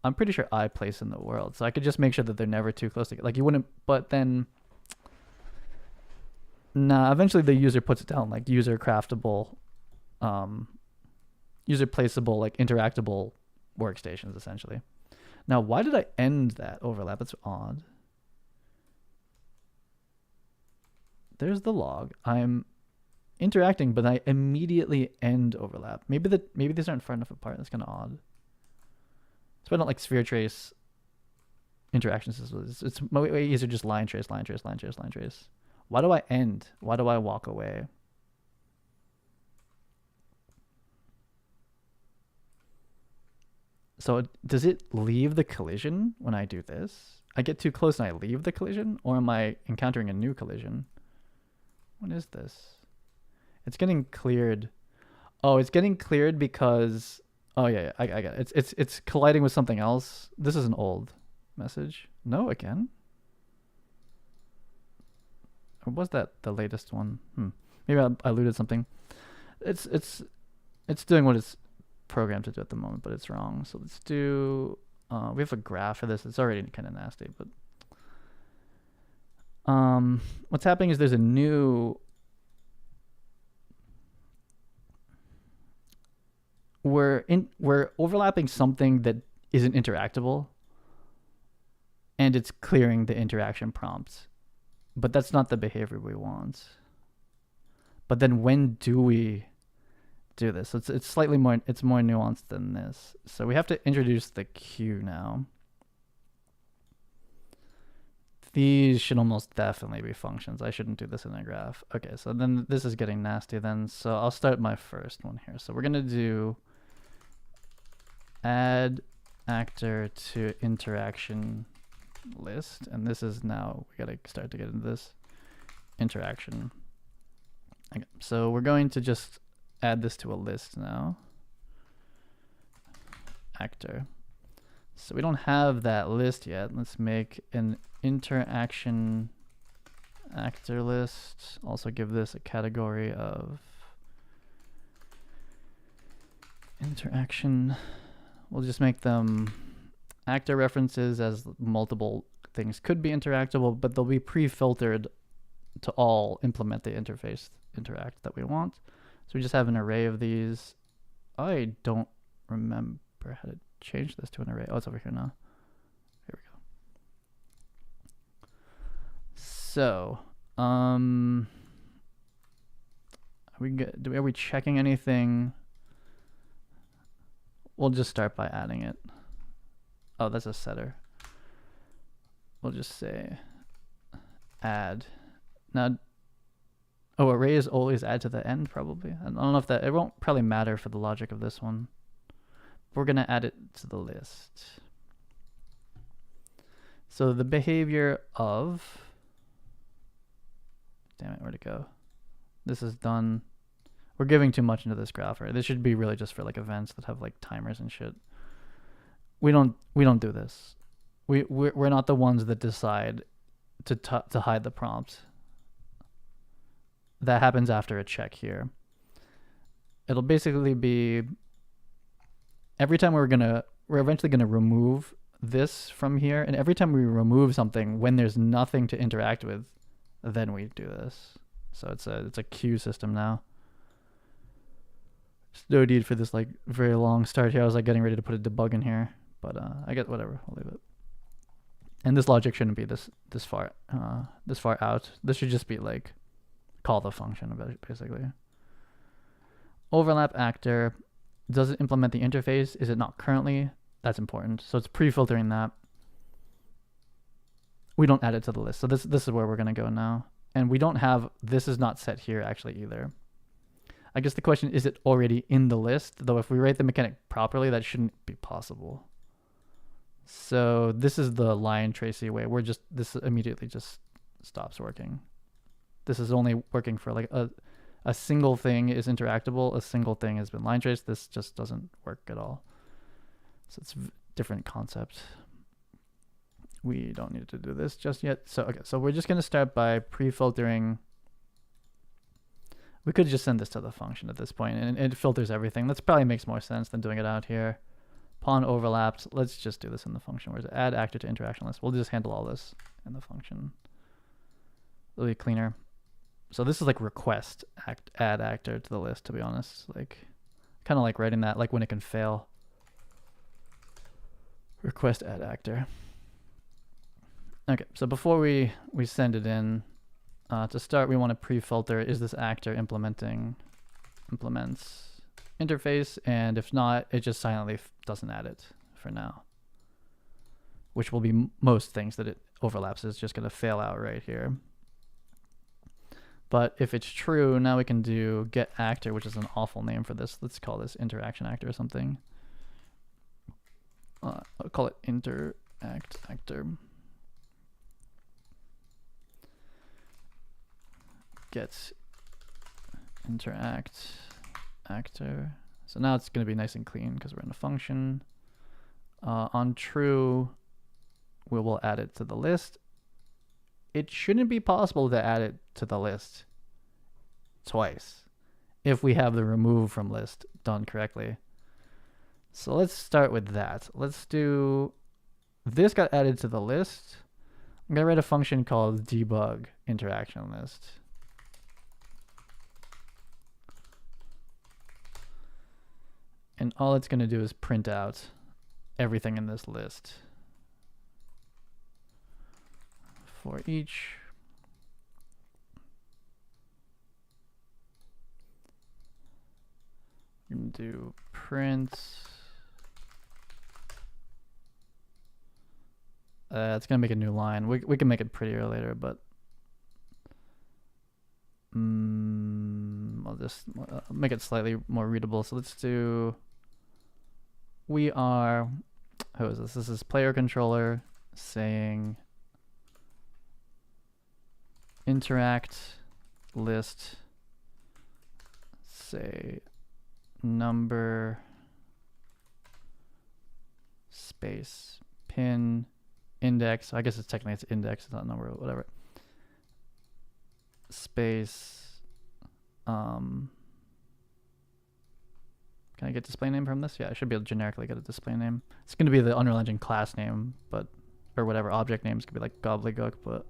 S1: I'm pretty sure I place in the world, so I could just make sure that they're never too close together. Like you wouldn't, but then, nah. Eventually, the user puts it down, like user craftable, user placeable, like interactable workstations, essentially. Now, why did I end that overlap? That's odd. There's the log. I'm interacting, but I immediately end overlap. Maybe these aren't far enough apart. That's kind of odd. So I don't like sphere trace interactions. It's way easier just line trace. Why do I end? Why do I walk away? So does it leave the collision when I do this? I get too close and I leave the collision? Or am I encountering a new collision? What is this? It's getting cleared. Oh, it's getting cleared because... Oh, yeah, I got it. It's colliding with something else. This is an old message. No, again? Or was that the latest one? Maybe I looted something. It's doing what it's programmed to do at the moment, but it's wrong. So let's do... we have a graph for this. It's already kind of nasty, but... what's happening is there's a new... We're overlapping something that isn't interactable, and it's clearing the interaction prompts, but that's not the behavior we want. But then when do we do this? It's slightly more, it's more nuanced than this. So we have to introduce the queue now. These should almost definitely be functions. I shouldn't do this in a graph. Okay, so then this is getting nasty then. So I'll start my first one here. So we're gonna do add actor to interaction list, and this is now, we gotta start to get into this interaction. Okay, so we're going to just add this to a list now. Actor. So we don't have that list yet. Let's make an interaction actor list. Also give this a category of interaction. We'll just make them actor references, as multiple things could be interactable, but they'll be pre-filtered to all implement the interface interact that we want. So we just have an array of these. I don't remember how to change this to an array. Oh, it's over here now. Here we go. So, are we checking anything? We'll just start by adding it. Oh, that's a setter. We'll just say add. Now, oh, arrays always add to the end, probably. I don't know if that, it won't probably matter for the logic of this one. We're gonna add it to the list. So the behavior of, damn it, where'd it go? This is done. We're giving too much into this graph, right? This should be really just for like events that have like timers and shit. We don't do this. We're not the ones that decide to hide the prompt. That happens after a check here. It'll basically be every time we're eventually gonna remove this from here, and every time we remove something when there's nothing to interact with, then we do this. So it's a queue system now. There's no need for this like very long start here. I was like getting ready to put a debug in here, but I get whatever. I'll leave it. And this logic shouldn't be this far out. This should just be like call the function basically. Overlap actor. Does it implement the interface? Is it not currently? That's important. So it's pre-filtering that. We don't add it to the list. So this is where we're gonna go now. And we don't have, this is not set here actually either. I guess the question, is it already in the list? Though if we write the mechanic properly, that shouldn't be possible. So this is the line tracey way. This immediately just stops working. This is only working for like a single thing is interactable. A single thing has been line traced. This just doesn't work at all. So it's a different concept. We don't need to do this just yet. So, okay, so we're just going to start by pre-filtering. We could just send this to the function at this point, and it filters everything. That probably makes more sense than doing it out here. Pawn overlapped. Let's just do this in the function. Where's it? Add actor to interaction list. We'll just handle all this in the function. It'll be cleaner. So this is like request add actor to the list, to be honest. Like, kind of like writing that, like when it can fail. Request add actor. Okay, so before we send it in, to start, we want to pre-filter, is this actor implements interface, and if not, it just silently doesn't add it for now, which will be most things that it overlaps. Is just going to fail out right here. But if it's true, now we can do get actor, which is an awful name for this. Let's call this interaction actor or something. I'll call it interact actor. Get interact actor. So now it's going to be nice and clean because we're in a function. On true, we will add it to the list. It shouldn't be possible to add it to the list twice if we have the remove from list done correctly. So let's start with that. Let's do, this got added to the list. I'm going to write a function called debug interaction list. And all it's going to do is print out everything in this list for each. We're going to do print. It's going to make a new line. We can make it prettier later, but I'll just make it slightly more readable. So let's do, we are, who is this? This is player controller saying interact list, say number space pin index. I guess it's technically it's index, it's not number, whatever. Space. Can I get display name from this? Yeah, I should be able to generically get a display name. It's going to be the Unreal Engine class name, but, or whatever object names could be like gobbledygook, but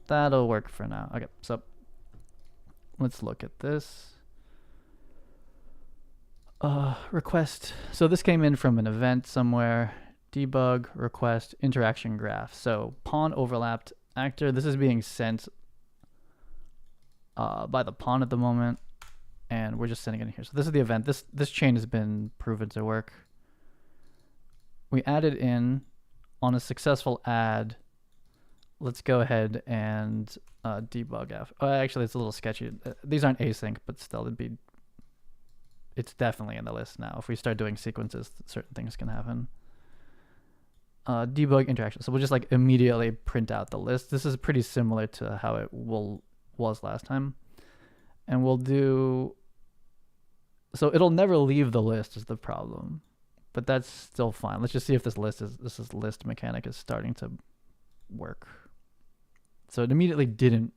S1: that'll work for now. Okay, so let's look at this. Request. So this came in from an event somewhere. Debug request interaction graph. So pawn overlapped actor. This is being sent by the pawn at the moment, and we're just sending it in here. So this is the event. This chain has been proven to work. We added in on a successful add. Let's go ahead and debug after. Actually, it's a little sketchy. These aren't async, but still, it's definitely in the list now. If we start doing sequences, certain things can happen. Debug interaction. So we'll just like immediately print out the list. This is pretty similar to how it was last time. And we'll do, so it'll never leave the list is the problem, but that's still fine. Let's just see if this list mechanic is starting to work. So it immediately didn't.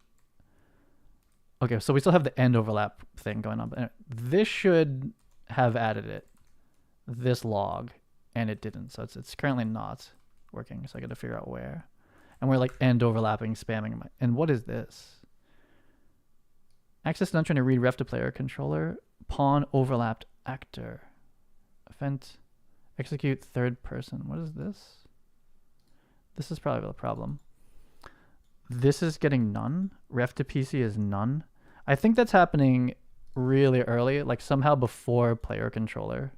S1: Okay, so we still have the end overlap thing going on, but this should have added it, this log, and it didn't. So it's currently not working. So I got to figure out where. And we're like end overlapping, spamming. And what is this? Access not trying to read ref to player controller. Pawn overlapped actor. Event. Execute third person. What is this? This is probably the problem. This is getting none. Ref to PC is none. I think that's happening really early, like somehow before player controller.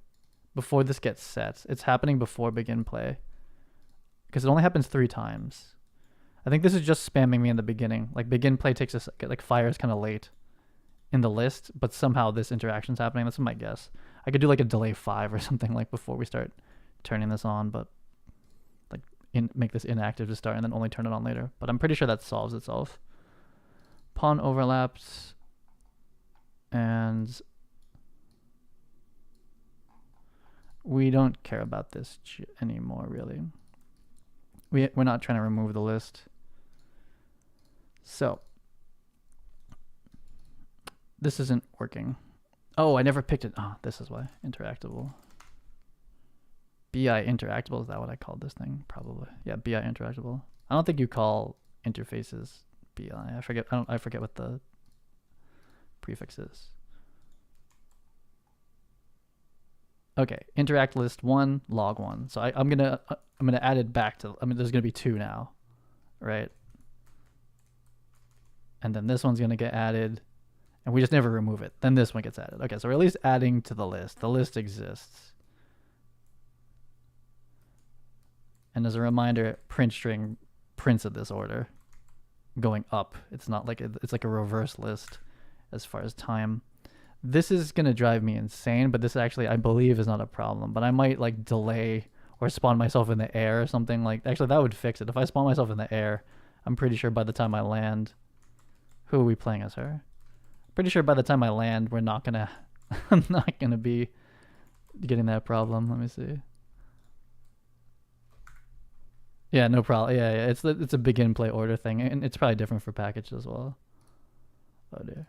S1: Before this gets set. It's happening before begin play. Because it only happens 3 times. I think this is just spamming me in the beginning. Like begin play takes us, like fires kind of late in the list, but somehow this interaction's happening. That's my guess. I could do like a delay 5 or something like before we start turning this on, but like make this inactive to start and then only turn it on later. But I'm pretty sure that solves itself. Pawn overlaps, and we don't care about this anymore, really. We're not trying to remove the list. So this isn't working. Oh, I never picked it. Oh, this is why. Interactable. BI interactable, is that what I called this thing? Probably. Yeah, BI interactable. I don't think you call interfaces BI. I forget what the prefix is. Okay, interact list 1, log 1. So I'm gonna add it back to. I mean, there's gonna be 2 now, right? And then this one's gonna get added, and we just never remove it. Then this one gets added. Okay, so we're at least adding to the list. The list exists. And as a reminder, print string prints in this order, going up. It's not like it's like a reverse list as far as time. This is gonna drive me insane, but this actually I believe is not a problem. But I might like delay or spawn myself in the air or something like. Actually, that would fix it. If I spawn myself in the air, I'm pretty sure by the time I land, who are we playing as her? Pretty sure by the time I land, we're not gonna, I'm not gonna be getting that problem. Let me see. Yeah, no problem. Yeah. It's a begin play order thing, and it's probably different for package as well. Oh dear.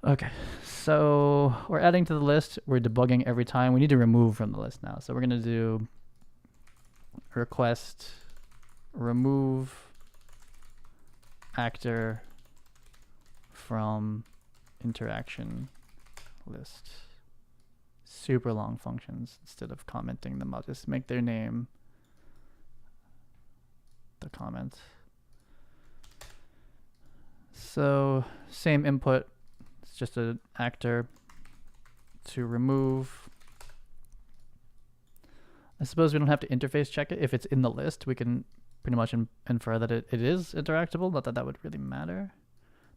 S1: Okay, so we're adding to the list. We're debugging every time. We need to remove from the list now. So we're gonna do request remove actor from interaction list. Super long functions. Instead of commenting them, I'll just make their name the comment. So same input. It's just an actor to remove. I suppose we don't have to interface check it. If it's in the list, we can pretty much infer that it is interactable. Not that that would really matter.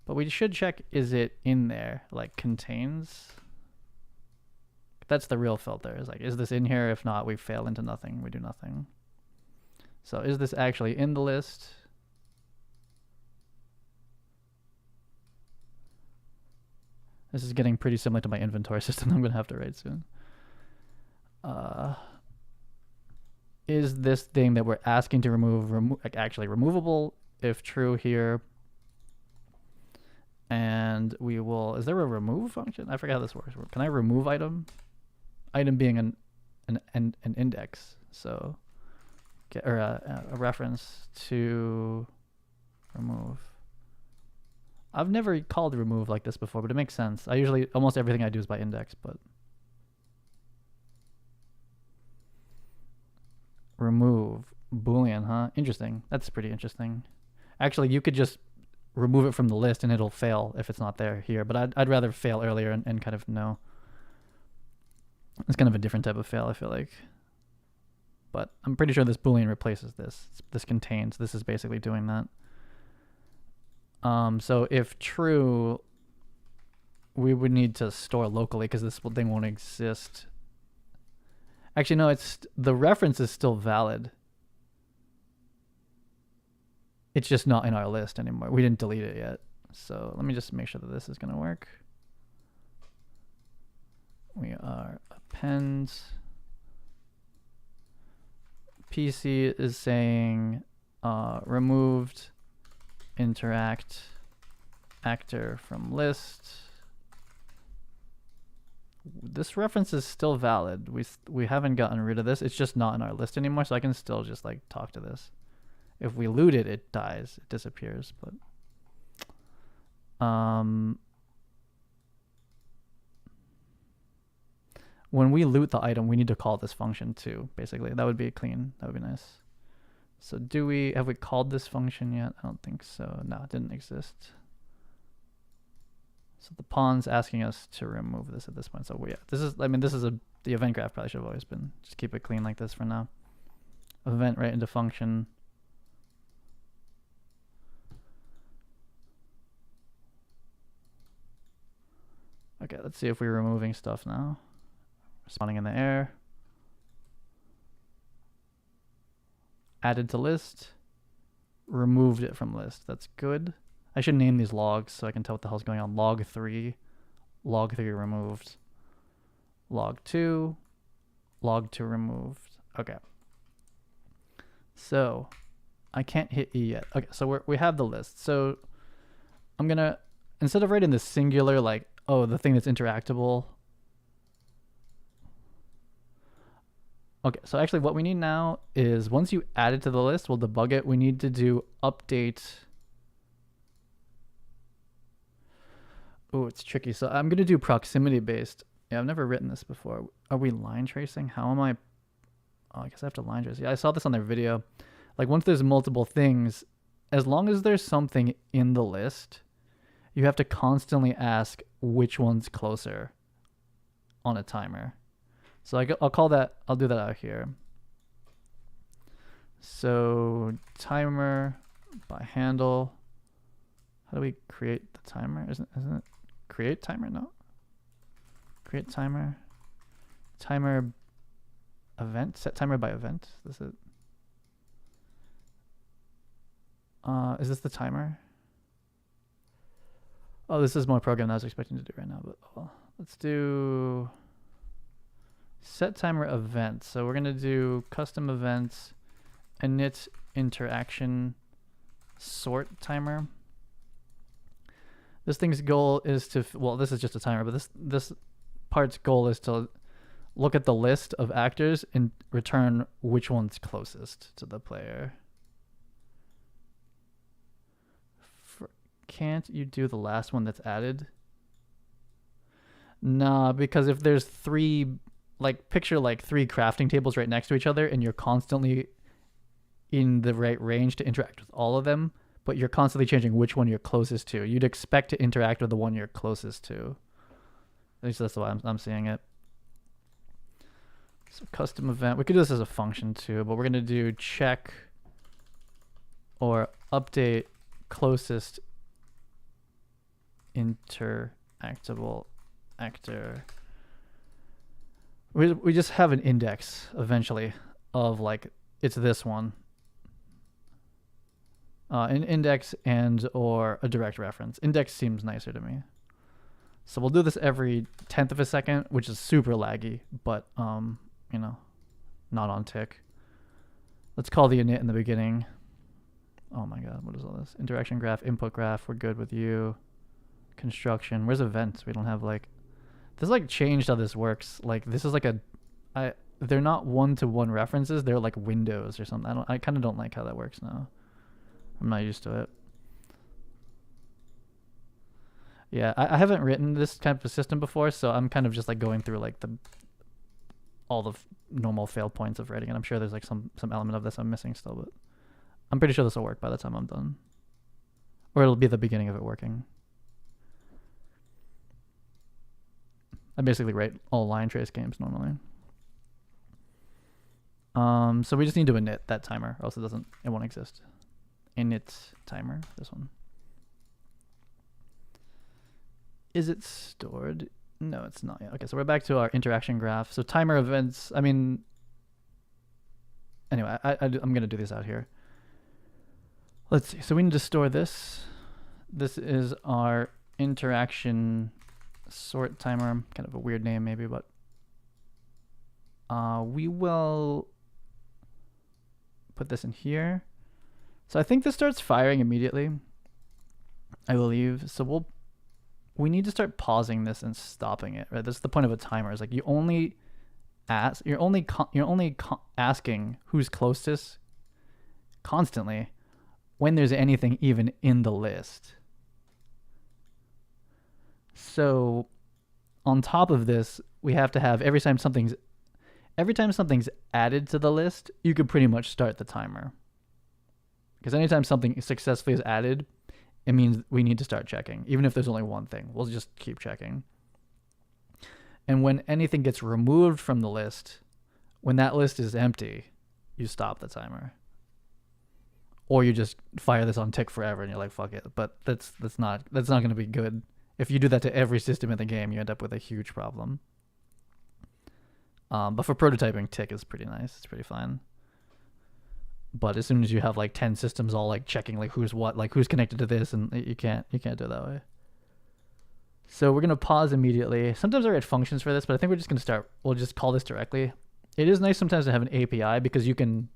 S1: But we should check, is it in there, like contains? That's the real filter. Is like, is this in here? If not, we fail into nothing. We do nothing. So is this actually in the list? This is getting pretty similar to my inventory system I'm going to have to write soon. Is this thing that we're asking to remove like actually removable? If true here. And we will, is there a remove function? I forget how this works. Can I remove item? Item being an index. So, or a reference to remove. I've never called remove like this before, but it makes sense. I usually, almost everything I do is by index, but. Remove, Boolean, huh? Interesting. That's pretty interesting. Actually, you could just remove it from the list and it'll fail if it's not there here, but I'd rather fail earlier and kind of know. It's kind of a different type of fail, I feel like. But I'm pretty sure this Boolean replaces this. This contains, this is basically doing that. So if true, we would need to store locally because this thing won't exist. Actually, no, it's the reference is still valid. It's just not in our list anymore. We didn't delete it yet. So let me just make sure that this is going to work. We are append. PC is saying removed interact actor from list. This reference is still valid. We haven't gotten rid of this. It's just not in our list anymore, so I can still just like talk to this. If we loot it, it dies. It disappears, but when we loot the item, we need to call this function too, basically. That would be clean. That would be nice. So have we called this function yet? I don't think so. No, it didn't exist. So the pawn's asking us to remove this at this point. So yeah, this is the event graph probably should have always been. Just keep it clean like this for now. Event right into function. Okay, let's see if we're removing stuff now. Spawning in the air. Added to list. Removed it from list. That's good. I should name these logs so I can tell what the hell's going on. Log 3. Log 3 removed. Log 2. Log 2 removed. Okay. So, I can't hit E yet. Okay, so we have the list. So, I'm going to, instead of writing the singular, like, oh, the thing that's interactable. Okay, so actually what we need now is once you add it to the list, we'll debug it. We need to do update. Oh, it's tricky. So I'm going to do proximity based. Yeah, I've never written this before. Are we line tracing? How am I? Oh, I guess I have to line trace. Yeah, I saw this on their video. Like once there's multiple things, as long as there's something in the list, you have to constantly ask which one's closer on a timer. So I'll call that, I'll do that out here. So timer by handle. How do we create the timer? Isn't it create timer? No. Create timer. Timer event. Set timer by event. Is this it? Is this the timer? Oh, this is more program than I was expecting to do right now, but let's do set timer event. So we're going to do custom events, init interaction sort timer. This thing's goal is to, well, this is just a timer, but this part's goal is to look at the list of actors and return which one's closest to the player. Can't you do the last one that's added? Nah, because if there's three, like picture like three crafting tables right next to each other and you're constantly in the right range to interact with all of them, but you're constantly changing which one you're closest to. You'd expect to interact with the one you're closest to. At least that's the way I'm seeing it. So custom event, we could do this as a function too, but we're gonna do check or update closest interactable actor. We just have an index eventually of like it's this one. An index and or a direct reference. Index seems nicer to me. So we'll do this every 10th of a second, which is super laggy, but you know, not on tick. Let's call the init in the beginning. Oh my god, what is all this? Interaction graph, input graph, we're good with you. Construction, where's events? We don't have like, this like changed how this works. Like this is like they're not one-to-one references, they're like windows or something. I kind of don't like how that works now. I'm not used to it. Yeah, I haven't written this kind of a system before, so I'm kind of just like going through like all the normal fail points of writing it. I'm sure there's like some element of this I'm missing still, but I'm pretty sure this will work by the time I'm done. Or it'll be the beginning of it working. I basically write all line trace games normally. So we just need to init that timer, or else it won't exist. Init timer, this one. Is it stored? No, it's not yet. Okay, so we're back to our interaction graph. So timer events, I mean, anyway, I'm going to do this out here. Let's see. So we need to store this. This is our interaction sort timer. Kind of a weird name maybe, but we will put this in here. So I think this starts firing immediately, I believe. So we need to start pausing this and stopping it, right? That's the point of a timer. Is like you're only asking who's closest constantly when there's anything even in the list. So on top of this, we have to have every time something's added to the list, you could pretty much start the timer. Because anytime something successfully is added, it means we need to start checking. Even if there's only one thing, we'll just keep checking. And when anything gets removed from the list, when that list is empty, you stop the timer. Or you just fire this on tick forever and you're like, fuck it. But that's not going to be good If you do that to every system in the game, you end up with a huge problem. But for prototyping, tick is pretty nice. It's pretty fine. But as soon as you have like 10 systems all like checking like who's what, like who's connected to this, and you can't do it that way. So we're gonna pause immediately. Sometimes I write functions for this, but I think we're just gonna start. We'll just call this directly. It is nice sometimes to have an API because you can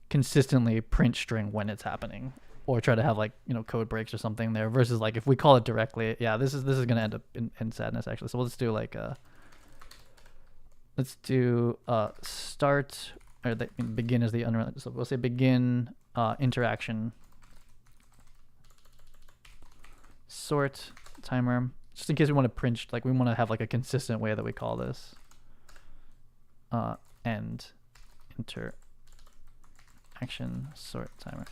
S1: consistently print string when it's happening, or try to have like code breaks or something there. Versus like if we call it directly, yeah, this is gonna end up in sadness actually. So we'll just do like start. Or begin is the unrelated. So we'll say begin interaction sort timer, just in case we want to print, like we want to have like a consistent way that we call this. End interaction sort timer.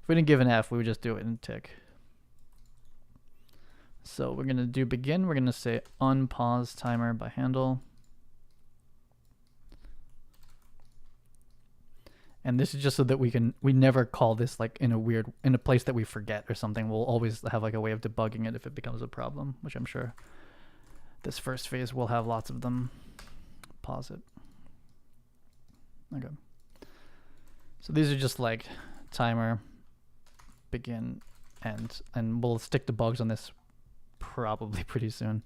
S1: If we didn't give an F, we would just do it in tick. So we're gonna do begin. We're gonna say unpause timer by handle. And this is just so that we never call this like in a place that we forget or something. We'll always have like a way of debugging it if it becomes a problem, which I'm sure this first phase will have lots of them. Pause it. Okay. So these are just like timer, begin, end, and we'll stick to bugs on this probably pretty soon.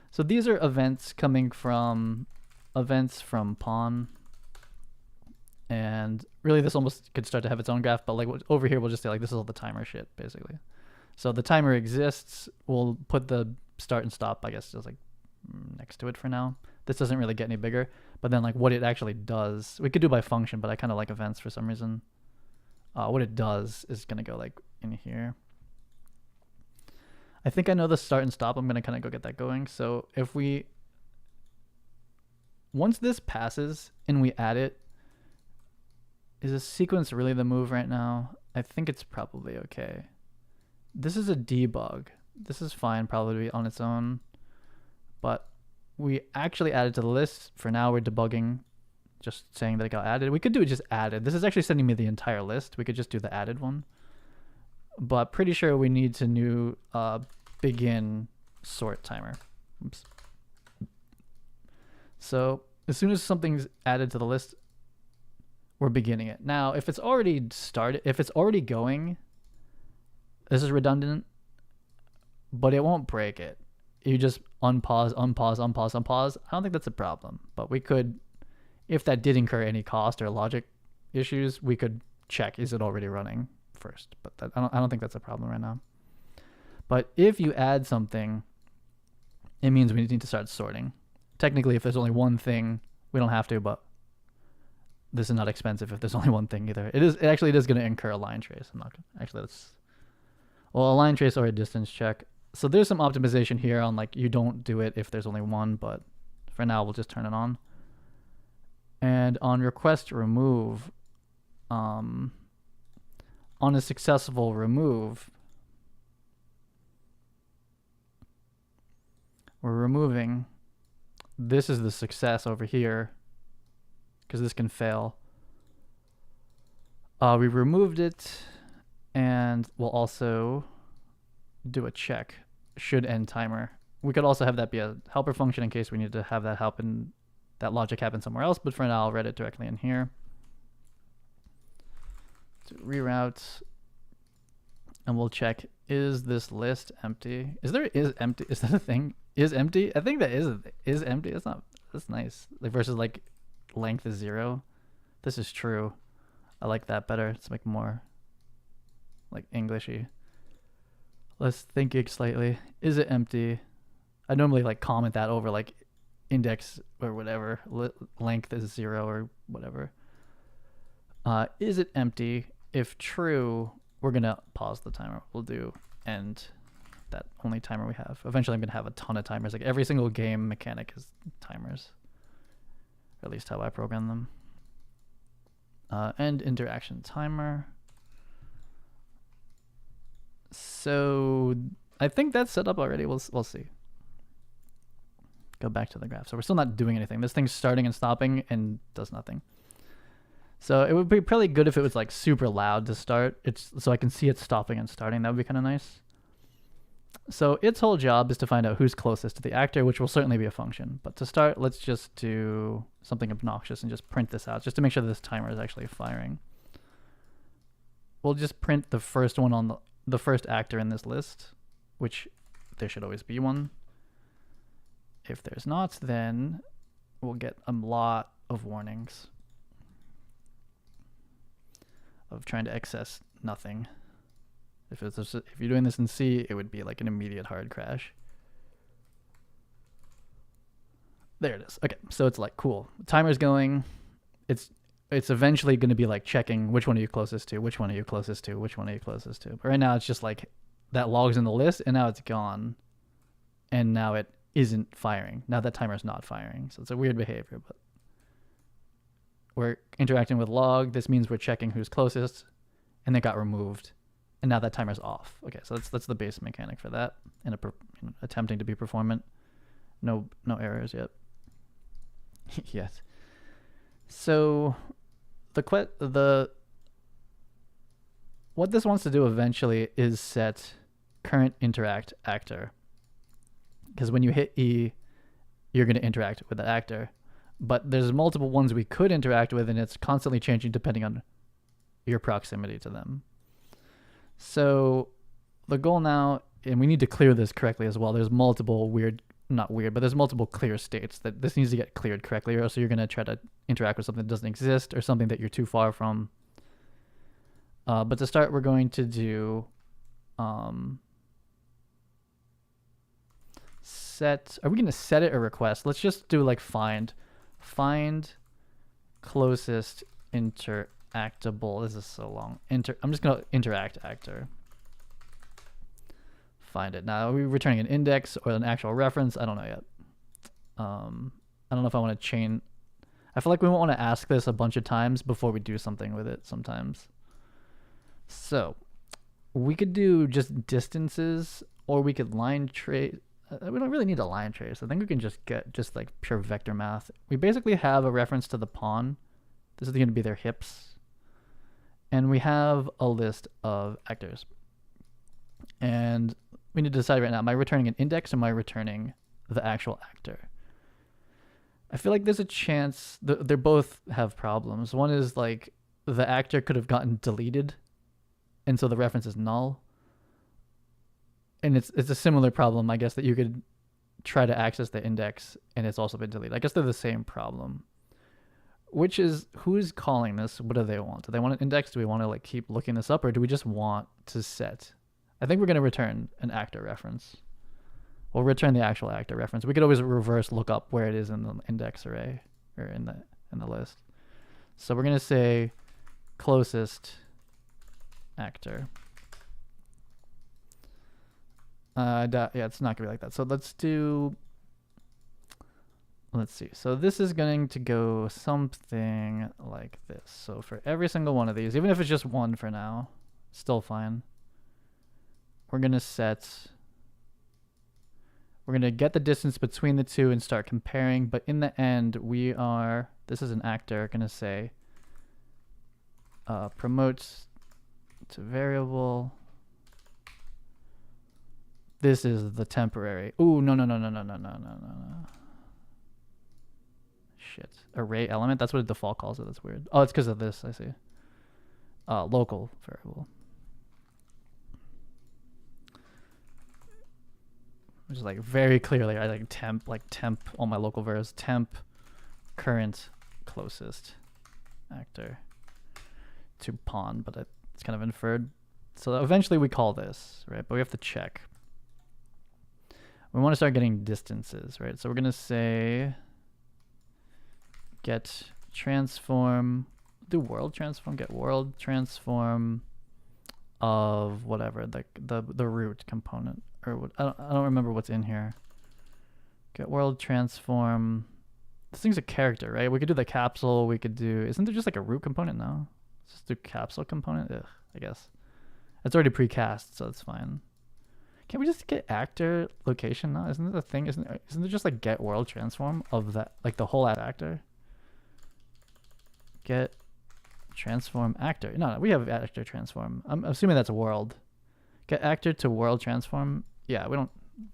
S1: So these are events coming from pawn. And really this almost could start to have its own graph, but like over here we'll just say like this is all the timer shit basically. So the timer exists. We'll put the start and stop, I guess, just like next to it for now. This doesn't really get any bigger, but then like what it actually does, we could do by function, but I kind of like events for some reason. What it does is gonna go like in here. I think I know the start and stop. I'm gonna kind of go get that going. So if once this passes and we add it, is a sequence really the move right now? I think it's probably okay. This is a debug. This is fine probably on its own, but we actually added to the list. For now we're debugging, just saying that it got added. We could do it just added. This is actually sending me the entire list. We could just do the added one, but pretty sure we need to new begin sort timer. Oops. So as soon as something's added to the list, we're beginning it. Now, if it's already started, if it's already going, this is redundant, but it won't break it. You just unpause, unpause, unpause, unpause. I don't think that's a problem, but we could, if that did incur any cost or logic issues, we could check, is it already running first? But I don't think that's a problem right now. But if you add something, it means we need to start sorting. Technically, if there's only one thing, we don't have to, but this is not expensive if there's only one thing either. It actually is going to incur a line trace. I'm not gonna, actually a line trace or a distance check. So there's some optimization here on like you don't do it if there's only one, but for now we'll just turn it on. And on request remove, on a successful remove, we're removing. This is the success over here, because this can fail. We removed it, and we'll also do a check. Should end timer. We could also have that be a helper function in case we need to have that happen, that logic happen somewhere else, but for now I'll write it directly in here. So reroute, and we'll check, is this list empty? Is empty? Is that a thing? Is empty? I think that is empty. That's nice. Like versus like length is 0. This is true. I like that better. Let's make more like Englishy. Let's think it slightly. Is it empty? I normally like comment that over like index or whatever. Length is 0 or whatever. Is it empty? If true, we're gonna pause the timer. We'll do end that only timer we have. Eventually I'm gonna have a ton of timers. Like every single game mechanic is timers. Or at least how I program them. End interaction timer. So I think that's set up already. We'll see. Go back to the graph. So we're still not doing anything. This thing's starting and stopping and does nothing. So it would be probably good if it was like super loud to start. So I can see it stopping and starting. That would be kind of nice. So its whole job is to find out who's closest to the actor, which will certainly be a function. But to start, let's just do something obnoxious and just print this out, just to make sure that this timer is actually firing. We'll just print the first one on the first actor in this list, which there should always be one. If there's not, then we'll get a lot of warnings of trying to access nothing. If you're doing this in C, it would be like an immediate hard crash. There it is. Okay, so it's like cool. The timer's going. It's eventually going to be like checking which one are you closest to, which one are you closest to, which one are you closest to. But right now it's just like that logs in the list, and now it's gone, and now it isn't firing. Now that timer is not firing, so it's a weird behavior. But we're interacting with log. This means we're checking who's closest, and it got removed. And now that timer's off. Okay, so that's the base mechanic for that, and attempting to be performant. No errors yet. Yet. So what this wants to do eventually is set current interact actor, because when you hit E, you're going to interact with the actor. But there's multiple ones we could interact with, and it's constantly changing depending on your proximity to them. So the goal now, and we need to clear this correctly as well. There's multiple there's multiple clear states that this needs to get cleared correctly, or else you're going to try to interact with something that doesn't exist or something that you're too far from. But to start, we're going to do set. Are we going to set it or request? Let's just do like find closest interactable. This is so long. I'm just going to interact actor. Find it. Now, are we returning an index or an actual reference? I don't know yet. I don't know if I want to chain. I feel like we won't want to ask this a bunch of times before we do something with it sometimes. So we could do just distances, or we could line trace. We don't really need a line trace. I think we can just get just like pure vector math. We basically have a reference to the pawn. This is going to be their hips. And we have a list of actors. And we need to decide right now, am I returning an index or am I returning the actual actor? I feel like there's a chance they both have problems. One is like the actor could have gotten deleted, and so the reference is null. And it's a similar problem, I guess, that you could try to access the index and it's also been deleted. I guess they're the same problem. Which is, who's calling this? What do they want? Do they want an index? Do we want to like keep looking this up, or do we just want to set? I think we're going to return an actor reference. We'll return the actual actor reference. We could always reverse look up where it is in the index array or in the list. So we're going to say closest actor. Yeah, it's not going to be like that. So let's see. So this is going to go something like this. So for every single one of these, even if it's just one for now, still fine. We're going to get the distance between the two and start comparing. But in the end, this is an actor, going to say promotes to variable. This is the temporary. Ooh, no. Shit. Array element. That's what the default calls it. That's weird. Oh, it's because of this. I see. Local variable. Which is like very clearly, I like temp, all my local variables, temp, current, closest actor to pawn, but it's kind of inferred. So eventually we call this, right? But we have to check. We want to start getting distances, right? So we're going to say get transform, do world transform, get world transform of whatever, the root component. Or what, I don't remember what's in here. Get world transform. This thing's a character, right? We could do the capsule. We could do. Isn't there just like a root component now? Let's just do capsule component. Ugh, I guess it's already precast, so it's fine. Can't we just get actor location now? Isn't it a thing? Isn't there just like get world transform of that, like the whole actor? Get transform actor. No, we have actor transform. I'm assuming that's world. Get actor to world transform yeah, we don't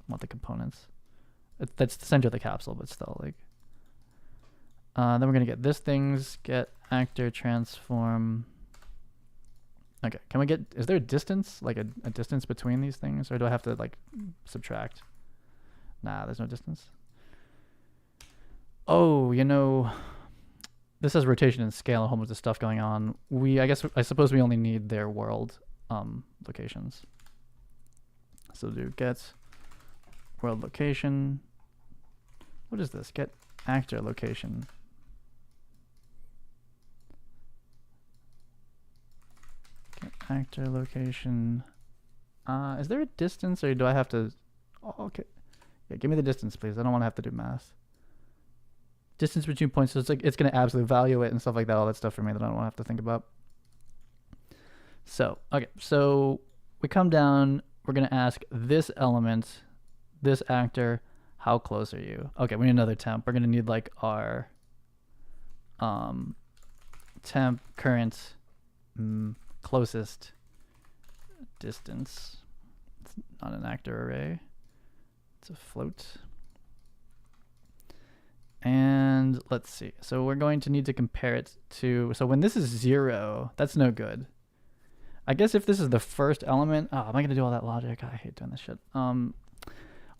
S1: want the components. That's the center of the capsule, but still, like. Then we're gonna get this things, get actor transform. Okay, can we get, is there a distance, like a distance between these things, or do I have to like subtract? Nah, there's no distance. Oh, you know, this has rotation and scale, a whole bunch of stuff going on. I suppose we only need their world locations. So do get world location. What is this? Get actor location. Get actor location. Is there a distance, or do I have to? Oh, okay. Yeah, give me the distance, please. I don't want to have to do math. Distance between points, so it's like it's going to absolute value it and stuff like that, all that stuff for me that I don't want to have to think about. So, okay, so we come down, we're going to ask this element, this actor, how close are you? Okay, we need another temp. We're going to need like our temp current closest distance. It's not an actor array, it's a float. And let's see. So we're going to need to compare it to, so when this is 0, that's no good. I guess if this is the first element, am I going to do all that logic? I hate doing this shit. On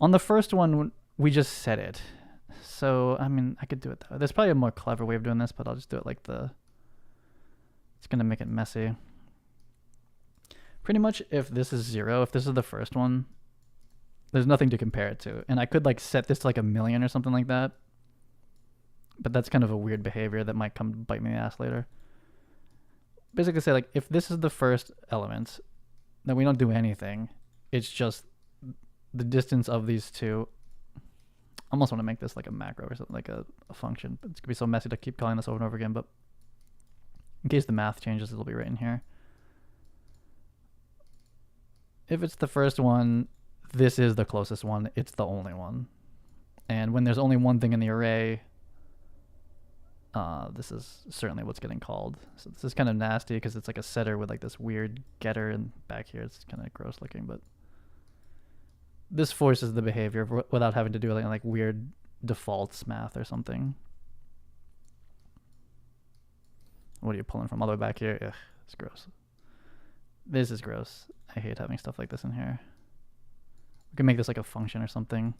S1: the first one, we just set it. So, I mean, I could do it though. There's probably a more clever way of doing this, but I'll just do it like it's going to make it messy. Pretty much if this is 0, if this is the first one, there's nothing to compare it to. And I could like set this to like 1,000,000 or something like that. But that's kind of a weird behavior that might come bite me in the ass later. Basically say like, if this is the first element, then we don't do anything. It's just the distance of these two. I almost want to make this like a macro or something, like a function. But it's going to be so messy to keep calling this over and over again. But in case the math changes, it'll be right in here. If it's the first one, this is the closest one. It's the only one. And when there's only one thing in the array, this is certainly what's getting called. So this is kind of nasty because it's like a setter with like this weird getter, and back here it's kind of gross looking, but this forces the behavior without having to do like weird defaults math or something. What are you pulling from all the way back here? Ugh, it's gross. This is gross. I hate having stuff like this in here. We can make this like a function or something.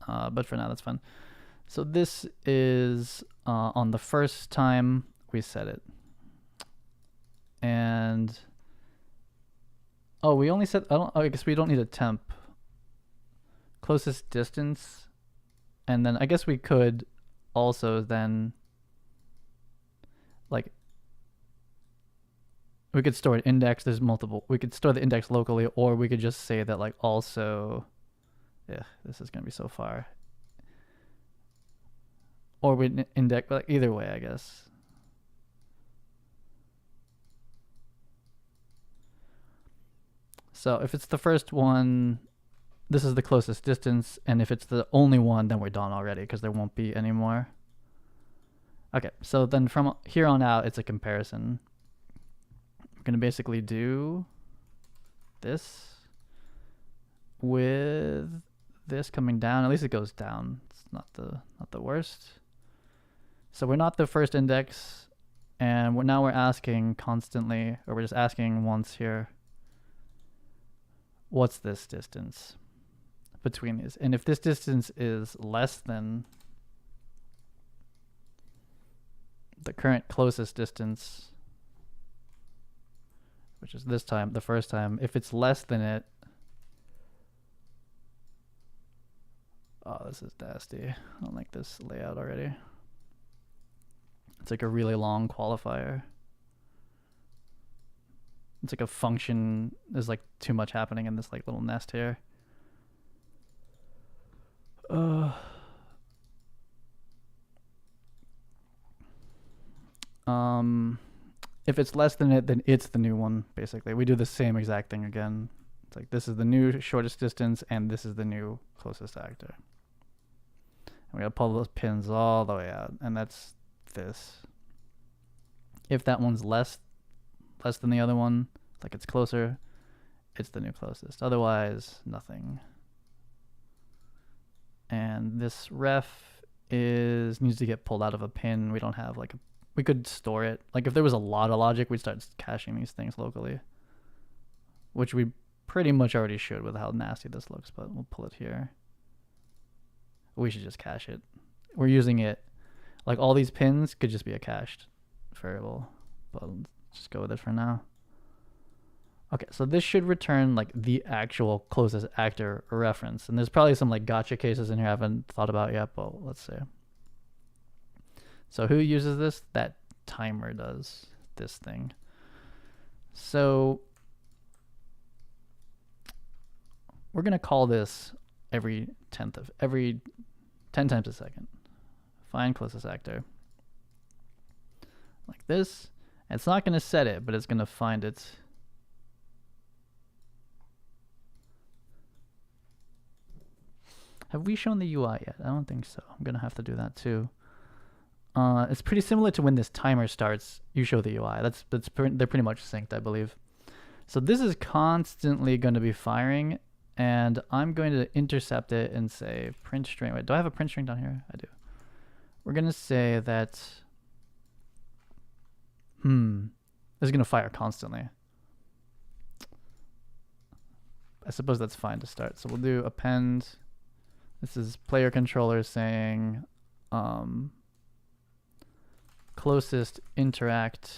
S1: But for now, that's fine. So this is on the first time we set it. And we only set, I guess we don't need a temp. Closest distance. And then I guess we could also then like, we could store an index. There's multiple. We could store the index locally, or we could just say that like also, yeah, this is going to be so far. Or we index, but either way, I guess. So if it's the first one, this is the closest distance. And if it's the only one, then we're done already because there won't be any more. Okay, so then from here on out, it's a comparison. We're going to basically do this with this coming down. At least it goes down. It's not the worst. So we're not the first index, and now we're asking constantly, or we're just asking once here, what's this distance between these? And if this distance is less than the current closest distance, which is this time, the first time, if it's less than it, oh, this is nasty. I don't like this layout already. It's like a really long qualifier. It's like a function. There's like too much happening in this like little nest here. If it's less than it, then it's the new one, basically. We do the same exact thing again. It's like this is the new shortest distance, and this is the new closest actor. And we gotta pull those pins all the way out, and that's this. If that one's less than the other one, like it's closer, it's the new closest. Otherwise, nothing. And this ref needs to get pulled out of a pin. We don't have like we could store it. Like if there was a lot of logic, we'd start caching these things locally, which we pretty much already should with how nasty this looks, but we'll pull it here. We should just cache it. We're using it, like all these pins could just be a cached variable, but let's just go with it for now. Okay, so this should return like the actual closest actor reference. And there's probably some like gotcha cases in here I haven't thought about yet, but let's see. So who uses this? That timer does this thing. So we're gonna call this every 10 times a second. Find closest actor. Like this. It's not gonna set it, but it's gonna find it. Have we shown the UI yet? I don't think so. I'm gonna have to do that too. It's pretty similar to when this timer starts, you show the UI. They're pretty much synced, I believe. So this is constantly going to be firing, and I'm going to intercept it and say print string. Wait, do I have a print string down here? I do. We're going to say that this is going to fire constantly. I suppose that's fine to start. So we'll do append. This is player controller saying closest interact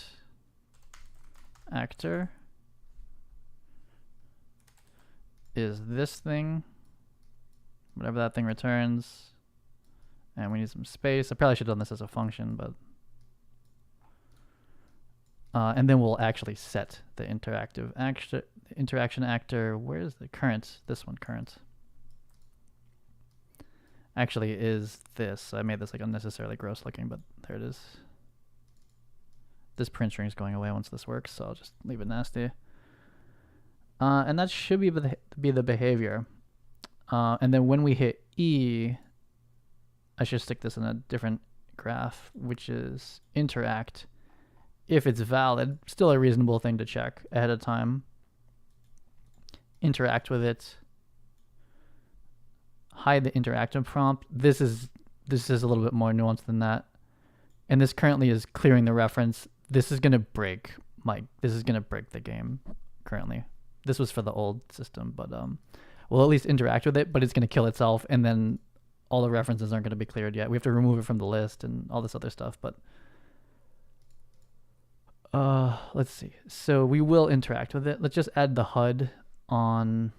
S1: actor is this thing, whatever that thing returns, and we need some space. I probably should have done this as a function, but and then we'll actually set the interactive actor, interaction actor. Where's the current? This one, current. Actually is this. I made this like unnecessarily gross looking, but there it is. This print string is going away once this works, so I'll just leave it nasty. And that should be the behavior. And then when we hit E, I should stick this in a different graph, which is interact. If it's valid, still a reasonable thing to check ahead of time. Interact with it. Hide the interactive prompt. This is a little bit more nuanced than that. And this currently is clearing the reference. This is gonna break the game currently. This was for the old system, but we'll at least interact with it, but it's gonna kill itself, and then all the references aren't gonna be cleared yet. We have to remove it from the list and all this other stuff, but let's see. So we will interact with it. Let's just add the HUD on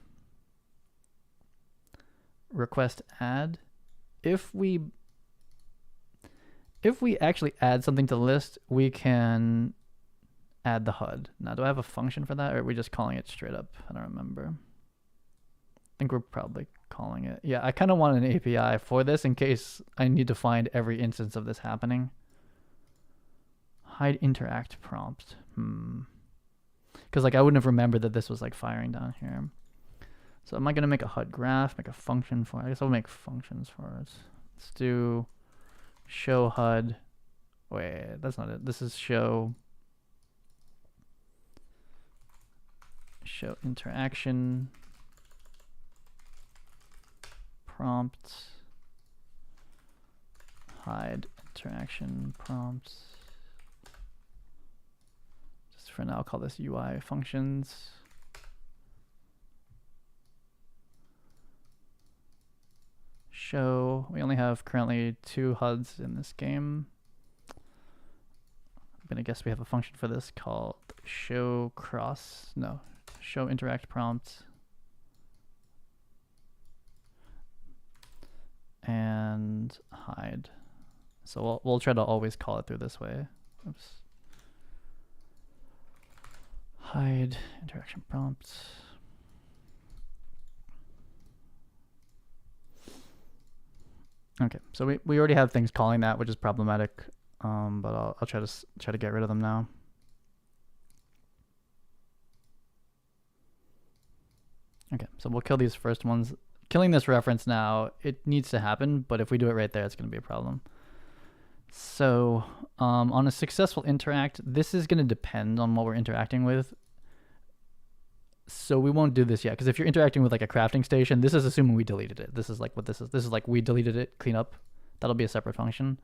S1: request add. If we actually add something to the list, we can add the HUD. Now, do I have a function for that, or are we just calling it straight up? I don't remember. I think we're probably calling it. Yeah, I kind of want an API for this in case I need to find every instance of this happening. Hide interact prompt. Because like I wouldn't have remembered that this was like firing down here. So am I going to make a HUD graph, make a function for it? I guess I'll make functions for it. Let's do show HUD. Wait, that's not it. This is show interaction prompt, hide interaction prompts. Just for now, I'll call this UI functions. Show, we only have currently 2 HUDs in this game. I'm gonna guess we have a function for this called show interact prompt. And hide. So we'll try to always call it through this way. Oops. Hide interaction prompts. Okay, so we already have things calling that, which is problematic, but I'll try to get rid of them now. Okay, so we'll kill these first ones. Killing this reference now, it needs to happen, but if we do it right there, it's going to be a problem. So on a successful interact, this is going to depend on what we're interacting with. So we won't do this yet, because if you're interacting with like a crafting station, this is assuming we deleted it. This is like what this is. This is like we deleted it, clean up. That'll be a separate function.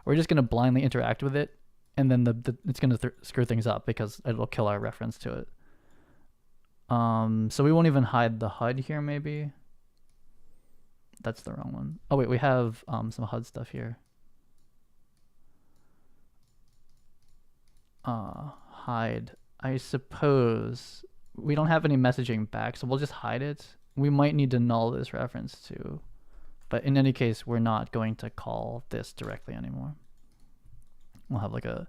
S1: We're just going to blindly interact with it, and then it's going to screw things up because it'll kill our reference to it. So we won't even hide the HUD here, maybe. That's the wrong one. Oh wait, we have some HUD stuff here. Hide. I suppose we don't have any messaging back, so we'll just hide it. We might need to null this reference too. But in any case, we're not going to call this directly anymore. We'll have like a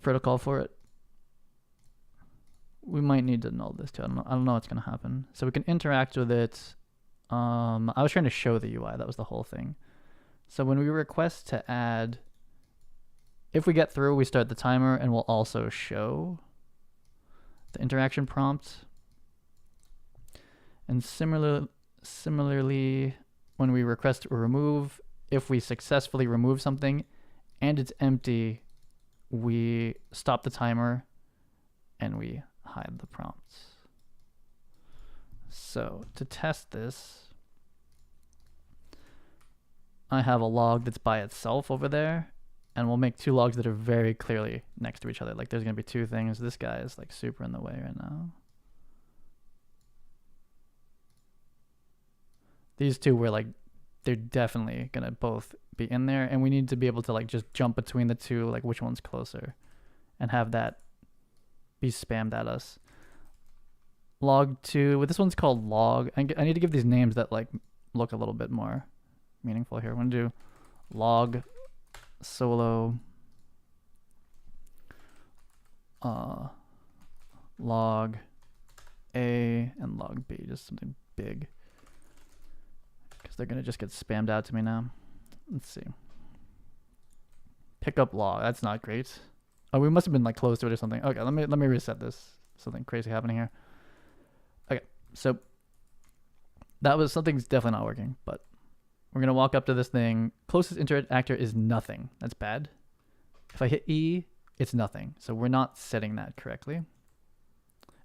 S1: protocol for it. We might need to null this too. I don't know what's going to happen. So we can interact with it. I was trying to show the UI. That was the whole thing. So when we request to add, if we get through, we start the timer, and we'll also show the interaction prompt. And similarly, when we request or remove, if we successfully remove something and it's empty, we stop the timer and we hide the prompts. So to test this, I have a log that's by itself over there, and we'll make two logs that are very clearly next to each other. Like there's going to be two things. This guy is like super in the way right now. These two were like, they're definitely going to both be in there, and we need to be able to like just jump between the two, like which one's closer, and have that be spammed at us. Log 2, well, this one's called log. I need to give these names that like look a little bit more meaningful here. I'm going to do log solo log A and log B, just something big, because they're going to just get spammed out to me now. Let's see. Pickup log, that's not great. Oh, we must have been like close to it or something. Okay, let me reset this. Something crazy happening here. Okay, so that was, something's definitely not working, but we're going to walk up to this thing. Closest interactor is nothing. That's bad. If I hit E, it's nothing. So we're not setting that correctly.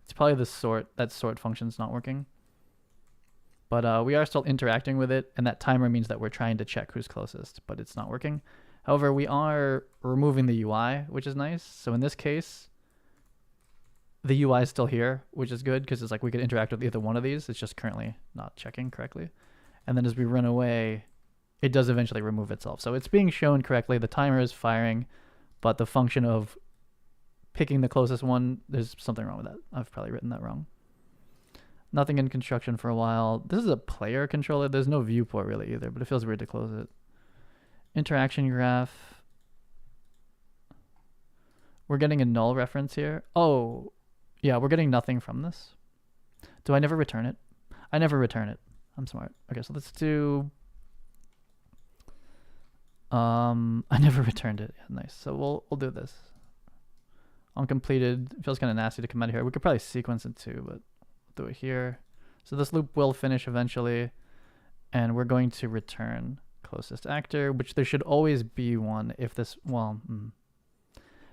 S1: It's probably the sort, that sort function's not working. But we are still interacting with it, and that timer means that we're trying to check who's closest, but it's not working. However, we are removing the UI, which is nice. So in this case, the UI is still here, which is good, because it's like we could interact with either one of these. It's just currently not checking correctly. And then as we run away, it does eventually remove itself. So it's being shown correctly. The timer is firing, but the function of picking the closest one, there's something wrong with that. I've probably written that wrong. Nothing in construction for a while. This is a player controller. There's no viewport really either, but it feels weird to close it. Interaction graph. We're getting a null reference here. Oh, yeah, we're getting nothing from this. Do I never return it? I never return it. I'm smart. Okay, so let's do... I never returned it. Yeah, nice. So we'll do this. Uncompleted. It feels kind of nasty to come out of here. We could probably sequence it too, but we'll do it here. So this loop will finish eventually, and we're going to return closest actor, which there should always be one if this, well,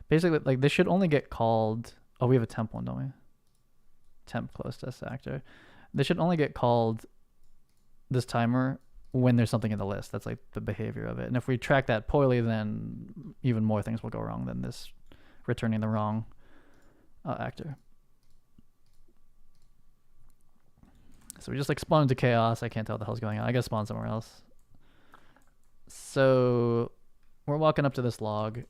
S1: basically, like, this should only get called... Oh, we have a temp one, don't we? Temp closest actor. This should only get called, this timer, when there's something in the list. That's like the behavior of it. And if we track that poorly, then even more things will go wrong than this returning the wrong actor. So we just like spawn into chaos. I can't tell what the hell's going on. I guess spawn somewhere else. So we're walking up to this log.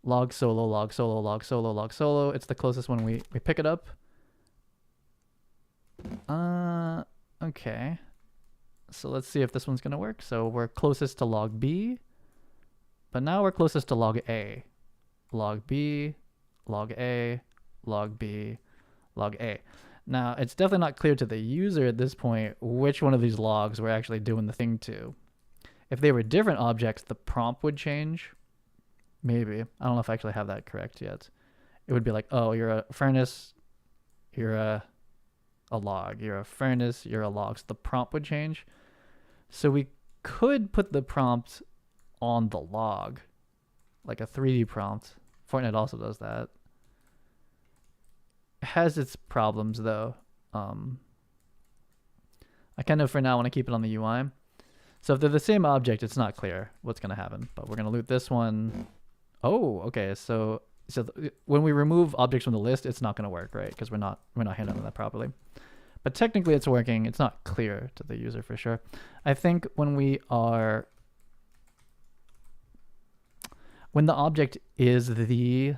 S1: Log solo, log solo, log solo, log solo. It's the closest one. We pick it up. Okay. So let's see if this one's going to work. So we're closest to log B, but now we're closest to log A. Log B, log A, log B, log A. Now, it's definitely not clear to the user at this point which one of these logs we're actually doing the thing to. If they were different objects, the prompt would change. Maybe. I don't know if I actually have that correct yet. It would be like, oh, you're a furnace, you're a log. You're a furnace, you're a log. So the prompt would change. So we could put the prompt on the log, like a 3D prompt. Fortnite also does that. has its problems though. I kind of for now want to keep it on the UI. So if they're the same object, it's not clear what's going to happen. But we're going to loot this one. Oh, okay. So when we remove objects from the list, it's not going to work, right? Because we're not handling that properly. But technically, it's working. It's not clear to the user for sure. I think when the object is the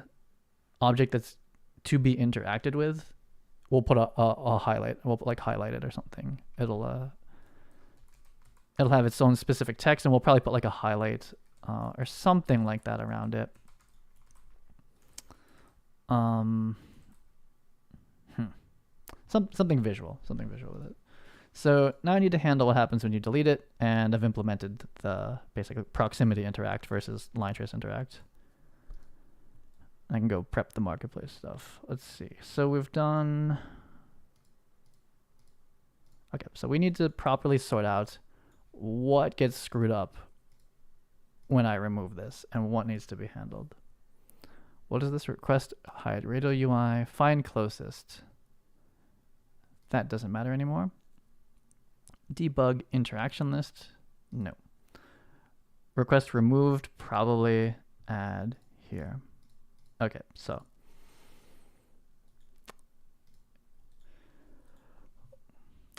S1: object that's to be interacted with, we'll put a highlight. We'll like highlight it or something. It'll have its own specific text, and we'll probably put like a highlight or something like that around it. Something visual with it. So now I need to handle what happens when you delete it, and I've implemented the basic proximity interact versus line trace interact. I can go prep the marketplace stuff. Let's see. So we've done. Okay, so we need to properly sort out what gets screwed up when I remove this and what needs to be handled. What is this request? Hide radial UI, find closest. That doesn't matter anymore. Debug interaction list. No. Request removed, probably add here. Okay, so.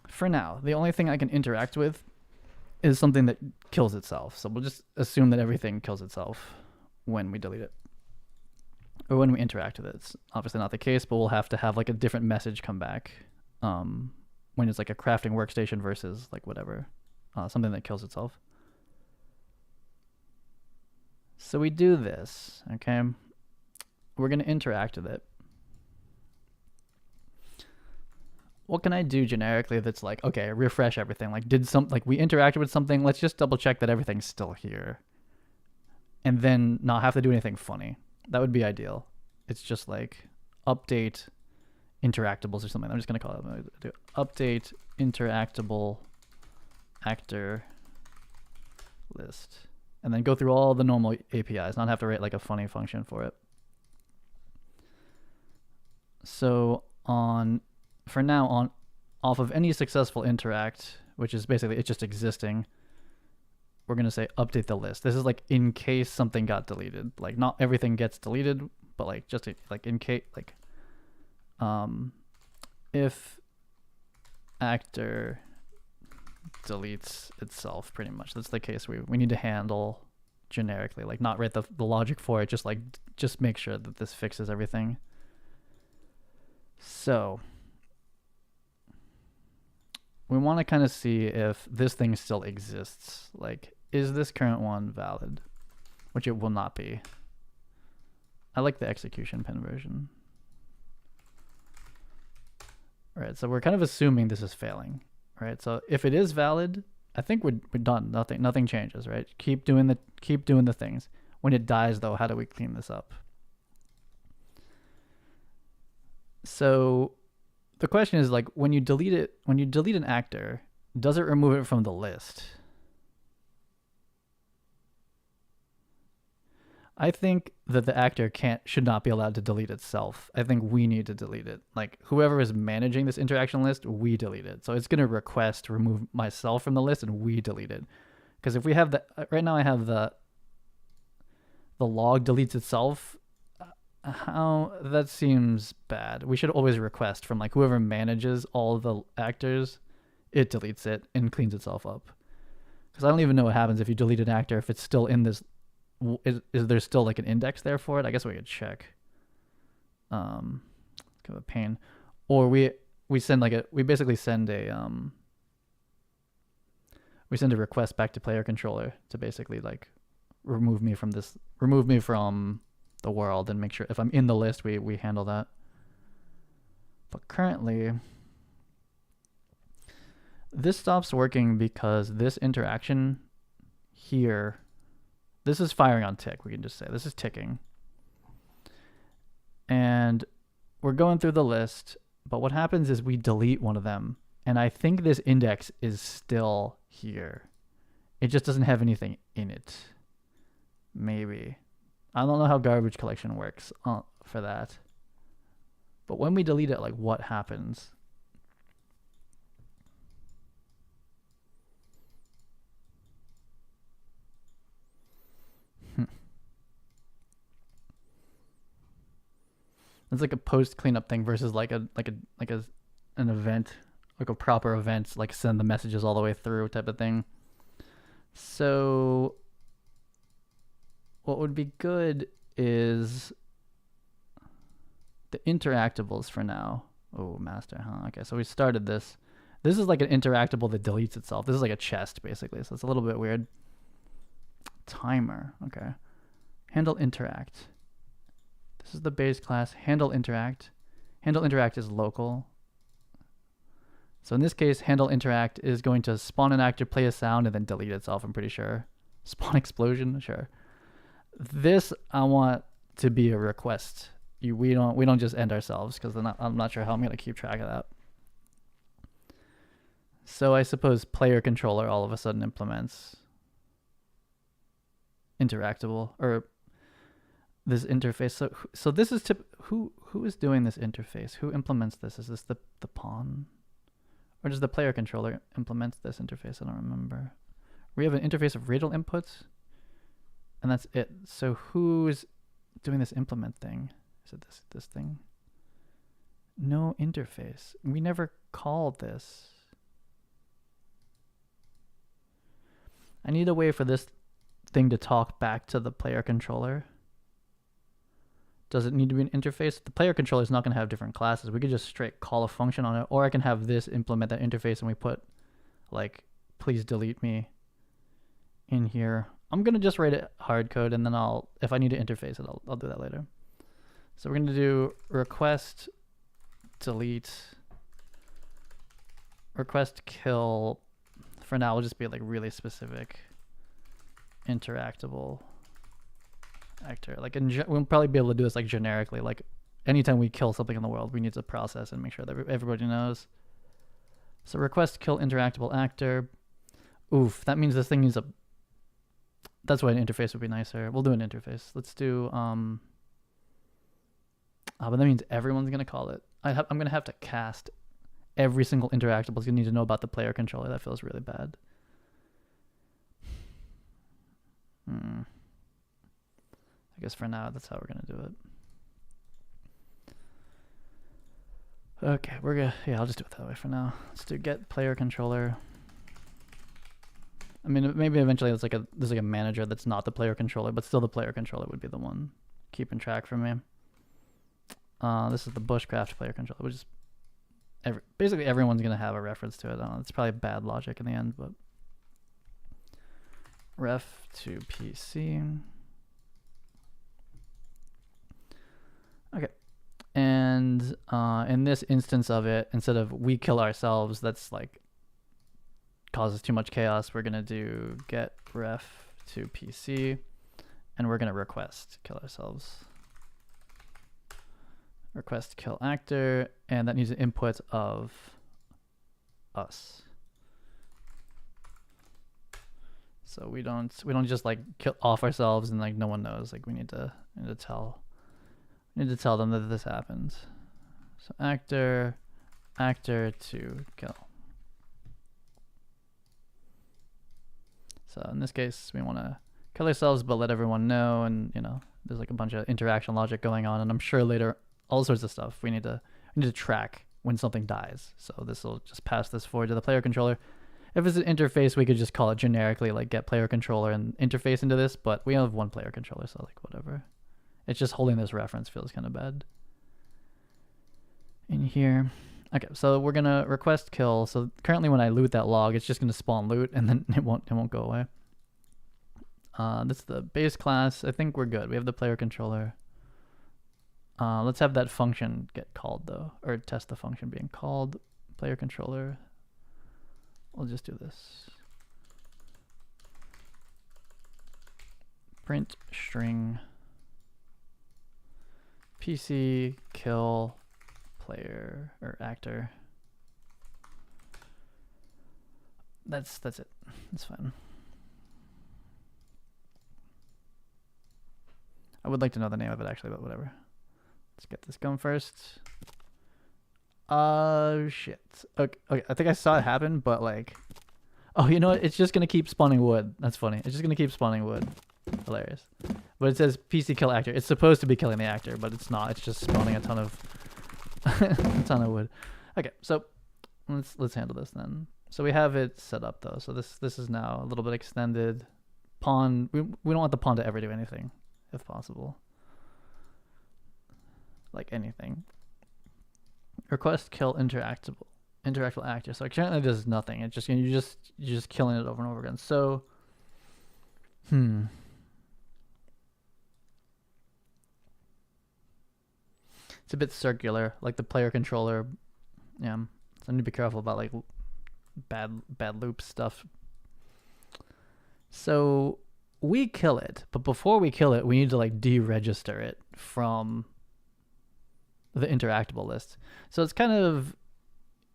S1: For now, the only thing I can interact with is something that kills itself. So we'll just assume that everything kills itself when we delete it. Or when we interact with it. It's obviously not the case, but we'll have to have like a different message come back when it's like a crafting workstation versus like whatever, something that kills itself. So we do this, okay? We're going to interact with it. What can I do generically that's like, okay, refresh everything. Like we interacted with something, let's just double check that everything's still here. And then not have to do anything funny. That would be ideal. It's just like update interactables or something. I'm just going to call it update interactable actor list. And then go through all the normal APIs, not have to write like a funny function for it. So for now, off of any successful interact, which is basically it's just existing, we're going to say update the list. This is like in case something got deleted. Like not everything gets deleted, but like just like in case, like if actor deletes itself, pretty much. That's the case we need to handle generically, like not write the logic for it, just make sure that this fixes everything. So we want to kind of see if this thing still exists. Like, is this current one valid? Which it will not be. I like the execution pin version. Right, so we're kind of assuming this is failing. Right, so if it is valid, I think we're done. Nothing changes. Right, keep doing the things. When it dies, though, how do we clean this up? So the question is, like, when you delete an actor, does it remove it from the list? I think that the actor should not be allowed to delete itself. I think we need to delete it. Like, whoever is managing this interaction list, we delete it. So it's going to request to remove myself from the list, and we delete it. Because if we have right now I have the log deletes itself. How that seems bad. We should always request from like whoever manages all the actors, it deletes it and cleans itself up. Because I don't even know what happens if you delete an actor, if it's still in this. Is there still like an index there for it? I guess we could check. Kind of a pain. Or we basically send a request back to player controller to basically like remove me from the world and make sure if I'm in the list, we handle that. But currently, this stops working because this interaction here, this is firing on tick. We can just say this is ticking. And we're going through the list, but what happens is we delete one of them. And I think this index is still here. It just doesn't have anything in it. Maybe. I don't know how garbage collection works for that. But when we delete it, like what happens? It's like a post cleanup thing versus like an event, like a proper event, like send the messages all the way through type of thing. So what would be good is the interactables for now. Oh, master, huh? Okay, so we started this. This is like an interactable that deletes itself. This is like a chest, basically, so it's a little bit weird. Timer, okay. Handle interact. This is the base class. Handle interact. Handle interact is local. So in this case, handle interact is going to spawn an actor, play a sound, and then delete itself, I'm pretty sure. Spawn explosion, sure. This I want to be a request. We don't just end ourselves, because I'm not sure how I'm gonna keep track of that. So I suppose player controller all of a sudden implements interactable, or this interface. So this is who is doing this interface? Who implements this? Is this the pawn? Or does the player controller implement this interface? I don't remember. We have an interface of radial inputs, and that's it. So who's doing this implement thing? Is it this thing? No interface. We never called this. I need a way for this thing to talk back to the player controller. Does it need to be an interface? The player controller is not going to have different classes. We could just straight call a function on it, or I can have this implement that interface and we put like, please delete me in here. I'm going to just write it hard code, and then if I need to interface it, I'll do that later. So we're going to do request delete, request kill. For now, we'll just be like really specific. Interactable actor. Like we'll probably be able to do this like generically. Like anytime we kill something in the world, we need to process and make sure that everybody knows. So request kill interactable actor. Oof, that means this thing needs a. That's why an interface would be nicer. We'll do an interface. Let's do but that means everyone's gonna call it. I'm gonna have to cast every single interactable is gonna need to know about the player controller. That feels really bad. I guess for now that's how we're gonna do it. Okay, I'll just do it that way for now. Let's do get player controller. I mean, maybe eventually there's like a manager that's not the player controller, but still the player controller would be the one keeping track for me. This is the bushcraft player controller, which is basically everyone's gonna have a reference to it. I don't know, it's probably bad logic in the end, but ref to PC. Okay, and in this instance of it, instead of we kill ourselves, that's like causes too much chaos, we're gonna do get ref to PC, and we're gonna request kill ourselves. Request kill actor, and that needs an input of us. So we don't just like kill off ourselves and like no one knows. Like we need to tell them that this happens. So actor to kill. So in this case, we want to kill ourselves, but let everyone know. And there's like a bunch of interaction logic going on, and I'm sure later all sorts of stuff. We need to track when something dies. So this will just pass this forward to the player controller. If it's an interface, we could just call it generically like get player controller and interface into this, but we have one player controller, so like whatever. It's just holding this reference feels kind of bad. In here. Okay, so we're gonna request kill. So currently when I loot that log, it's just gonna spawn loot and then it won't go away. This is the base class. I think we're good. We have the player controller. Let's have that function get called though, or test the function being called. Player controller. We'll just do this. Print string PC kill player or actor. That's it. That's fine. I would like to know the name of it actually, but whatever. Let's get this going first. Shit. Okay, okay, I think I saw it happen, but like, oh, you know what? It's just gonna keep spawning wood. That's funny. It's just gonna keep spawning wood. Hilarious. But it says PC kill actor. It's supposed to be killing the actor, but it's not. It's just spawning a ton of a ton of wood. Okay, so let's handle this then. So we have it set up though. So this is now a little bit extended. Pawn. We don't want the pawn to ever do anything, if possible. Like anything. Request kill interactable actor. So it currently does nothing. It just you're just killing it over and over again. So it's a bit circular, like the player controller. Yeah, so I need to be careful about like bad loop stuff. So we kill it, but before we kill it, we need to like deregister it from the interactable list. So it's kind of,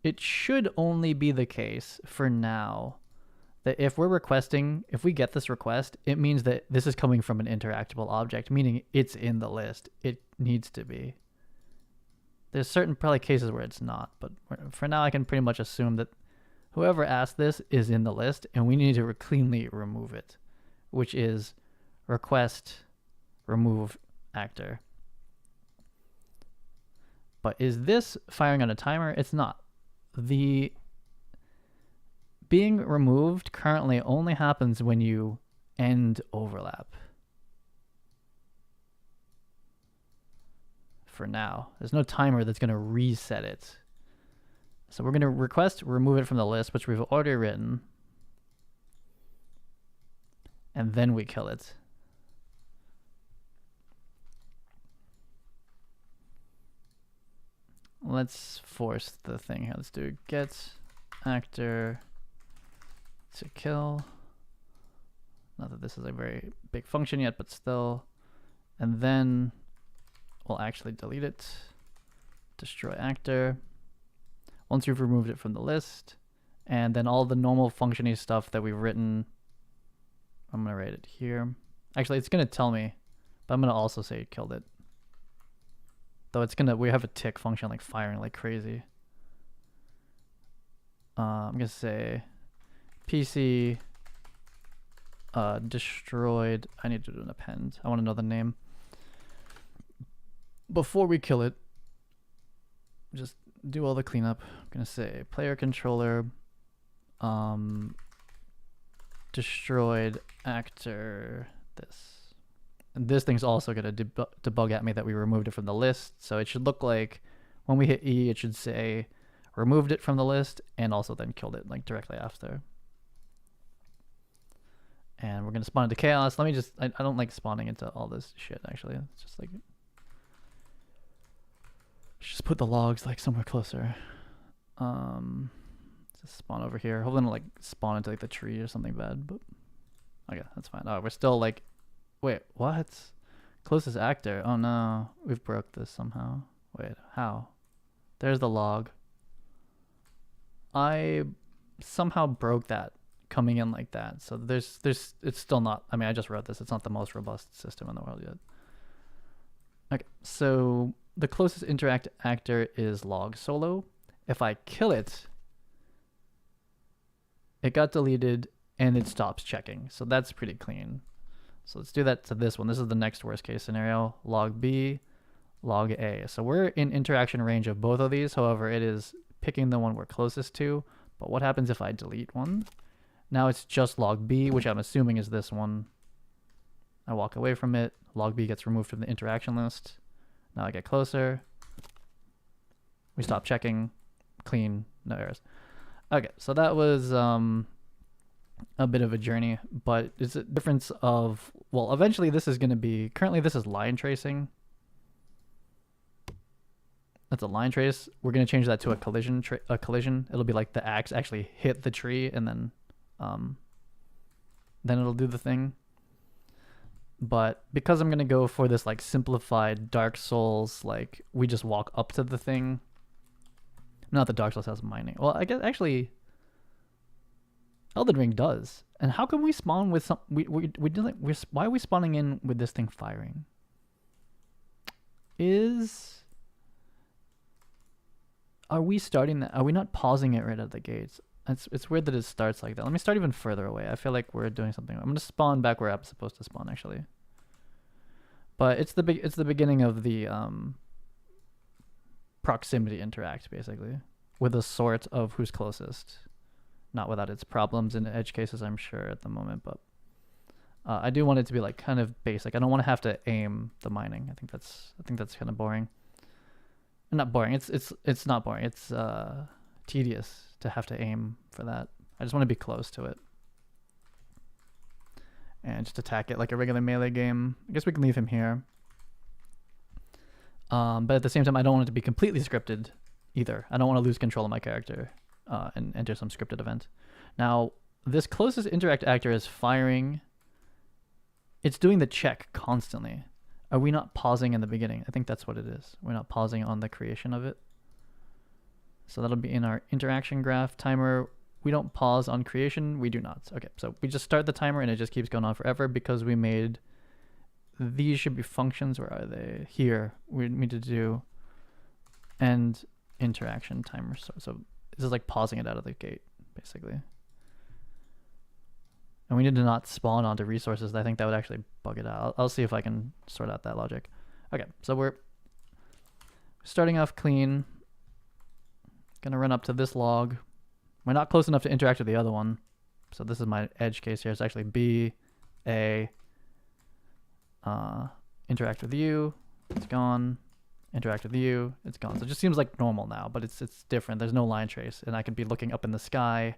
S1: it should only be the case for now that if we get this request, it means that this is coming from an interactable object, meaning it's in the list. It needs to be. There's certain probably cases where it's not, but for now I can pretty much assume that whoever asked this is in the list and we need to cleanly remove it, which is request remove actor. But is this firing on a timer? It's not. The being removed currently only happens when you end overlap. For now, there's no timer that's going to reset it. So we're going to request remove it from the list, which we've already written. And then we kill it. Let's force the thing here. Let's do get actor to kill. Not that this is a very big function yet, but still. And then we'll actually delete it. Destroy actor. Once you've removed it from the list, and then all the normal functiony stuff that we've written, I'm going to write it here. Actually, it's going to tell me, but I'm going to also say it killed it. Though it's gonna, we have a tick function like firing like crazy. I'm gonna say PC destroyed. I need to do an append. I want to know the name before we kill it. Just do all the cleanup. I'm gonna say player controller destroyed actor this. And this thing's also going to debug at me that we removed it from the list. So it should look like when we hit E, it should say removed it from the list and also then killed it like directly after. And we're going to spawn into chaos. Let me just, I don't like spawning into all this shit actually. It's just like, just put the logs like somewhere closer. Just spawn over here. Hopefully not like spawn into like the tree or something bad, but okay, that's fine. Oh, we're still like, wait, what? Closest actor. Oh no, we've broke this somehow. Wait, how? There's the log. I somehow broke that coming in like that. So there's it's still not, I mean, I just wrote this. It's not the most robust system in the world yet. Okay, so the closest interact actor is log solo. If I kill it, it got deleted and it stops checking. So that's pretty clean. So let's do that to this one. This is the next worst case scenario. Log B, log A. So we're in interaction range of both of these. However, it is picking the one we're closest to. But what happens if I delete one? Now it's just log B, which I'm assuming is this one. I walk away from it. Log B gets removed from the interaction list. Now I get closer. We stop checking. Clean. No errors. Okay, so that was a bit of a journey, but it's a difference of, well, eventually this is going to be, currently this is line tracing. That's a line trace. We're going to change that to a collision. It'll be like the axe actually hit the tree and then it'll do the thing. But because I'm going to go for this like simplified Dark Souls, like we just walk up to the thing. Not that Dark Souls has mining. Well, I guess actually Elden Ring does. And how can we spawn with some, why are we spawning in with this thing firing? Are we starting that? Are we not pausing it right at the gates? It's weird that it starts like that. Let me start even further away. I feel like we're doing something. I'm gonna spawn back where I'm supposed to spawn actually. But it's the beginning of the proximity interact basically, with a sort of who's closest, not without its problems in edge cases I'm sure at the moment, but I do want it to be like kind of basic. I don't want to have to aim the mining. I think that's kind of boring. Not boring. It's not boring. It's tedious to have to aim for that. I just want to be close to it and just attack it like a regular melee game. I guess we can leave him here. But at the same time, I don't want it to be completely scripted either. I don't want to lose control of my character and enter some scripted event. Now, this closest interact actor is firing. It's doing the check constantly. Are we not pausing in the beginning? I think that's what it is. We're not pausing on the creation of it. So that'll be in our interaction graph timer. We don't pause on creation. We do not. Okay, so we just start the timer and it just keeps going on forever because we made, these should be functions. Where are they? Here. We need to do end interaction timer. So this is like pausing it out of the gate, basically. And we need to not spawn onto resources. I think that would actually bug it out. I'll see if I can sort out that logic. Okay, so we're starting off clean. Gonna run up to this log. We're not close enough to interact with the other one. So this is my edge case here. It's actually B, A, interact with you, it's gone. Interact with you, it's gone. So it just seems like normal now, but it's different. There's no line trace, and I can be looking up in the sky,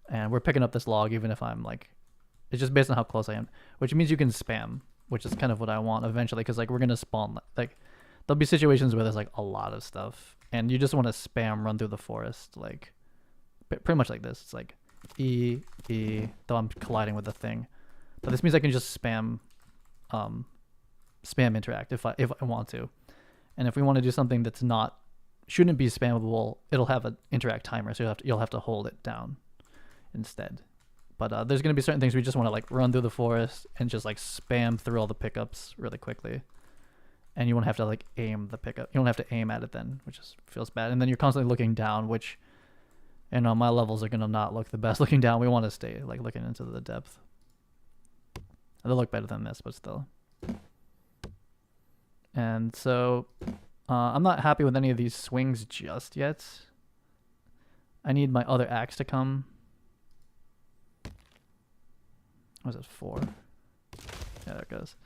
S1: and we're picking up this log even if I'm like, it's just based on how close I am, which means you can spam, which is kind of what I want eventually, because like we're gonna spawn, like there'll be situations where there's like a lot of stuff, and you just want to spam run through the forest, like pretty much like this. It's like E, though I'm colliding with the thing, but this means I can just spam interact if I want to. And if we want to do something that's not, shouldn't be spammable, it'll have an interact timer, so you'll have to hold it down instead. But there's going to be certain things we just want to like run through the forest and just like spam through all the pickups really quickly. And you won't have to like aim the pickup. You don't have to aim at it then, which just feels bad. And then you're constantly looking down, which, you know, my levels are going to not look the best looking down. We want to stay like looking into the depth. They'll look better than this, but still. And so I'm not happy with any of these swings just yet. I need my other axe to come. What was it, 4? Yeah, there it goes.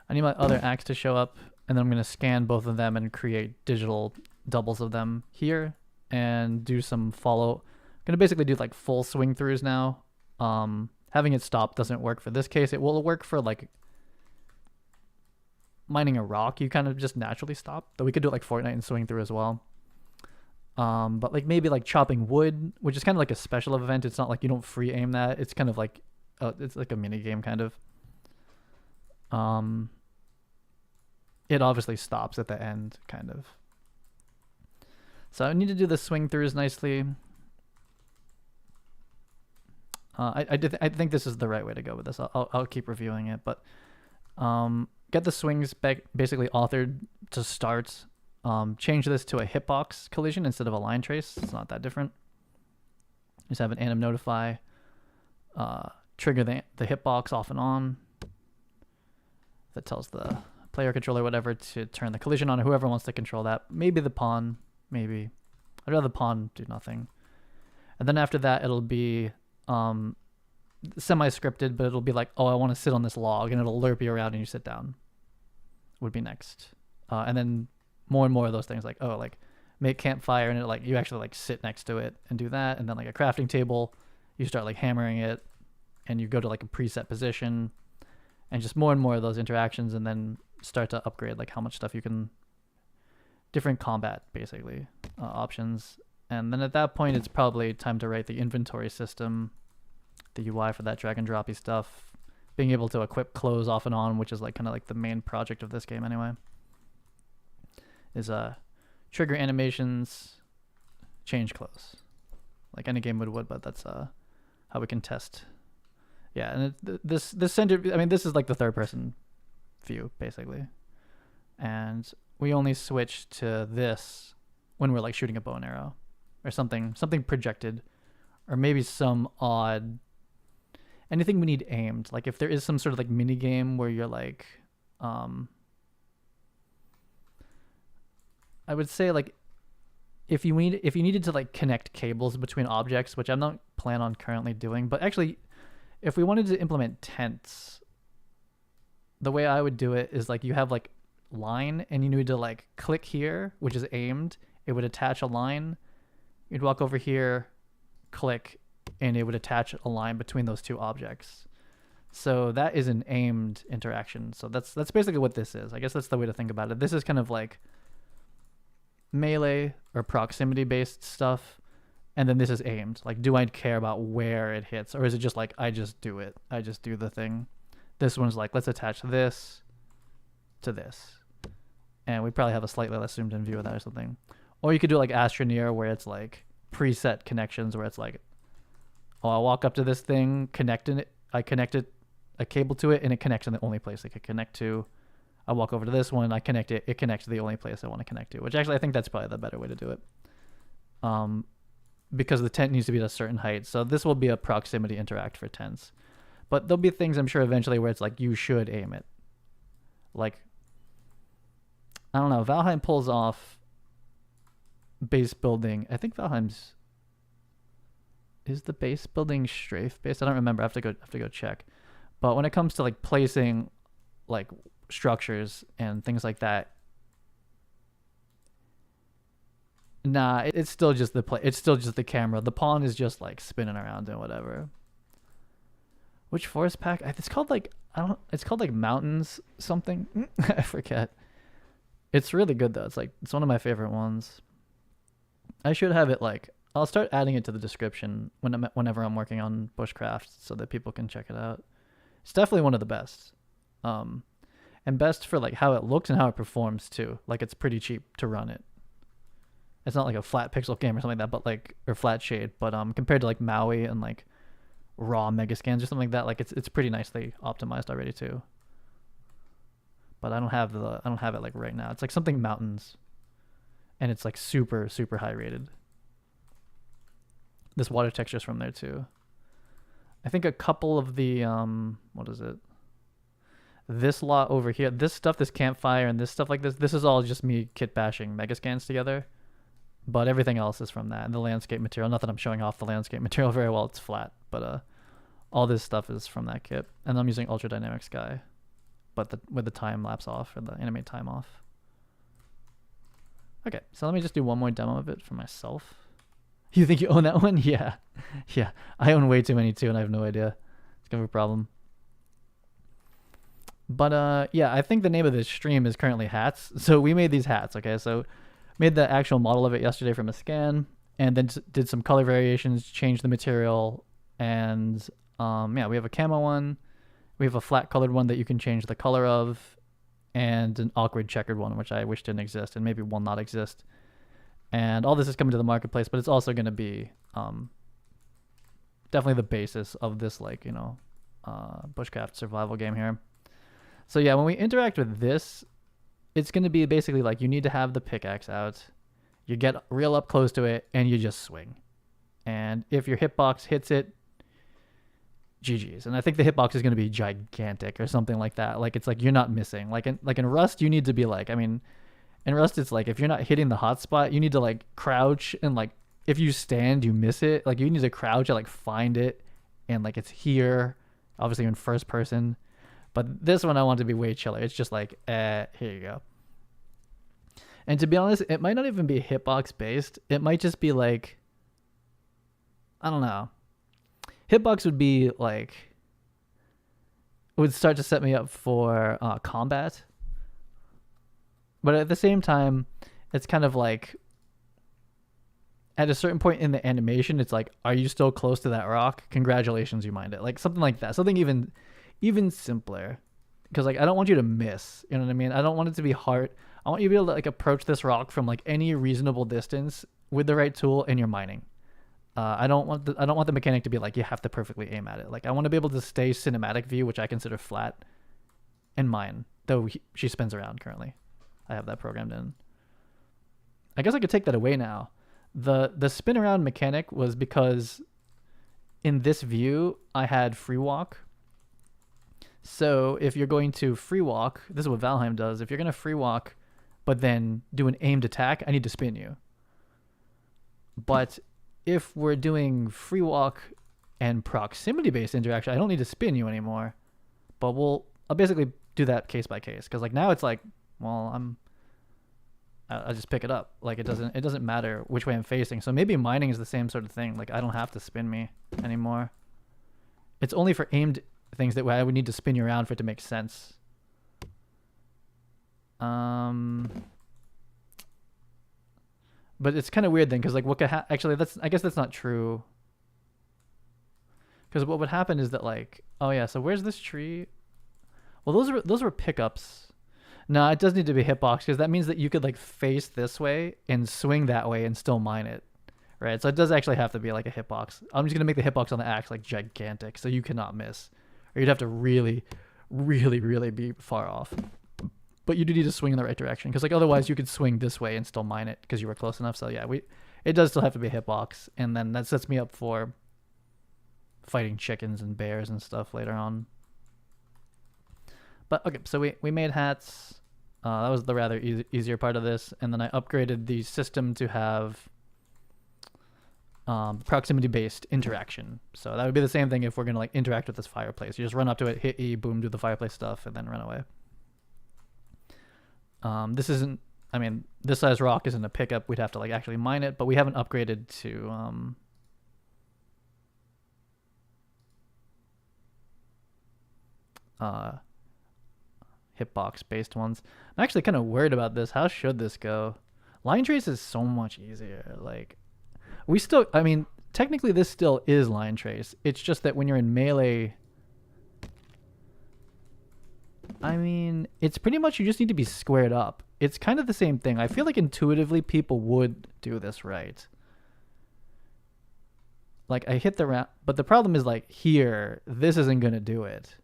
S1: I need my other axe to show up, and then I'm going to scan both of them and create digital doubles of them here and do some follow. I'm going to basically do like full swing throughs now. Having it stop doesn't work for this case. It will work for like mining a rock. You kind of just naturally stop. Though we could do it like Fortnite and swing through as well. But like maybe like chopping wood, which is kind of like a special event. It's not like you don't free aim that. It's kind of like it's like a mini game kind of. It obviously stops at the end kind of. So I need to do the swing throughs nicely. I think this is the right way to go with this. I'll keep reviewing it, but get the swings basically authored to start. Change this to a hitbox collision instead of a line trace. It's not that different. Just have an anim notify. Trigger the hitbox off and on. That tells the player controller whatever to turn the collision on, or whoever wants to control that. Maybe the pawn. Maybe. I'd rather the pawn do nothing. And then after that, it'll be semi-scripted, but it'll be like, oh, I want to sit on this log, and it'll lurp you around and you sit down. Would be next. And then more and more of those things, like, oh, like make campfire, and it like you actually like sit next to it and do that. And then like a crafting table, you start like hammering it, and you go to like a preset position, and just more and more of those interactions, and then start to upgrade like how much stuff you can, different combat basically options. And then at that point, it's probably time to write the inventory system, the UI for that drag and droppy stuff, being able to equip clothes off and on, which is like kind of like the main project of this game anyway, is trigger animations, change clothes, like any game would, but that's how we can test. Yeah, and this center, I mean, this is like the third person view basically, and we only switch to this when we're like shooting a bow and arrow or something projected, or maybe some odd anything we need aimed. Like if there is some sort of like mini game where you're like, I would say like if you needed to like connect cables between objects, which I'm not plan on currently doing, but actually if we wanted to implement tents, the way I would do it is like you have like line and you need to like click here, which is aimed. It would attach a line. You'd walk over here, click, and it would attach a line between those two objects. So that is an aimed interaction. So that's basically what this is. I guess that's the way to think about it. This is kind of like melee or proximity based stuff, and then this is aimed. Like, do I care about where it hits, or is it just like I just do it? I just do the thing. This one's like, let's attach this to this, and we probably have a slightly less zoomed in view of that or something. Or you could do like Astroneer, where it's like preset connections, where it's like, oh, I'll walk up to this thing, I connected a cable to it, and it connects in the only place it could connect to. I walk over to this one, I connect it, it connects to the only place I want to connect to, which actually I think that's probably the better way to do it. Because the tent needs to be at a certain height. So this will be a proximity interact for tents. But there'll be things I'm sure eventually where it's like you should aim it. Like, I don't know, Valheim pulls off base building. I think Valheim's, is the base building strafe based? I don't remember. I have to go check. But when it comes to like placing like structures and things like that, nah, it's still just it's still just the camera. The pawn is just like spinning around and whatever. Which forest pack? It's called like, it's called like Mountains something. I forget. It's really good though. It's one of my favorite ones. I should have it like, I'll start adding it to the description whenever I'm working on bushcraft so that people can check it out. It's definitely one of the best. And best for like how it looks and how it performs too. Like it's pretty cheap to run it. It's not like a flat pixel game or something like that, but like, or flat shade, but compared to like Maui and like raw Megascans or something like that, like it's pretty nicely optimized already too. But I don't have it like right now. It's like something Mountains, and it's like super high rated. This water texture's from there too. I think a couple of the what is it? This lot over here, this stuff, this campfire and this stuff like this is all just me kit bashing Megascans together. But everything else is from that. And the landscape material, not that I'm showing off the landscape material very well, it's flat. But all this stuff is from that kit. And I'm using Ultra Dynamic Sky, but with the time lapse off, or the animate time off. Okay, so let me just do one more demo of it for myself. You think you own that one? Yeah. Yeah, I own way too many too, and I have no idea. It's gonna be a problem. But yeah, I think the name of this stream is currently hats. So we made these hats, okay? So made the actual model of it yesterday from a scan, and then did some color variations, changed the material, and yeah, we have a camo one, we have a flat colored one that you can change the color of, and an awkward checkered one, which I wish didn't exist and maybe will not exist. And all this is coming to the marketplace, but it's also going to be definitely the basis of this, like, you know, bushcraft survival game here. So yeah, when we interact with this, it's going to be basically like you need to have the pickaxe out, you get real up close to it, and you just swing. And if your hitbox hits it, GG's. And I think the hitbox is going to be gigantic or something like that. Like, it's like you're not missing. Like in Rust, you need to be like, I mean, in Rust, it's like if you're not hitting the hotspot, you need to like crouch, and like if you stand, you miss it. Like you need to crouch and like find it, and like it's here, obviously in first person. But this one I want to be way chiller. It's just like, here you go. And to be honest, it might not even be hitbox based. It might just be like, I don't know. Hitbox would be like, it would start to set me up for combat. But at the same time, it's kind of like, at a certain point in the animation, it's like, are you still close to that rock? Congratulations, you mined it. Like something like that. Something even simpler. Because like, I don't want you to miss. You know what I mean? I don't want it to be hard. I want you to be able to like approach this rock from like any reasonable distance with the right tool, and you're mining. I don't want the mechanic to be like you have to perfectly aim at it. Like I want to be able to stay cinematic view, which I consider flat, and mine. Though she spins around currently. I have that programmed in. I guess I could take that away now. The spin around mechanic was because in this view I had free walk. So if you're going to free walk, this is what Valheim does. If you're going to free walk, but then do an aimed attack, I need to spin you. But if we're doing free walk and proximity based interaction, I don't need to spin you anymore. But I'll basically do that case by case, because like now it's like, well, I just pick it up. Like it doesn't matter which way I'm facing. So maybe mining is the same sort of thing. Like I don't have to spin me anymore. It's only for aimed things that I would need to spin you around for it to make sense. But it's kind of weird then, because like what could actually I guess that's not true. Because what would happen is that like, oh yeah, so where's this tree? Well, those were pickups. No, it does need to be hitbox, because that means that you could like face this way and swing that way and still mine it, right? So it does actually have to be like a hitbox. I'm just gonna make the hitbox on the axe like gigantic, so you cannot miss, or you'd have to really, really, really be far off. But you do need to swing in the right direction, because like otherwise you could swing this way and still mine it because you were close enough. So yeah, it does still have to be a hitbox, and then that sets me up for fighting chickens and bears and stuff later on. But okay, so we made hats. That was the rather easier part of this, and then I upgraded the system to have proximity-based interaction. So that would be the same thing if we're gonna like interact with this fireplace. You just run up to it, hit E, boom, do the fireplace stuff, and then run away. This isn't. I mean, this size rock isn't a pickup. We'd have to like actually mine it, but we haven't upgraded to hitbox based ones. I'm actually kind of worried about this. How should this go? Line trace is so much easier. Like I mean, technically this still is line trace. It's just that when you're in melee, I mean, it's pretty much you just need to be squared up. It's kind of the same thing. I feel like intuitively people would do this right. Like I hit the round, but the problem is like here, this isn't going to do it.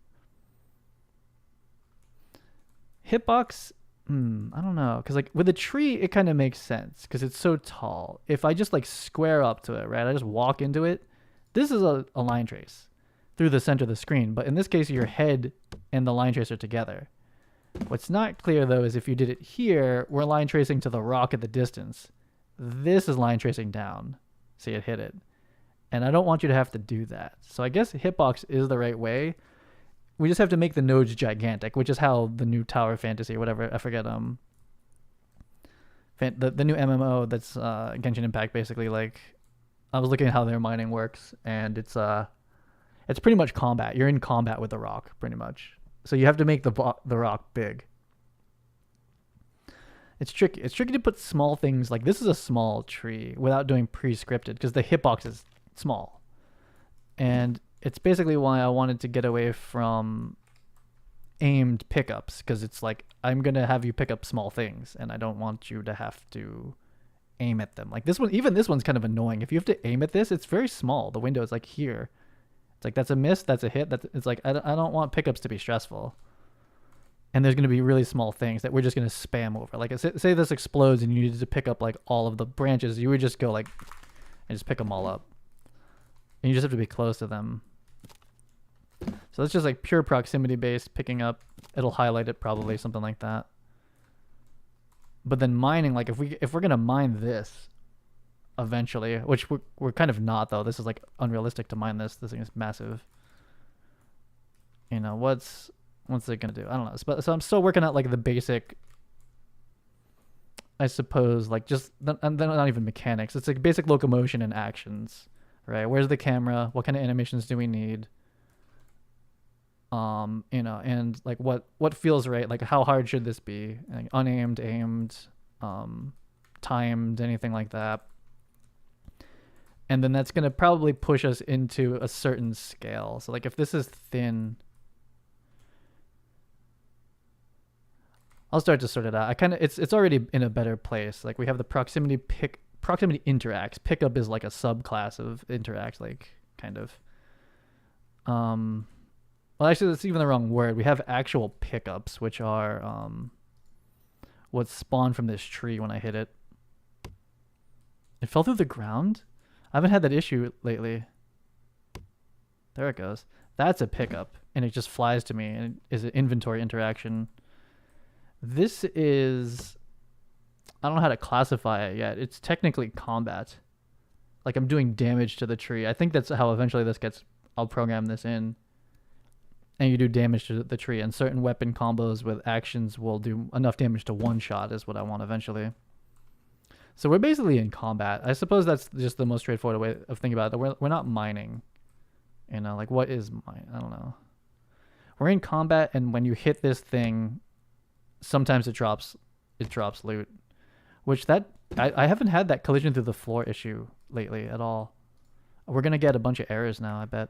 S1: Hitbox, I don't know, because like with a tree it kind of makes sense because it's so tall. If I just like square up to it, right, I just walk into it, this is a line trace through the center of the screen, but in this case your head and the line trace are together. What's not clear though is if you did it here, we're line tracing to the rock at the distance. This is line tracing down, see it hit it, and I don't want you to have to do that. So I guess hitbox is the right way. We just have to make the nodes gigantic, which is how the new Tower Fantasy or whatever, I forget, the new MMO that's Genshin Impact, basically, like, I was looking at how their mining works, and it's pretty much combat. You're in combat with the rock, pretty much. So you have to make the rock big. It's tricky. It's tricky to put small things, like this is a small tree, without doing pre-scripted, because the hitbox is small. And it's basically why I wanted to get away from aimed pickups, because it's like I'm going to have you pick up small things and I don't want you to have to aim at them. Like this one, even this one's kind of annoying. If you have to aim at this, it's very small. The window is like here. It's like that's a miss, that's a hit. It's like I don't want pickups to be stressful. And there's going to be really small things that we're just going to spam over. Like say this explodes and you needed to pick up like all of the branches, you would just go like and just pick them all up. And you just have to be close to them. So that's just like pure proximity based picking up. It'll highlight it probably, something like that. But then mining, like if we're gonna mine this eventually, which we're kind of not though. This is like unrealistic to mine this. This thing is massive. You know, what's it gonna do? I don't know. So I'm still working out like the basic, I suppose, like just and then not even mechanics. It's like basic locomotion and actions, right? Where's the camera? What kind of animations do we need? You know, and like what feels right, like how hard should this be, like unaimed, aimed, timed, anything like that. And then that's going to probably push us into a certain scale. So like if this is thin, I'll start to sort it out. It's already in a better place. Like we have the proximity interacts. Pickup is like a subclass of interact, like kind of. Well, actually, that's even the wrong word. We have actual pickups, which are what spawn from this tree when I hit it. It fell through the ground? I haven't had that issue lately. There it goes. That's a pickup, and it just flies to me, and it is an inventory interaction. This is... I don't know how to classify it yet. It's technically combat. Like, I'm doing damage to the tree. I think that's how eventually this gets... I'll program this in. And you do damage to the tree, and certain weapon combos with actions will do enough damage to one shot is what I want eventually. So we're basically in combat. I suppose that's just the most straightforward way of thinking about it. We're not mining. You know, like, what is mine? I don't know. We're in combat, and when you hit this thing, sometimes it drops loot. Which I haven't had that collision through the floor issue lately at all. We're gonna get a bunch of errors now, I bet.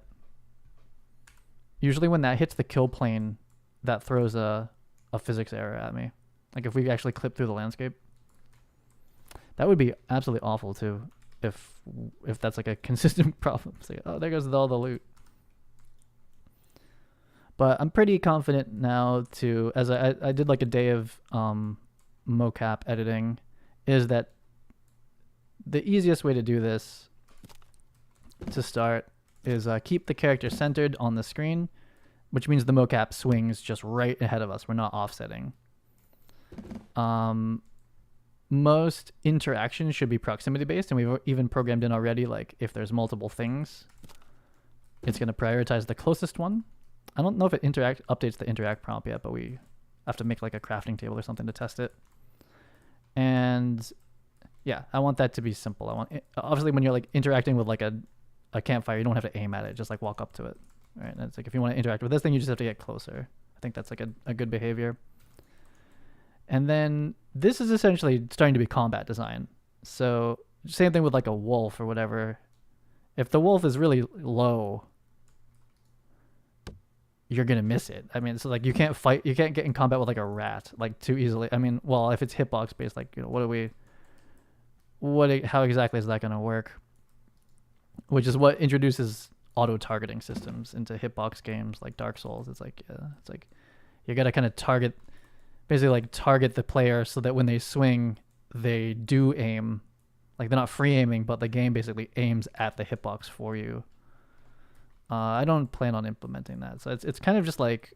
S1: Usually when that hits the kill plane, that throws a physics error at me. Like, if we actually clip through the landscape. That would be absolutely awful too, if that's like a consistent problem. It's like, oh, there goes all the loot. But I'm pretty confident now to, as I did like a day of MOCAP editing, is that the easiest way to do this to start is keep the character centered on the screen, which means the MOCAP swings just right ahead of us. We're not offsetting. Most interactions should be proximity based, and we've even programmed in already, like, if there's multiple things, it's going to prioritize the closest one. I don't know if it updates the interact prompt yet, but we have to make like a crafting table or something to test it. And yeah, I want that to be simple. I want it, obviously when you're like interacting with like a campfire, you don't have to aim at it, just like walk up to it. Right? And it's like, if you want to interact with this thing, you just have to get closer. I think that's like a good behavior. And then this is essentially starting to be combat design. So same thing with like a wolf or whatever. If the wolf is really low, you're going to miss it. I mean, so like you can't get in combat with like a rat like too easily. I mean, well, if it's hitbox based, like, you know, how exactly is that going to work? Which is what introduces auto targeting systems into hitbox games like Dark Souls. It's like you got to kind of target the player so that when they swing, they do aim. Like, they're not free aiming, but the game basically aims at the hitbox for you. I don't plan on implementing that. So it's kind of just like,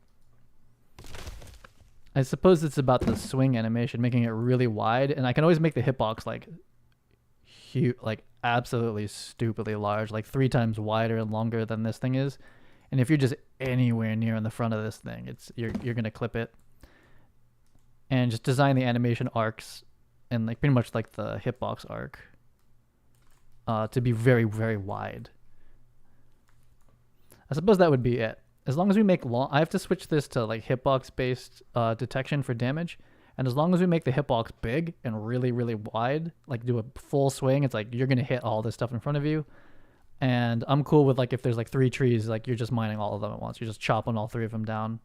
S1: I suppose it's about the swing animation, making it really wide. And I can always make the hitbox like huge, like absolutely stupidly large, like 3 times wider and longer than this thing is. And if you're just anywhere near in the front of this thing, you're going to clip it. And just design the animation arcs and like pretty much like the hitbox arc to be very, very wide. I suppose that would be it. As long as we make I have to switch this to like hitbox based detection for damage. And as long as we make the hitbox big and really, really wide, like do a full swing, it's like you're going to hit all this stuff in front of you. And I'm cool with like if there's like 3 trees, like you're just mining all of them at once. You're just chopping all 3 of them down.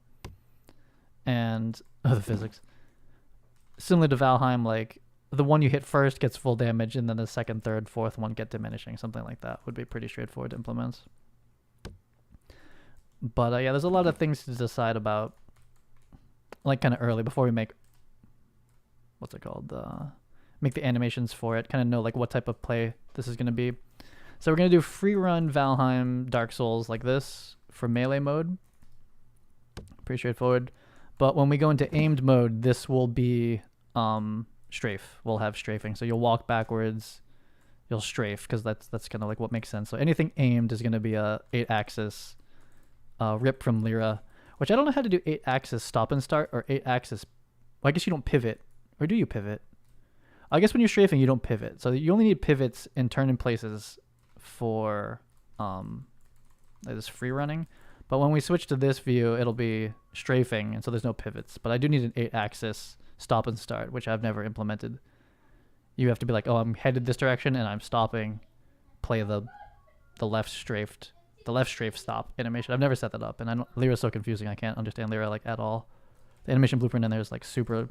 S1: And the physics. Similar to Valheim, like the one you hit first gets full damage, and then the second, third, fourth one get diminishing. Something like that would be pretty straightforward to implement. But yeah, there's a lot of things to decide about, like kind of early before we make, what's it called? Make the animations for it. Kind of know like what type of play this is going to be. So we're going to do free run Valheim Dark Souls like this for melee mode. Pretty straightforward. But when we go into aimed mode, this will be strafe. We'll have strafing. So you'll walk backwards, you'll strafe, because that's kind of like what makes sense. So anything aimed is going to be a 8-axis rip from Lyra, which I don't know how to do 8-axis stop and start or 8-axis. Well, I guess you don't pivot. Or do you pivot? I guess when you're strafing, you don't pivot. So you only need pivots and turn in places for this free running. But when we switch to this view, it'll be strafing, and so there's no pivots. But I do need an 8-axis stop and start, which I've never implemented. You have to be like, oh, I'm headed this direction, and I'm stopping. Play the left strafe stop animation. I've never set that up, and Lyra's so confusing. I can't understand Lyra like at all. The animation blueprint in there is like super.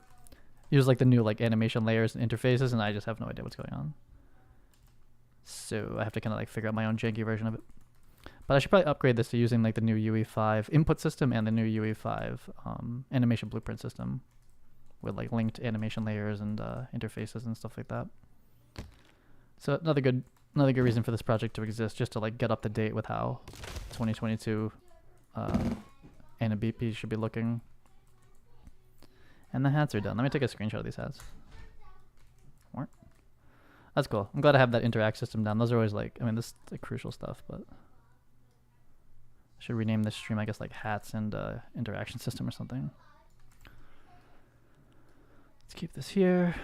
S1: Use like the new like animation layers and interfaces, and I just have no idea what's going on. So I have to kind of like figure out my own janky version of it. But I should probably upgrade this to using like the new UE5 input system and the new UE5 animation blueprint system with like linked animation layers and interfaces and stuff like that. So another good reason for this project to exist, just to like get up to date with how 2022 and a BP should be looking. And the hats are done. Let me take a screenshot of these hats. That's cool. I'm glad I have that interact system down. Those are always like, I mean, this is like crucial stuff, but I should rename this stream, I guess, like hats and interaction system or something. Let's keep this here.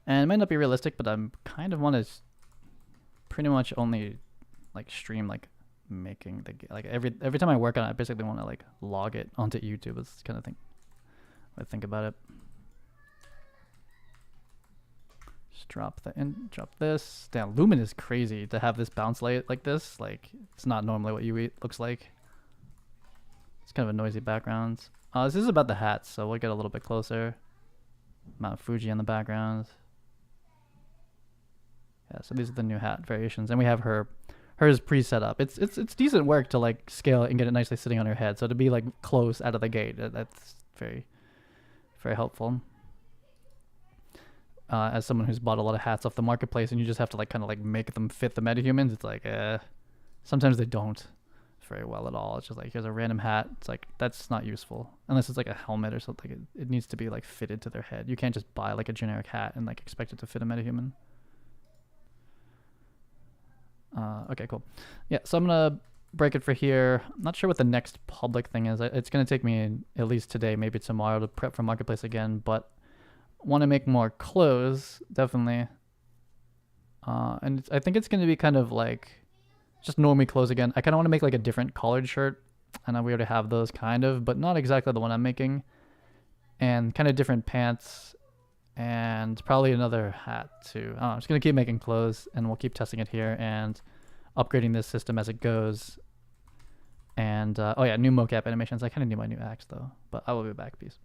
S1: And it might not be realistic, but I'm kind of want to pretty much only like stream like making the like every time I work on it, I basically want to like log it onto YouTube. That's kind of thing I think about it. Just drop this. Damn, Lumen is crazy to have this bounce light like this. Like it's not normally what UE looks like. It's kind of a noisy background. This is about the hats, so we'll get a little bit closer. Mount Fuji in the background. Yeah, so these are the new hat variations, and we have hers pre-set up. It's decent work to like scale it and get it nicely sitting on her head. So to be like close out of the gate, that's very, very helpful. As someone who's bought a lot of hats off the marketplace, and you just have to like kind of like make them fit the MetaHumans, it's like sometimes they don't very well at all. It's just like, here's a random hat. It's like, that's not useful unless it's like a helmet or something. It needs to be like fitted to their head. You can't just buy like a generic hat and like expect it to fit a MetaHuman. Okay, cool. Yeah, so I'm gonna break it for here. I'm not sure what the next public thing is. It's gonna take me at least today, maybe tomorrow, to prep for marketplace again, but want to make more clothes, definitely. And I think it's gonna be kind of like just normie clothes again. I kind of want to make like a different collared shirt. I know we already have those kind of, but not exactly the one I'm making. And kind of different pants and probably another hat too. I'm just going to keep making clothes, and we'll keep testing it here and upgrading this system as it goes. And oh yeah, new MOCAP animations. I kind of need my new axe though, but I will be back. Peace.